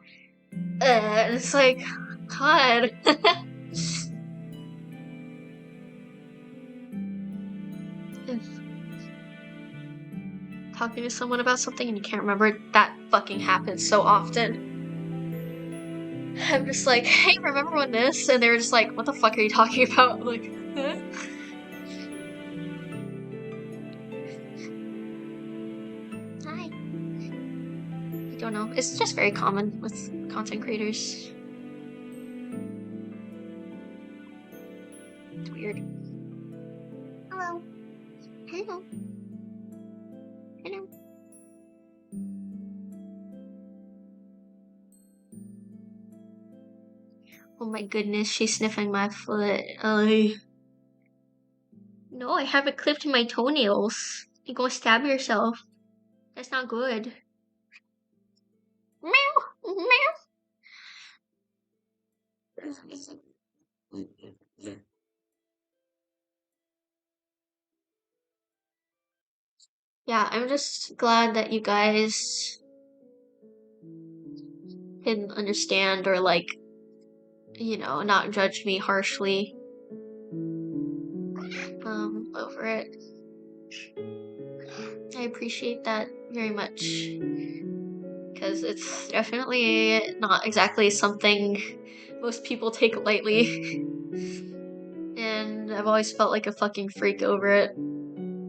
And it's like, God. Talking to someone about something and you can't remember, that fucking happens so often. I'm just like, hey, remember when this? And they're just like, what the fuck are you talking about? I'm like, huh? Hi. I don't know. It's just very common with content creators. It's weird. Hello. Hello. Hello. Oh my goodness, she's sniffing my foot. No, I have it clipped in my toenails. You're gonna stab yourself. That's not good. Meow. Meow. Yeah, I'm just glad that you guys can understand or like, you know, not judge me harshly over it. I appreciate that very much because it's definitely not exactly something most people take lightly. And I've always felt like a fucking freak over it.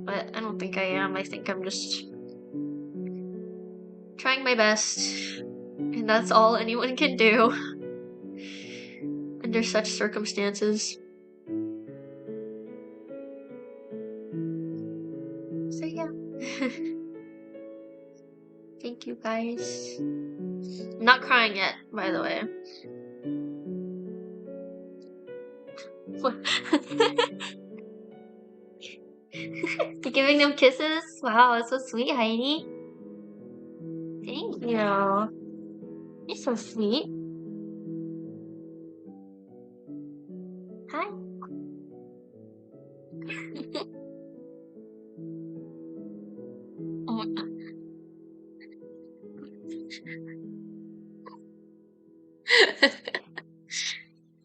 But I don't think I am. I think I'm just trying my best. And that's all anyone can do under such circumstances. So yeah. Thank you guys. I'm not crying yet, by the way. You're giving them kisses? Wow, that's so sweet, Heidi. Thank you. You're so sweet. Hi.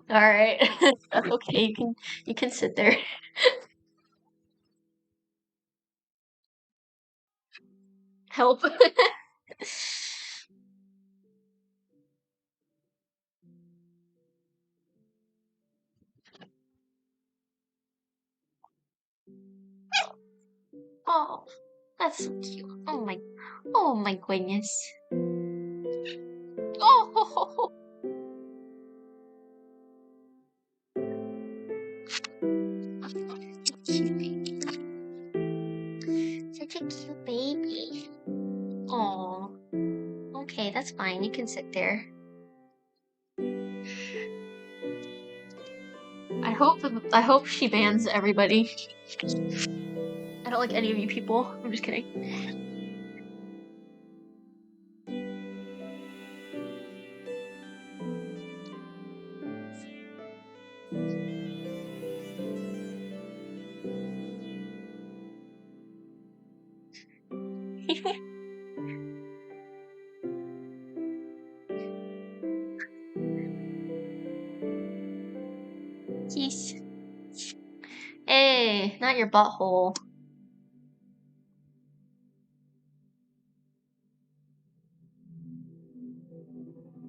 All right. Okay, you can sit there. Help. Oh, that's so cute. Oh my goodness. Oh, cute baby. Such a cute baby. Oh, okay, that's fine. You can sit there. I hope she bans everybody. I don't like any of you people. I'm just kidding. Jeez. Hey, not your butthole.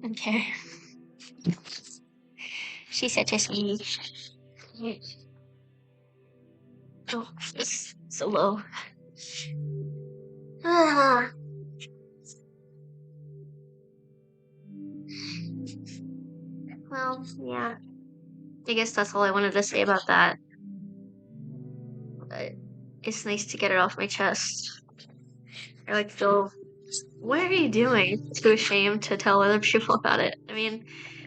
Okay. She's such a sweetie. Oh, it's so low. Ah. Well, yeah. I guess that's all I wanted to say about that. But it's nice to get it off my chest. I like feel. What are you doing? Too ashamed to tell other people about it. I mean,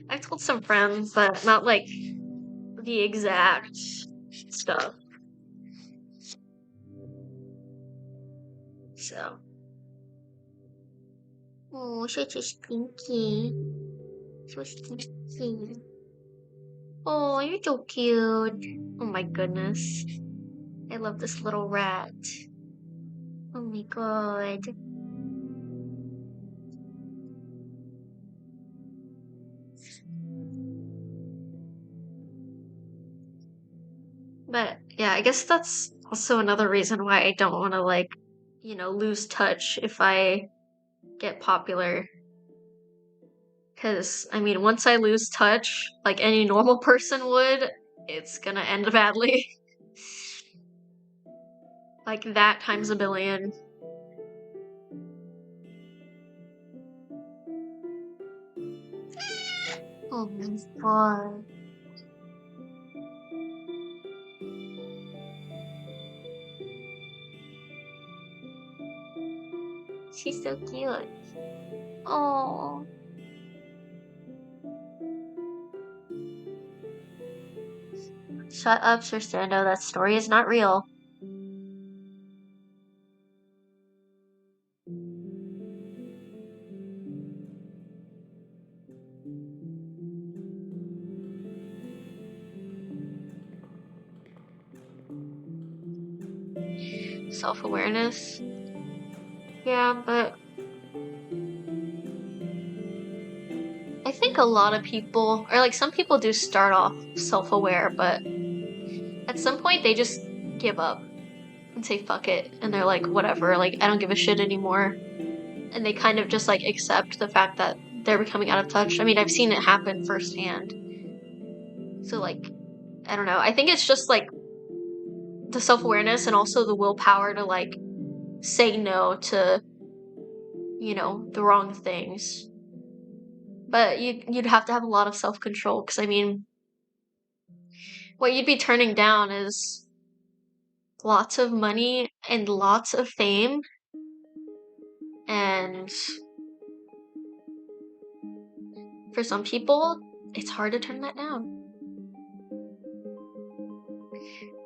I've told some friends, but not like the exact stuff. So. Oh, such a stinky. So stinky. Oh, you're so cute. Oh my goodness. I love this little rat. Oh my god. But yeah, I guess that's also another reason why I don't want to like, lose touch if I get popular. Because, I mean, once I lose touch, like any normal person would, it's gonna end badly. Like that times a billion. Oh my god. She's so cute. Oh. Shut up, Sir Stando. That story is not real. Self-awareness. Yeah, but I think a lot of people, or like some people do start off self-aware, but at some point they just give up and say fuck it, and they're like, whatever, like I don't give a shit anymore. And they kind of just like accept the fact that they're becoming out of touch. I mean, I've seen it happen firsthand. So like, I don't know. I think it's just like the self-awareness and also the willpower to like say no to, the wrong things. But you'd have to have a lot of self-control because I mean, what you'd be turning down is lots of money and lots of fame, and for some people it's hard to turn that down,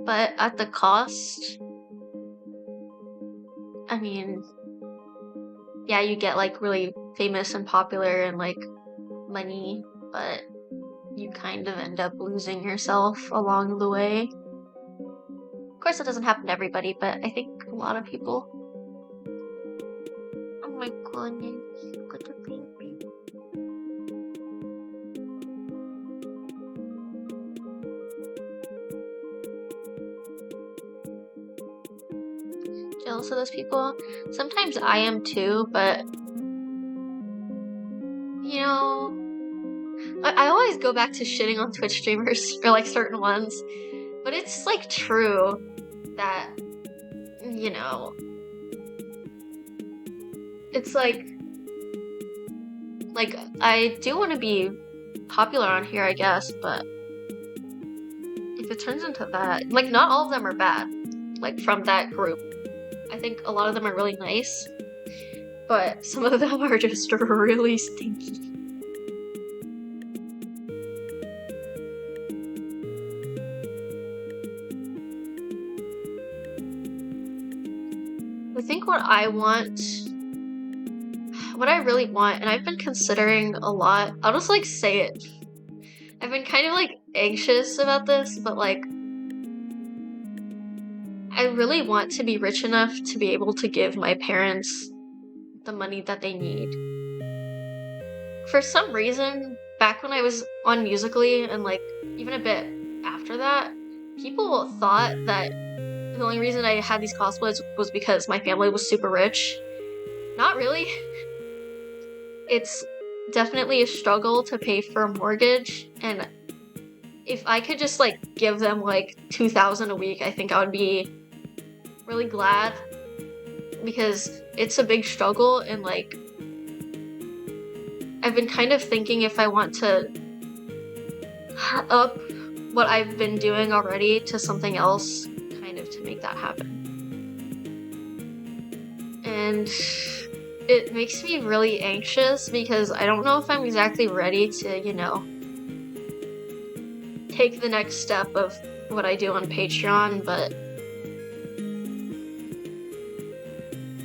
but at the cost, I mean, yeah, you get like really famous and popular and like money, but you kind of end up losing yourself along the way. Of course, it doesn't happen to everybody, but I think a lot of people. Oh my goodness, look at the baby. jealous of those people. Sometimes I am too, but you know, I always go back to shitting on Twitch streamers or like certain ones, but it's like true that, you know, it's like I do want to be popular on here, I guess, but if it turns into that, like, not all of them are bad, like, from that group. I think a lot of them are really nice, but some of them are just really stinky. I think what I really want, and I've been considering a lot, I'll just like say it. I've been kind of like anxious about this, but like, I really want to be rich enough to be able to give my parents the money that they need. For some reason, back when I was on Musical.ly and like even a bit after that, people thought that the only reason I had these cosplays was because my family was super rich. Not really. It's definitely a struggle to pay for a mortgage, and if I could just like give them like $2,000 a week, I think I would be really glad, because it's a big struggle, and like I've been kind of thinking if I want to up what I've been doing already to something else, kind of to make that happen. And it makes me really anxious because I don't know if I'm exactly ready to, you know, take the next step of what I do on Patreon, but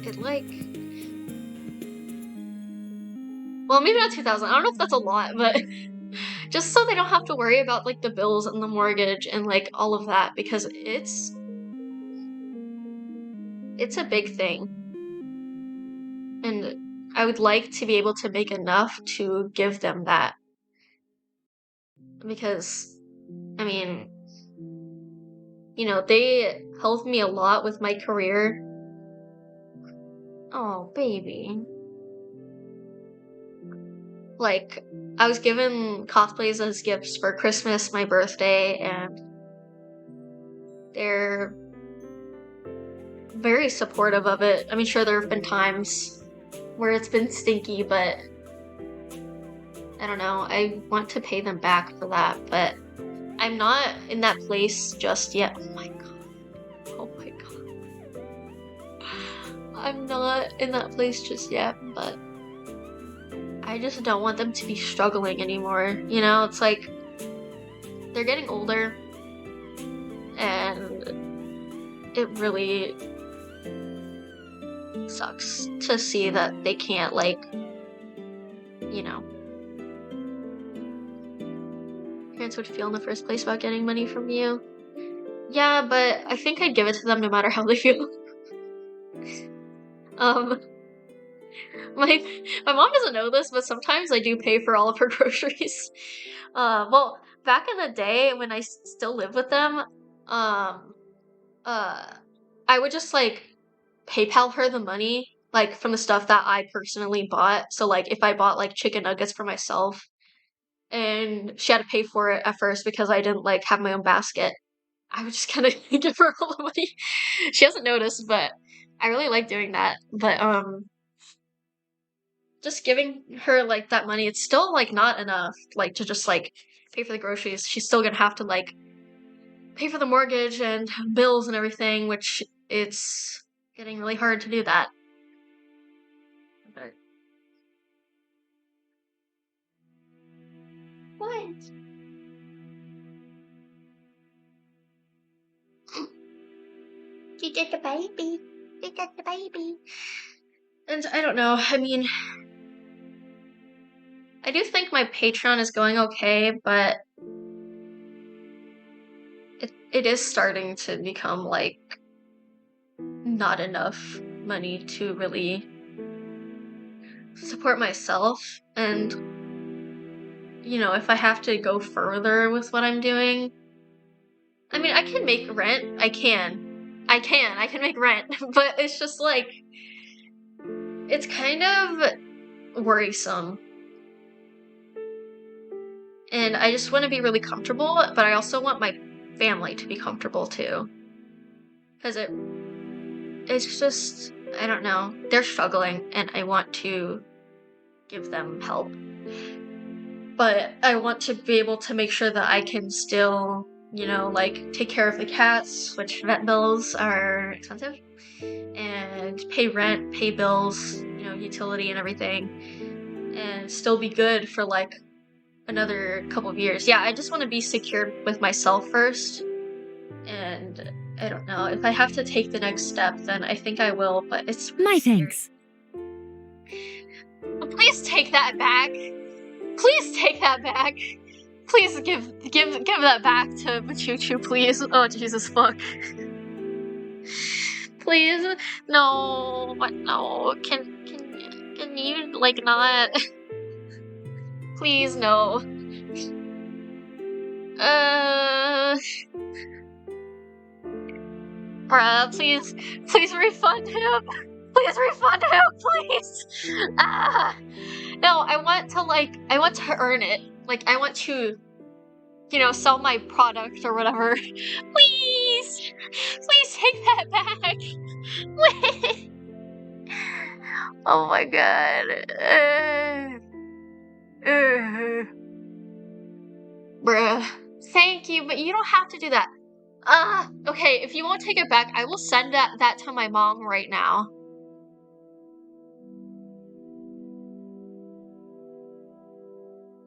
it like, well, maybe not 2,000. I don't know if that's a lot, but just so they don't have to worry about like the bills and the mortgage and like all of that, because it's a big thing. And I would like to be able to make enough to give them that. Because, I mean, you know, they helped me a lot with my career. Oh, baby. Like, I was given cosplays as gifts for Christmas, my birthday, and they're very supportive of it. I mean, sure, there have been times where it's been stinky, but I don't know, I want to pay them back for that, but I'm not in that place just yet. Oh my god. Oh my god. I'm not in that place just yet, but I just don't want them to be struggling anymore. You know, it's like they're getting older, and it really sucks to see that they can't, like, you know. Parents would feel in the first place about getting money from you. Yeah, but I think I'd give it to them no matter how they feel. My mom doesn't know this, but sometimes I do pay for all of her groceries. Well, back in the day when I still lived with them, I would just like PayPal her the money, like from the stuff that I personally bought. So like if I bought like chicken nuggets for myself, and she had to pay for it at first because I didn't like have my own basket, I would just kind of give her all the money. She hasn't noticed, but I really like doing that. But just giving her like that money, it's still like not enough like to just like pay for the groceries. She's still gonna have to like pay for the mortgage and bills and everything, which it's getting really hard to do that. But what? You did the baby. You did the baby. And I don't know, I mean, I do think my Patreon is going okay, but it is starting to become like not enough money to really support myself. And you know, if I have to go further with what I'm doing, I mean, I can make rent. I can. I can make rent, but it's just like, it's kind of worrisome. And I just want to be really comfortable, but I also want my family to be comfortable too. Because it's just, I don't know, they're struggling and I want to give them help. But I want to be able to make sure that I can still, you know, like take care of the cats, which vet bills are expensive, and pay rent, pay bills, you know, utility and everything, and still be good for like another couple of years. Yeah, I just want to be secure with myself first, and I don't know, if I have to take the next step, then I think I will, but it's really My scary. thanks. Please take that back. Please take that back. Please give that back to Machuchu, please. Oh, Jesus fuck. Please. No, no. Can you, like, not? Please, no. Bruh, please refund him. Please refund him, please. Ah. No, I want to earn it. Like, I want to, you know, sell my product or whatever. Please! Please take that back! Please! Oh my god. Bruh. Thank you, but you don't have to do that. Okay, if you won't take it back, I will send that to my mom right now.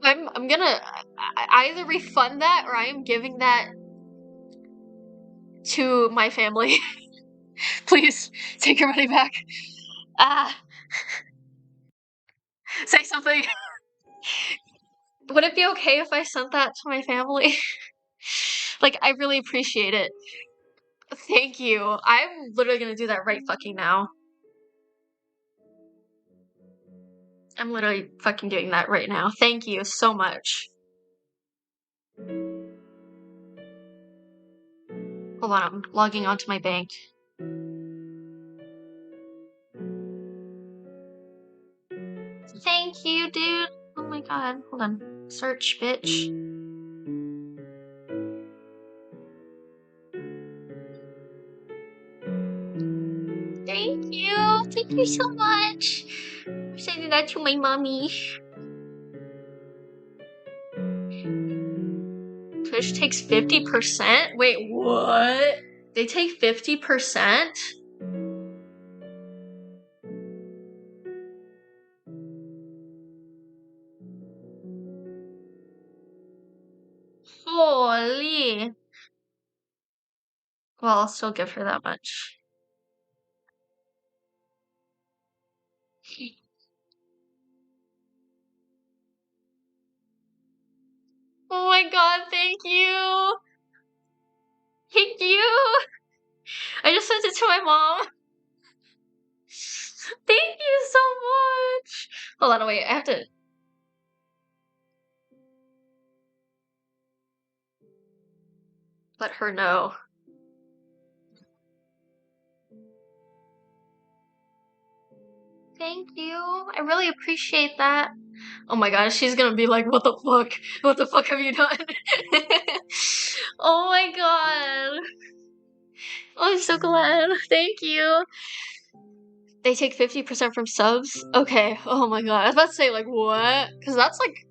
I'm gonna either refund that or I am giving that to my family. Please, take your money back. Say something. Would it be okay if I sent that to my family? Like, I really appreciate it. Thank you. I'm literally gonna do that right fucking now. I'm literally fucking doing that right now. Thank you so much. Hold on, I'm logging onto my bank. Thank you, dude. Oh my god. Hold on. Search, bitch. Thank you. Thank you so much. I'm sending that to my mommy. Twitch takes 50%? Wait, what? They take 50%? Holy. Well, I'll still give her that much. Oh my god, thank you! Thank you! I just sent it to my mom. Thank you so much! Hold on, wait, I have to... let her know. Thank you. I really appreciate that. Oh my gosh, she's gonna be like, what the fuck? What the fuck have you done? Oh my god. Oh, I'm so glad. Thank you. They take 50% from subs? Okay. Oh my god. I was about to say, like, what? Because that's like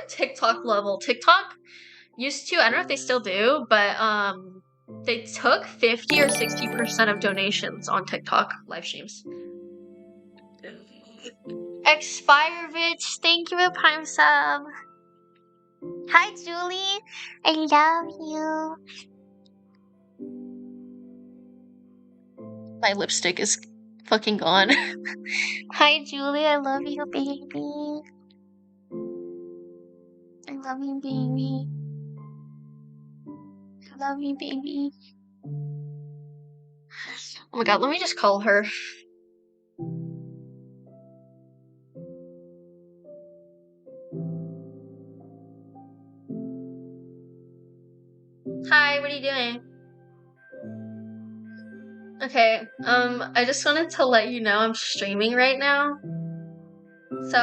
TikTok level. TikTok used to, I don't know if they still do, but they took 50 or 60% of donations on TikTok live streams. Expire bitch, thank you for Prime sub. Hi Julie, I love you. My lipstick is fucking gone. Hi Julie, I love you, baby. I love you, baby. I love you, baby. Oh my god, let me just call her. Hi, what are you doing? Okay, I just wanted to let you know I'm streaming right now. So,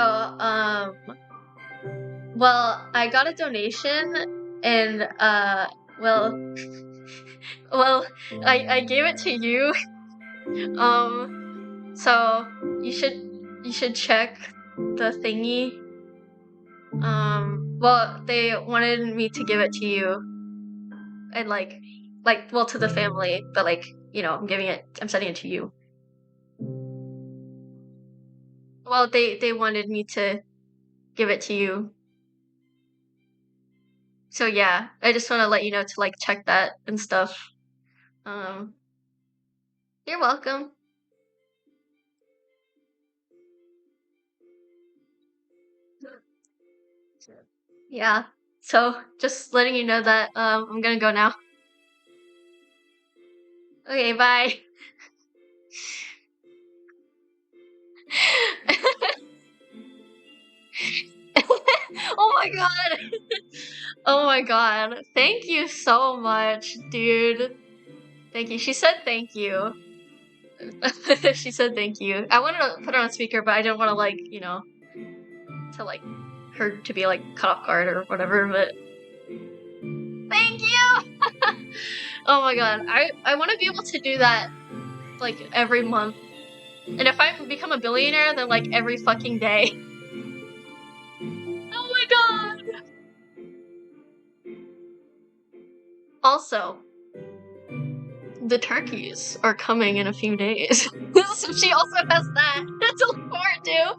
well, I got a donation and, well, well, I gave it to you. So you should check the thingy. Well, they wanted me to give it to you and well, to the family, but like, you know, I'm sending it to you. Well, they wanted me to give it to you. So yeah, I just want to let you know to like check that and stuff. Um, you're welcome. Yeah. So just letting you know that I'm gonna go now. Okay, bye. Oh my god. Oh my god. Thank you so much, dude. Thank you. She said thank you. She said thank you. I wanted to put her on speaker, but I didn't want to like, you know, to like her to be like cut off guard or whatever, but thank you. Oh my god. I want to be able to do that like every month. And if I become a billionaire, then like every fucking day. Oh my god. Also, the turkeys are coming in a few days. So she also has that to look forward to.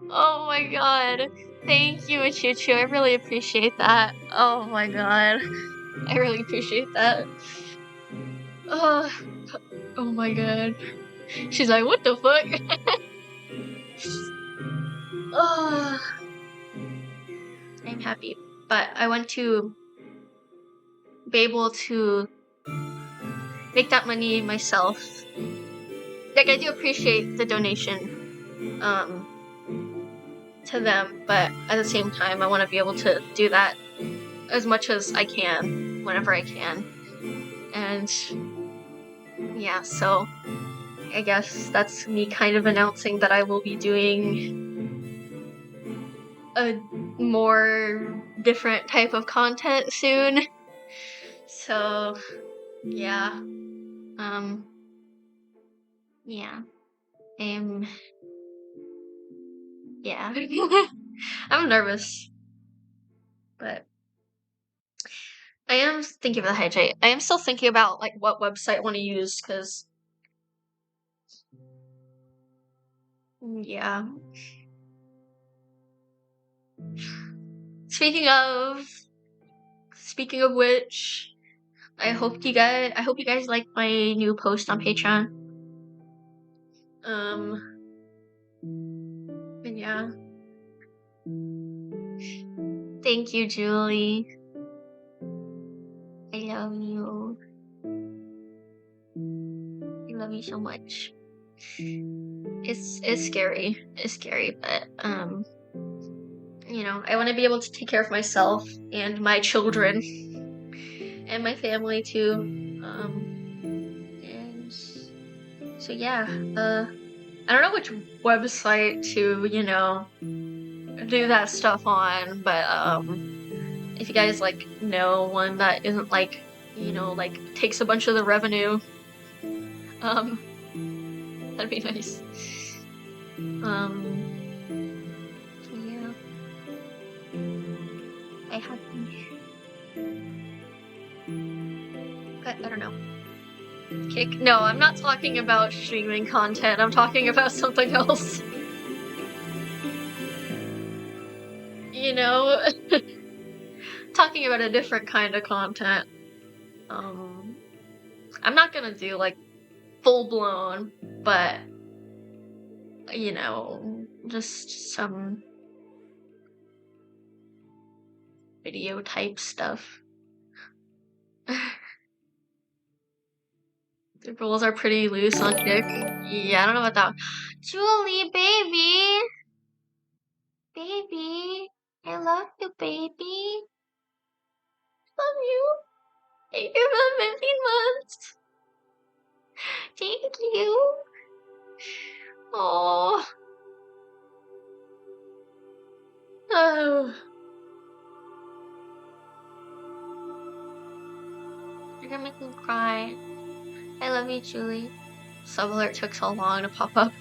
Oh my god. Thank you, Chuchu. I really appreciate that. Oh my god. I really appreciate that. Oh, oh my god. She's like, what the fuck? Oh, I'm happy. But I want to be able to make that money myself. Like, I do appreciate the donation to them, but at the same time, I want to be able to do that as much as I can, whenever I can. And yeah, so I guess that's me kind of announcing that I will be doing a more different type of content soon. So yeah. Yeah. Yeah. I'm nervous, but I am thinking of the hydrate. I am still thinking about like what website I want to use because yeah. Speaking of speaking of which, I hope you guys like my new post on Patreon. And yeah. Thank you, Julie. I love you. I love you so much. It's scary. It's scary, but you know, I want to be able to take care of myself and my children and my family too. And so yeah, I don't know which website to, you know, do that stuff on, but if you guys like know one that isn't like, you know, like takes a bunch of the revenue, that'd be nice. So yeah, I have, but I don't know. Kick? No, I'm not talking about streaming content. I'm talking about something else. You know, talking about a different kind of content. I'm not gonna do like full blown, but you know, just some video type stuff. The rules are pretty loose on Kick. Yeah, I don't know about that one. Julie, baby! Baby! I love you, baby! Love you! Thank you for the 15 months! Thank you. Oh. Oh. You're gonna make me cry. I love you, Julie. Sub alert took so long to pop up.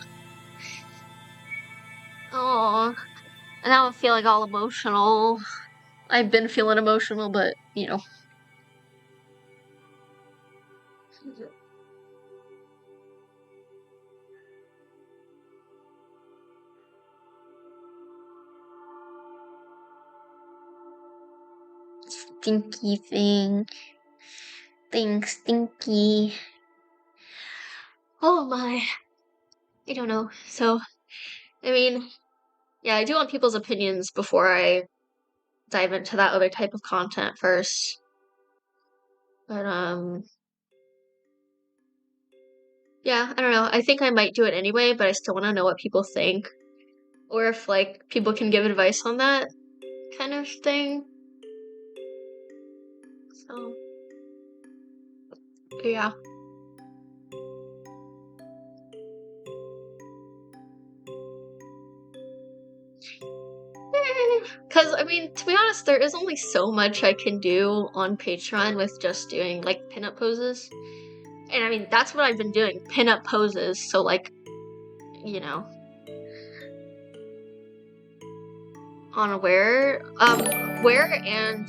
Oh. And now I'm feeling all emotional. I've been feeling emotional, but, you know. Stinky thing. Thing stinky. Oh my. I don't know. So, I mean, yeah, I do want people's opinions before I dive into that other type of content first. But, yeah, I don't know. I think I might do it anyway, but I still want to know what people think. Or if, like, people can give advice on that kind of thing. So, yeah. Because, I mean, to be honest, there is only so much I can do on Patreon with just doing, like, pinup poses. And, I mean, that's what I've been doing, pinup poses, so, like, you know. On where and,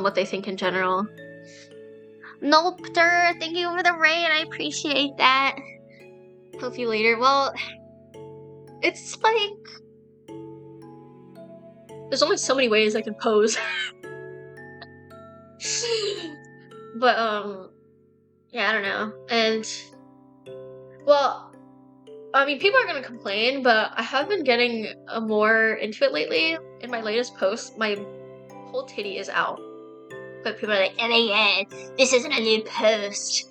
what they think in general. Nopter, thank you for the raid, I appreciate that. Hope you later. Well, it's like... There's only so many ways I can pose. But, yeah, I don't know. And, well, I mean, people are gonna complain, but I have been getting more into it lately. In my latest post, my whole titty is out. But people are like, oh my god, this isn't a new post.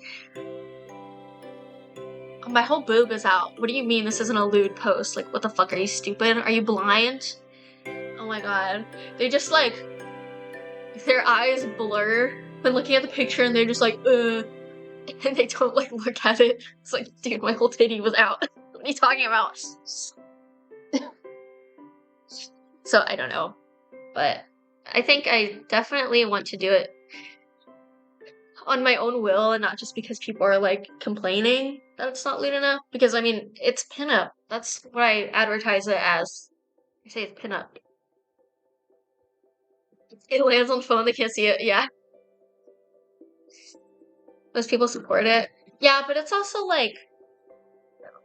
My whole boob is out. What do you mean this isn't a lewd post? Like, what the fuck? Are you stupid? Are you blind? Oh my god. They just, like, their eyes blur when looking at the picture and they're just like, and they don't, like, look at it. It's like, dude, my whole titty was out. What are you talking about? So, I don't know. But I think I definitely want to do it on my own will and not just because people are, like, complaining that it's not lewd enough. Because, I mean, it's pinup. That's what I advertise it as. I say it's pinup. It lands on the phone, they can't see it, yeah. Most people support it. Yeah, but it's also, like,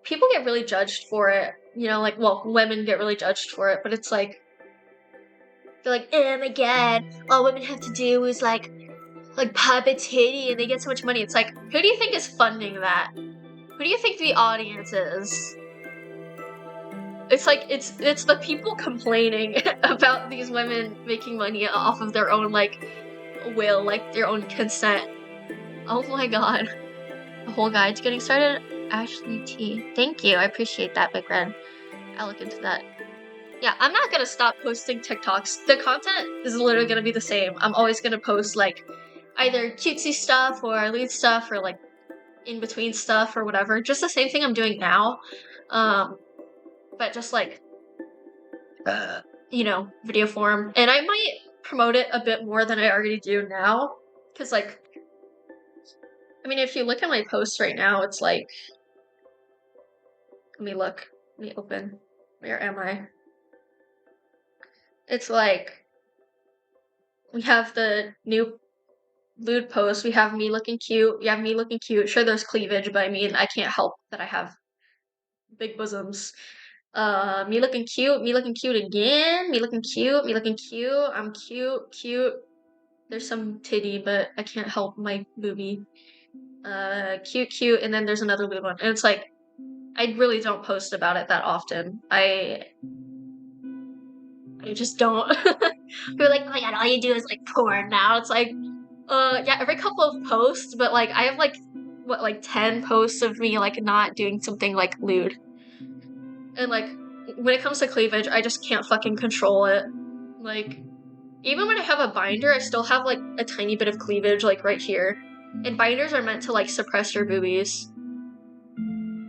people get really judged for it. You know, like, well, women get really judged for it, but it's like, they're like, oh my god, all women have to do is, like pop a titty and they get so much money. It's like, who do you think is funding that? Who do you think the audience is? It's like, it's the people complaining about these women making money off of their own, like, will, like, their own consent. Oh my god. The whole guide's getting started? Ashley T. Thank you, I appreciate that, Big Red. I'll look into that. Yeah, I'm not gonna stop posting TikToks. The content is literally gonna be the same. I'm always gonna post, like, either cutesy stuff or lewd stuff or, like, in-between stuff or whatever. Just the same thing I'm doing now. But just, like, you know, video form. And I might promote it a bit more than I already do now. Because, like, I mean, if you look at my posts right now, it's like... Let me look. Let me open. Where am I? It's like... We have the new lewd post, we have me looking cute, we have me looking cute. Sure, there's cleavage, but I mean, I can't help that I have big bosoms. Me looking cute again, me looking cute, I'm cute. There's some titty, but I can't help my boobie. Cute, and then there's another lewd one. And it's like, I really don't post about it that often. I just don't. People are like, oh my god, all you do is, like, porn now. It's like, yeah, every couple of posts, but, like, I have, like, what, like, 10 posts of me, like, not doing something, like, lewd. And, like, when it comes to cleavage, I just can't fucking control it. Like, even when I have a binder, I still have, like, a tiny bit of cleavage, like, right here. And binders are meant to like suppress your boobies.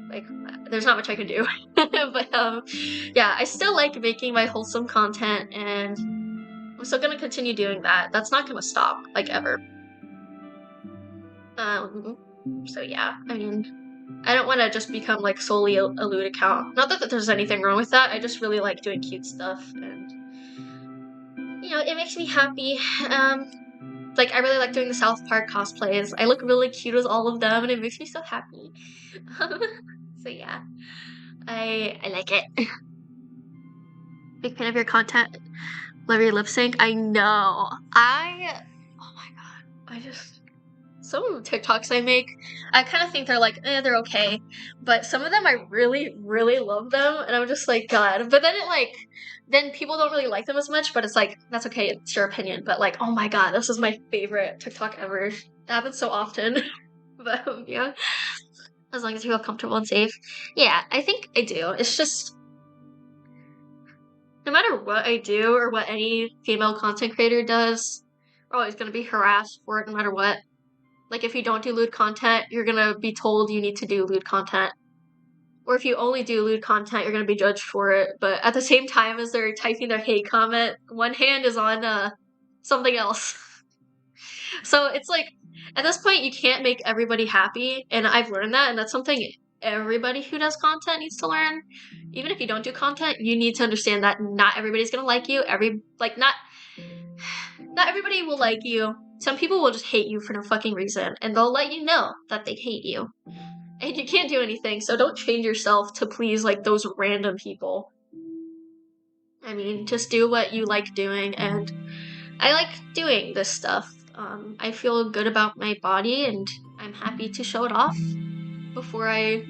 Like, there's not much I can do. But yeah, I still like making my wholesome content, and I'm still gonna continue doing that. That's not gonna stop, like, ever. So yeah, I mean, I don't want to just become like solely a lewd account. Not that there's anything wrong with that. I just really like doing cute stuff, and it makes me happy. Like, I really like doing the South Park cosplays. I look really cute as all of them, and it makes me so happy. So yeah, I like it. Big fan of your content. Love your lip sync. I know. Oh my god. Some of the TikToks I make, I kind of think they're like, they're okay. But some of them I really, really love them, and I'm just like, God. But then then people don't really like them as much, but it's like, that's okay, it's your opinion. But like, oh my god, this is my favorite TikTok ever. It happens so often. But yeah, as long as you feel comfortable and safe. Yeah, I think I do. It's just, no matter what I do or what any female content creator does, we're always going to be harassed for it no matter what. Like, if you don't do lewd content, you're gonna be told you need to do lewd content. Or if you only do lewd content, you're gonna be judged for it. But at the same time as they're typing their hate comment, one hand is on something else. So it's like, at this point, you can't make everybody happy, and I've learned that, and that's something everybody who does content needs to learn. Even if you don't do content, you need to understand that not everybody's gonna like you. Not everybody will like you. Some people will just hate you for no fucking reason, and they'll let you know that they hate you. And you can't do anything, so don't change yourself to please, like, those random people. I mean, just do what you like doing, and I like doing this stuff. I feel good about my body, and I'm happy to show it off before I,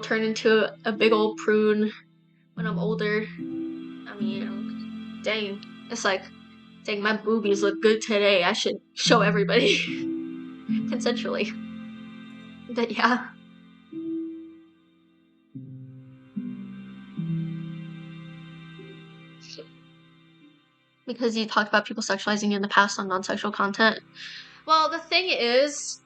turn into a big old prune when I'm older. I mean, dang, it's like, dang, my boobies look good today. I should show everybody consensually. But yeah. Because you talked about people sexualizing you in the past on non-sexual content. Well, the thing is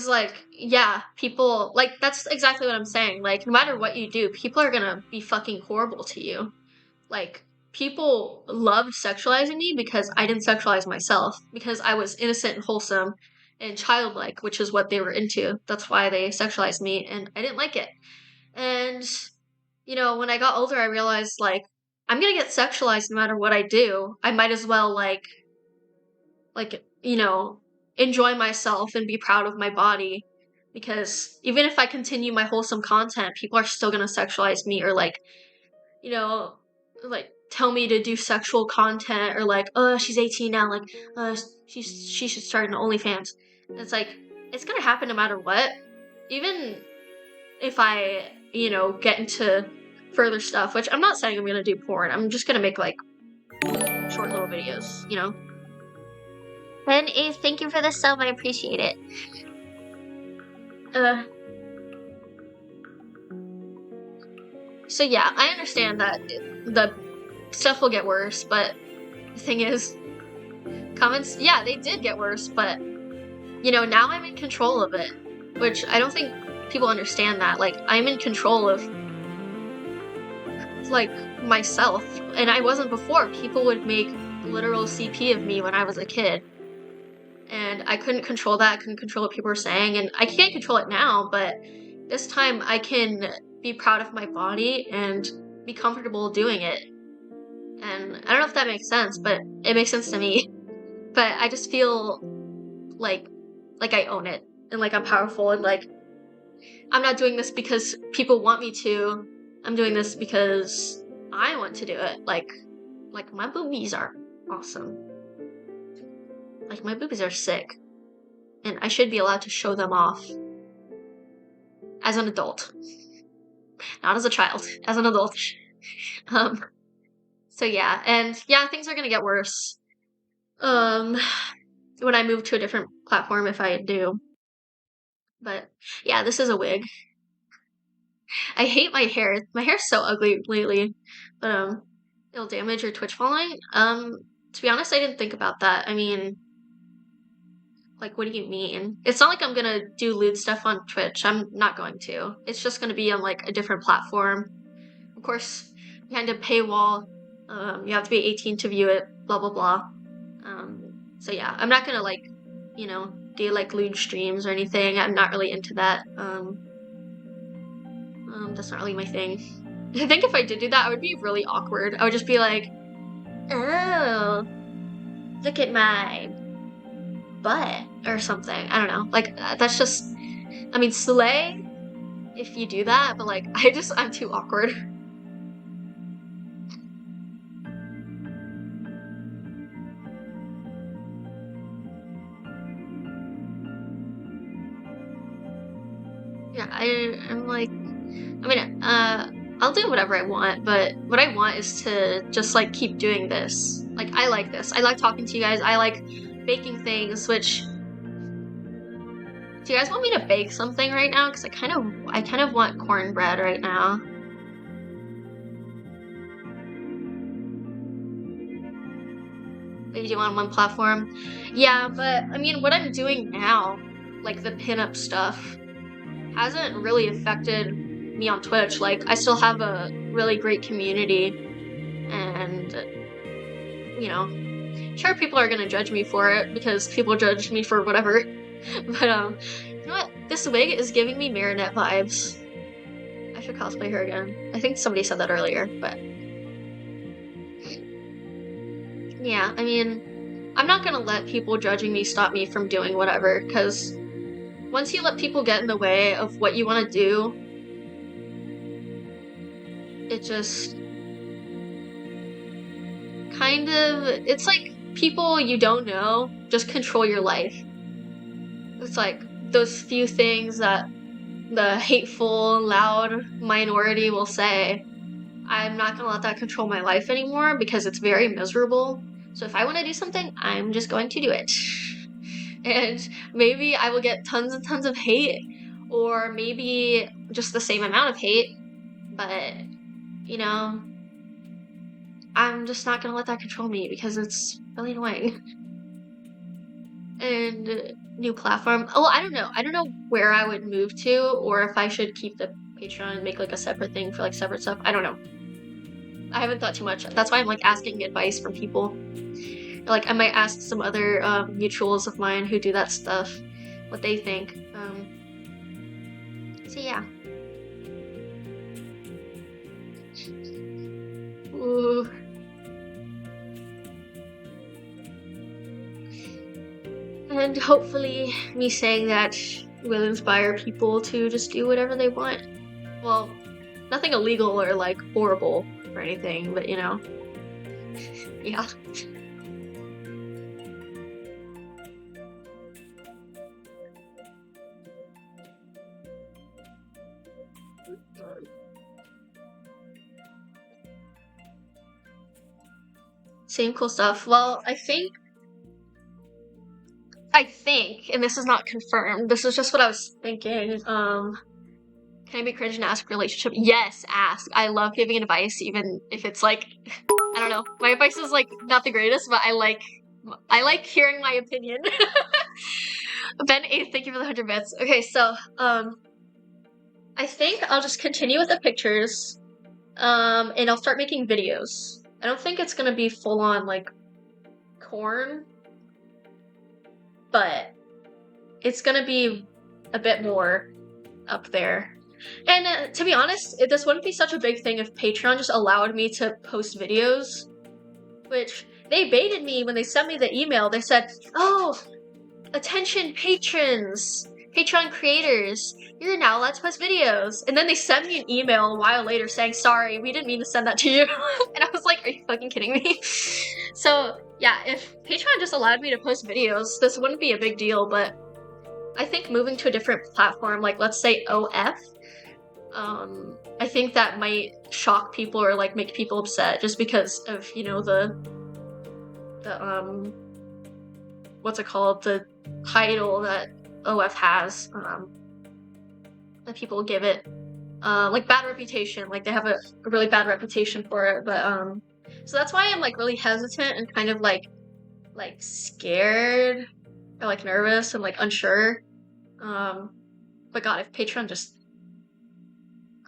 like, yeah, people, like, that's exactly what I'm saying. Like, no matter what you do, people are gonna be fucking horrible to you. Like, people loved sexualizing me because I didn't sexualize myself, because I was innocent and wholesome and childlike, which is what they were into. That's why they sexualized me, and I didn't like it. And, when I got older, I realized, like, I'm gonna get sexualized no matter what I do. I might as well, like, enjoy myself and be proud of my body. Because even if I continue my wholesome content, people are still gonna sexualize me, or, like, like, tell me to do sexual content, or like, she's 18 now, like, she should start an OnlyFans. And it's like, it's gonna happen no matter what. Even if I, get into further stuff, which I'm not saying I'm gonna do porn. I'm just gonna make, like, short little videos, And thank you for the sub, I appreciate it. So yeah, I understand that the stuff will get worse, but the thing is, comments, yeah, they did get worse, but, now I'm in control of it, which I don't think people understand that. Like, I'm in control of, like, myself, and I wasn't before. People would make literal CP of me when I was a kid, and I couldn't control that. I couldn't control what people were saying, and I can't control it now, but this time I can be proud of my body and be comfortable doing it. And I don't know if that makes sense, but it makes sense to me. But I just feel like I own it, and like I'm powerful, and like I'm not doing this because people want me to. I'm doing this because I want to do it. Like my boobies are awesome. Like, my boobies are sick, and I should be allowed to show them off as an adult, not as a child, as an adult. So yeah, and yeah, things are gonna get worse. When I move to a different platform, if I do. But yeah, this is a wig. I hate my hair. My hair's so ugly lately. But it'll damage your Twitch following. To be honest, I didn't think about that. I mean, Like, what do you mean? It's not like I'm gonna do lewd stuff on Twitch. I'm not going to. It's just gonna be on like a different platform. Of course, behind a paywall. You have to be 18 to view it. Blah blah blah. So yeah, I'm not gonna like, do like lewd streams or anything. I'm not really into that. That's not really my thing. I think if I did do that, I would be really awkward. I would just be like, oh, look at my butt or something. I don't know. Like, that's just, I mean, slay if you do that, but like, I'm too awkward. Yeah, I'm like, I'll do whatever I want, but what I want is to just like keep doing this. Like, I like this. I like talking to you guys. I like baking things, which, do you guys want me to bake something right now? Because I kind of want cornbread right now. You do on one platform? Yeah, but I mean, what I'm doing now, like the pinup stuff, hasn't really affected me on Twitch. Like, I still have a really great community, and sure, people are gonna judge me for it because people judge me for whatever. But you know what? This wig is giving me Marinette vibes. I should cosplay her again. I think somebody said that earlier, but yeah, I mean, I'm not gonna let people judging me stop me from doing whatever, because once you let people get in the way of what you want to do, it just kind of, it's like people you don't know just control your life. It's like those few things that the hateful, loud minority will say. I'm not gonna let that control my life anymore because it's very miserable. So if I want to do something, I'm just going to do it. And maybe I will get tons and tons of hate, or maybe just the same amount of hate, but I'm just not gonna let that control me because it's really annoying. And new platform. Oh, I don't know. I don't know where I would move to, or if I should keep the Patreon and make like a separate thing for like separate stuff. I don't know. I haven't thought too much. That's why I'm like asking advice from people. Like, I might ask some other mutuals of mine who do that stuff what they think. So yeah. Ooh. And hopefully me saying that will inspire people to just do whatever they want. Well, nothing illegal or like horrible or anything, but yeah. Same cool stuff. Well, I think, and this is not confirmed, this is just what I was thinking, can I be cringe and ask relationship? Yes, ask. I love giving advice, even if it's like, I don't know, my advice is like not the greatest, but I like hearing my opinion. Ben 8, thank you for the 100 bits. Okay, so, I think I'll just continue with the pictures, and I'll start making videos. I don't think it's gonna be full on like corn, but it's gonna be a bit more up there. And to be honest, this wouldn't be such a big thing if Patreon just allowed me to post videos, which they baited me when they sent me the email. They said, oh, attention patrons, Patreon creators, you're now allowed to post videos. And then they sent me an email a while later saying, sorry, we didn't mean to send that to you. And I was like, are you fucking kidding me? So yeah, if Patreon just allowed me to post videos, this wouldn't be a big deal, but I think moving to a different platform, like let's say OF, I think that might shock people or like make people upset just because of, the what's it called? The title that OF has, that people give it, like bad reputation, like they have a really bad reputation for it, but, so that's why I'm like really hesitant and kind of like scared or like nervous and like unsure. But God, if Patreon just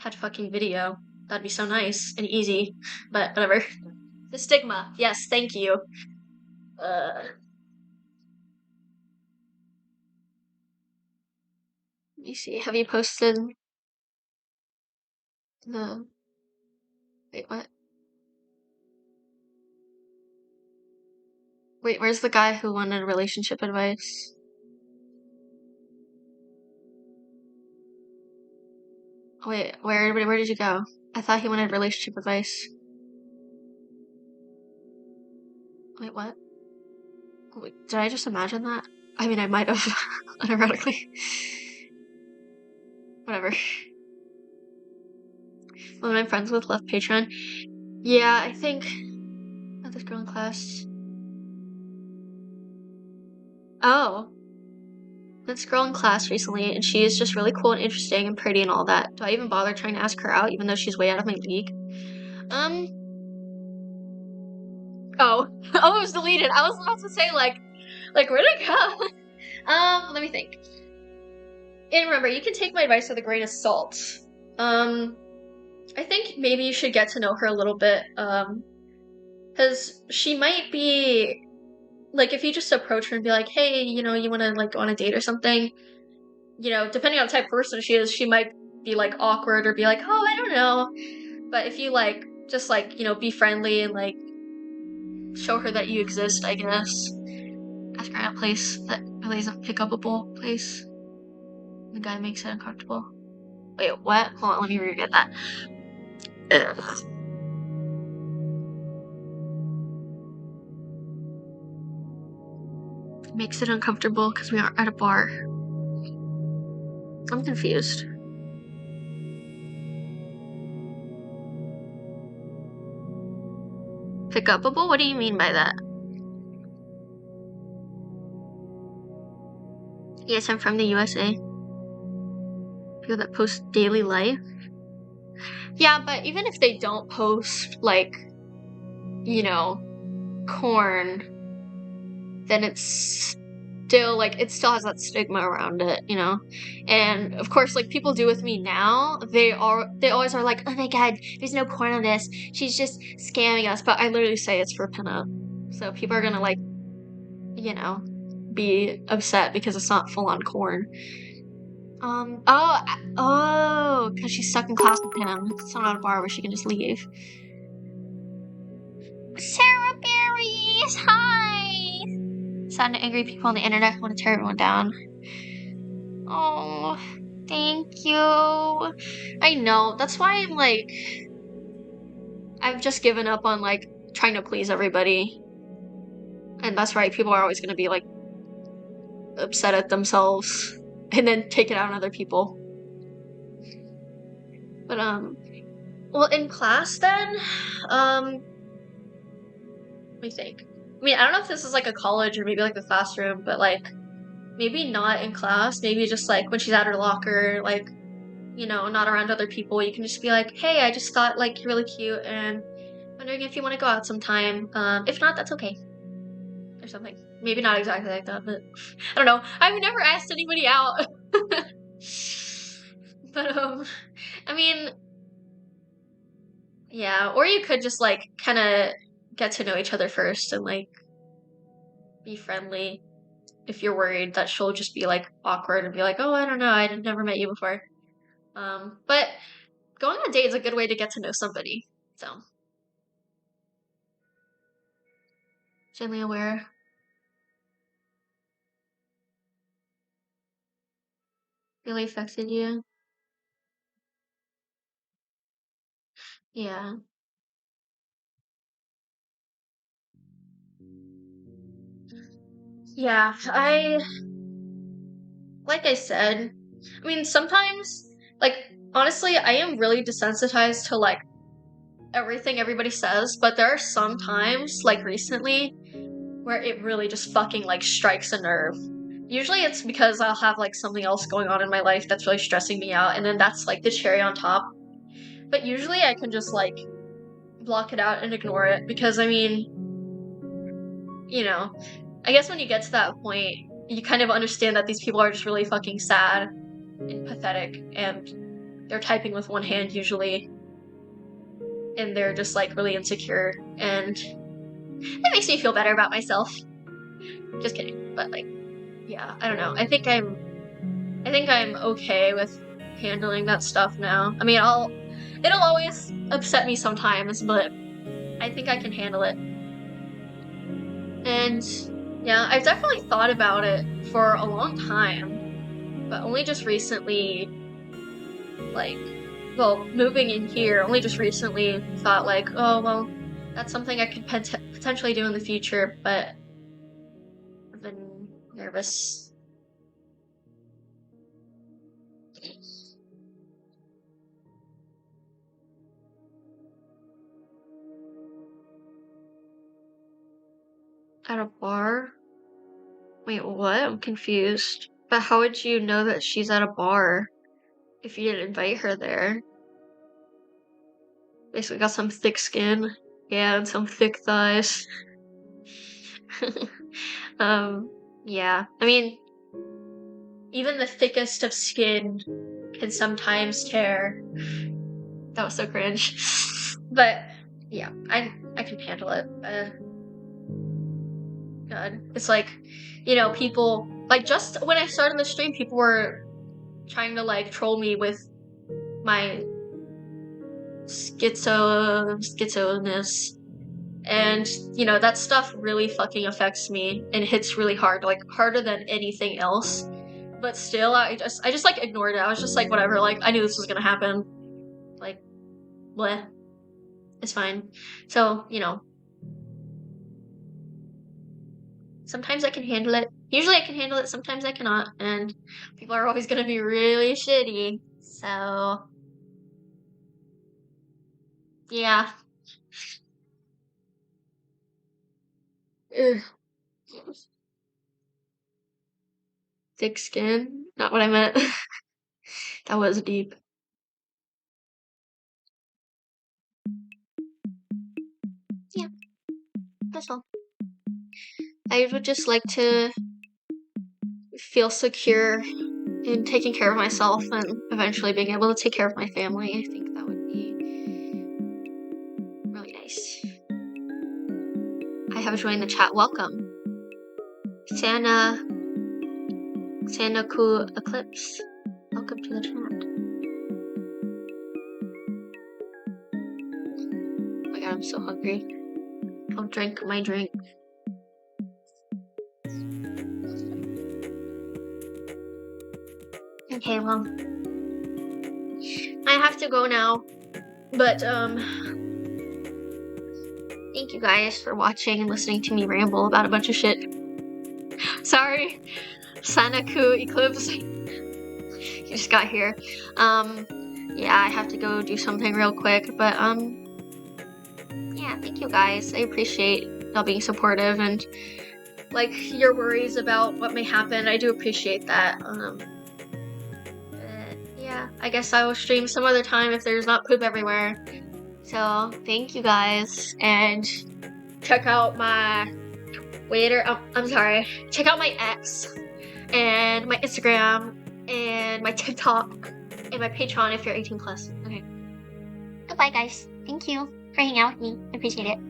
had fucking video, that'd be so nice and easy. But whatever. The stigma. Yes, thank you. Let me see. Have you posted the... Wait, what? Wait, where's the guy who wanted relationship advice? Wait, where did you go? I thought he wanted relationship advice. Wait, what? Wait, did I just imagine that? I mean, I might have, unironically. Whatever. One of my friends with left Patreon. Yeah, I think... Not this girl in class. Oh. This girl in class recently, and she is just really cool and interesting and pretty and all that. Do I even bother trying to ask her out, even though she's way out of my league? Oh. Oh, it was deleted. I was about to say, like, where'd it go? Let me think. And remember, you can take my advice with a grain of salt. I think maybe you should get to know her a little bit, because she might be, like, if you just approach her and be like, hey, you know, you want to, like, go on a date or something, you know, depending on the type of person she is, she might be, like, awkward or be like, oh, I don't know. But if you, like, just, like, you know, be friendly and, like, show her that you exist, I guess. Ask her at a place that really isn't pick-upable place. The guy makes it uncomfortable. Wait, what? Hold on, let me reread that. Ugh. Makes it uncomfortable because we aren't at a bar. I'm confused. Pick-upable? What do you mean by that? Yes, I'm from the USA. People that post daily life. Yeah, but even if they don't post, like, you know, corn, then it's still, like, it still has that stigma around it, you know? And, of course, like, people do with me now, they always are like, oh my god, there's no porn on this, she's just scamming us, but I literally say it's for pinup. So people are gonna, like, you know, be upset because it's not full-on corn. Because she's stuck in class with him. It's not a bar where she can just leave. Sarah Berries, hi! Sad and angry people on the internet want to tear everyone down. Oh, thank you. I know, that's why I'm like, I've just given up on like trying to please everybody. And that's right, people are always gonna be like upset at themselves and then take it out on other people. But well, in class then, let me think. I mean, I don't know if this is like a college or maybe like a classroom, but like maybe not in class, maybe just like when she's at her locker, like, you know, not around other people, you can just be like, hey, I just thought like you're really cute and wondering if you want to go out sometime. If not, that's okay. Or something. Maybe not exactly like that, but I don't know. I've never asked anybody out. But I mean, yeah, or you could just like kind of get to know each other first and like be friendly if you're worried that she'll just be like awkward and be like, oh, I don't know, I've never met you before. But going on a date is a good way to get to know somebody. So, generally aware. Really affected you. Yeah. Yeah, like I said, I mean, sometimes, like, honestly, I am really desensitized to, like, everything everybody says, but there are some times, like recently, where it really just fucking, like, strikes a nerve. Usually it's because I'll have, like, something else going on in my life that's really stressing me out, and then that's, like, the cherry on top. But usually I can just, like, block it out and ignore it, because, I mean, you know, I guess when you get to that point, you kind of understand that these people are just really fucking sad and pathetic, and they're typing with one hand usually, and they're just like really insecure, and it makes me feel better about myself. Just kidding, but like, yeah, I don't know. I think I'm okay with handling that stuff now. I mean, it'll always upset me sometimes, but I think I can handle it. And yeah, I've definitely thought about it for a long time, but only just recently, like, well, moving in here, only just recently thought like, oh, well, that's something I could potentially do in the future, but I've been nervous. At a bar? Wait, what? I'm confused. But how would you know that she's at a bar if you didn't invite her there? Basically got some thick skin. Yeah, and some thick thighs. Yeah. I mean, even the thickest of skin can sometimes tear. That was so cringe. But yeah, I can handle it. God. It's like, people like just when I started the stream, people were trying to like troll me with my schizoness. And that stuff really fucking affects me and hits really hard, like harder than anything else. But still, I just like ignored it. I was just like, whatever, like I knew this was gonna happen. Like, bleh. It's fine. So, sometimes I can handle it. Usually I can handle it, sometimes I cannot, and people are always gonna be really shitty. So yeah. Ugh. Thick skin? Not what I meant. That was deep. Yeah, that's all. I would just like to feel secure in taking care of myself and eventually being able to take care of my family. I think that would be really nice. I have joined the chat. Welcome. Sanaku Eclipse. Welcome to the chat. Oh my god, I'm so hungry. I'll drink my drink. Okay, well, I have to go now, but thank you guys for watching and listening to me ramble about a bunch of shit. Sorry, Sanaku Eclipse. You just got here. Yeah, I have to go do something real quick, but yeah, thank you guys. I appreciate y'all being supportive and like your worries about what may happen. I do appreciate that. Yeah, I guess I will stream some other time if there's not poop everywhere. So thank you guys, and check out my check out my X and my Instagram and my TikTok and my Patreon if you're 18 plus. Okay. Goodbye guys. Thank you for hanging out with me. I appreciate it.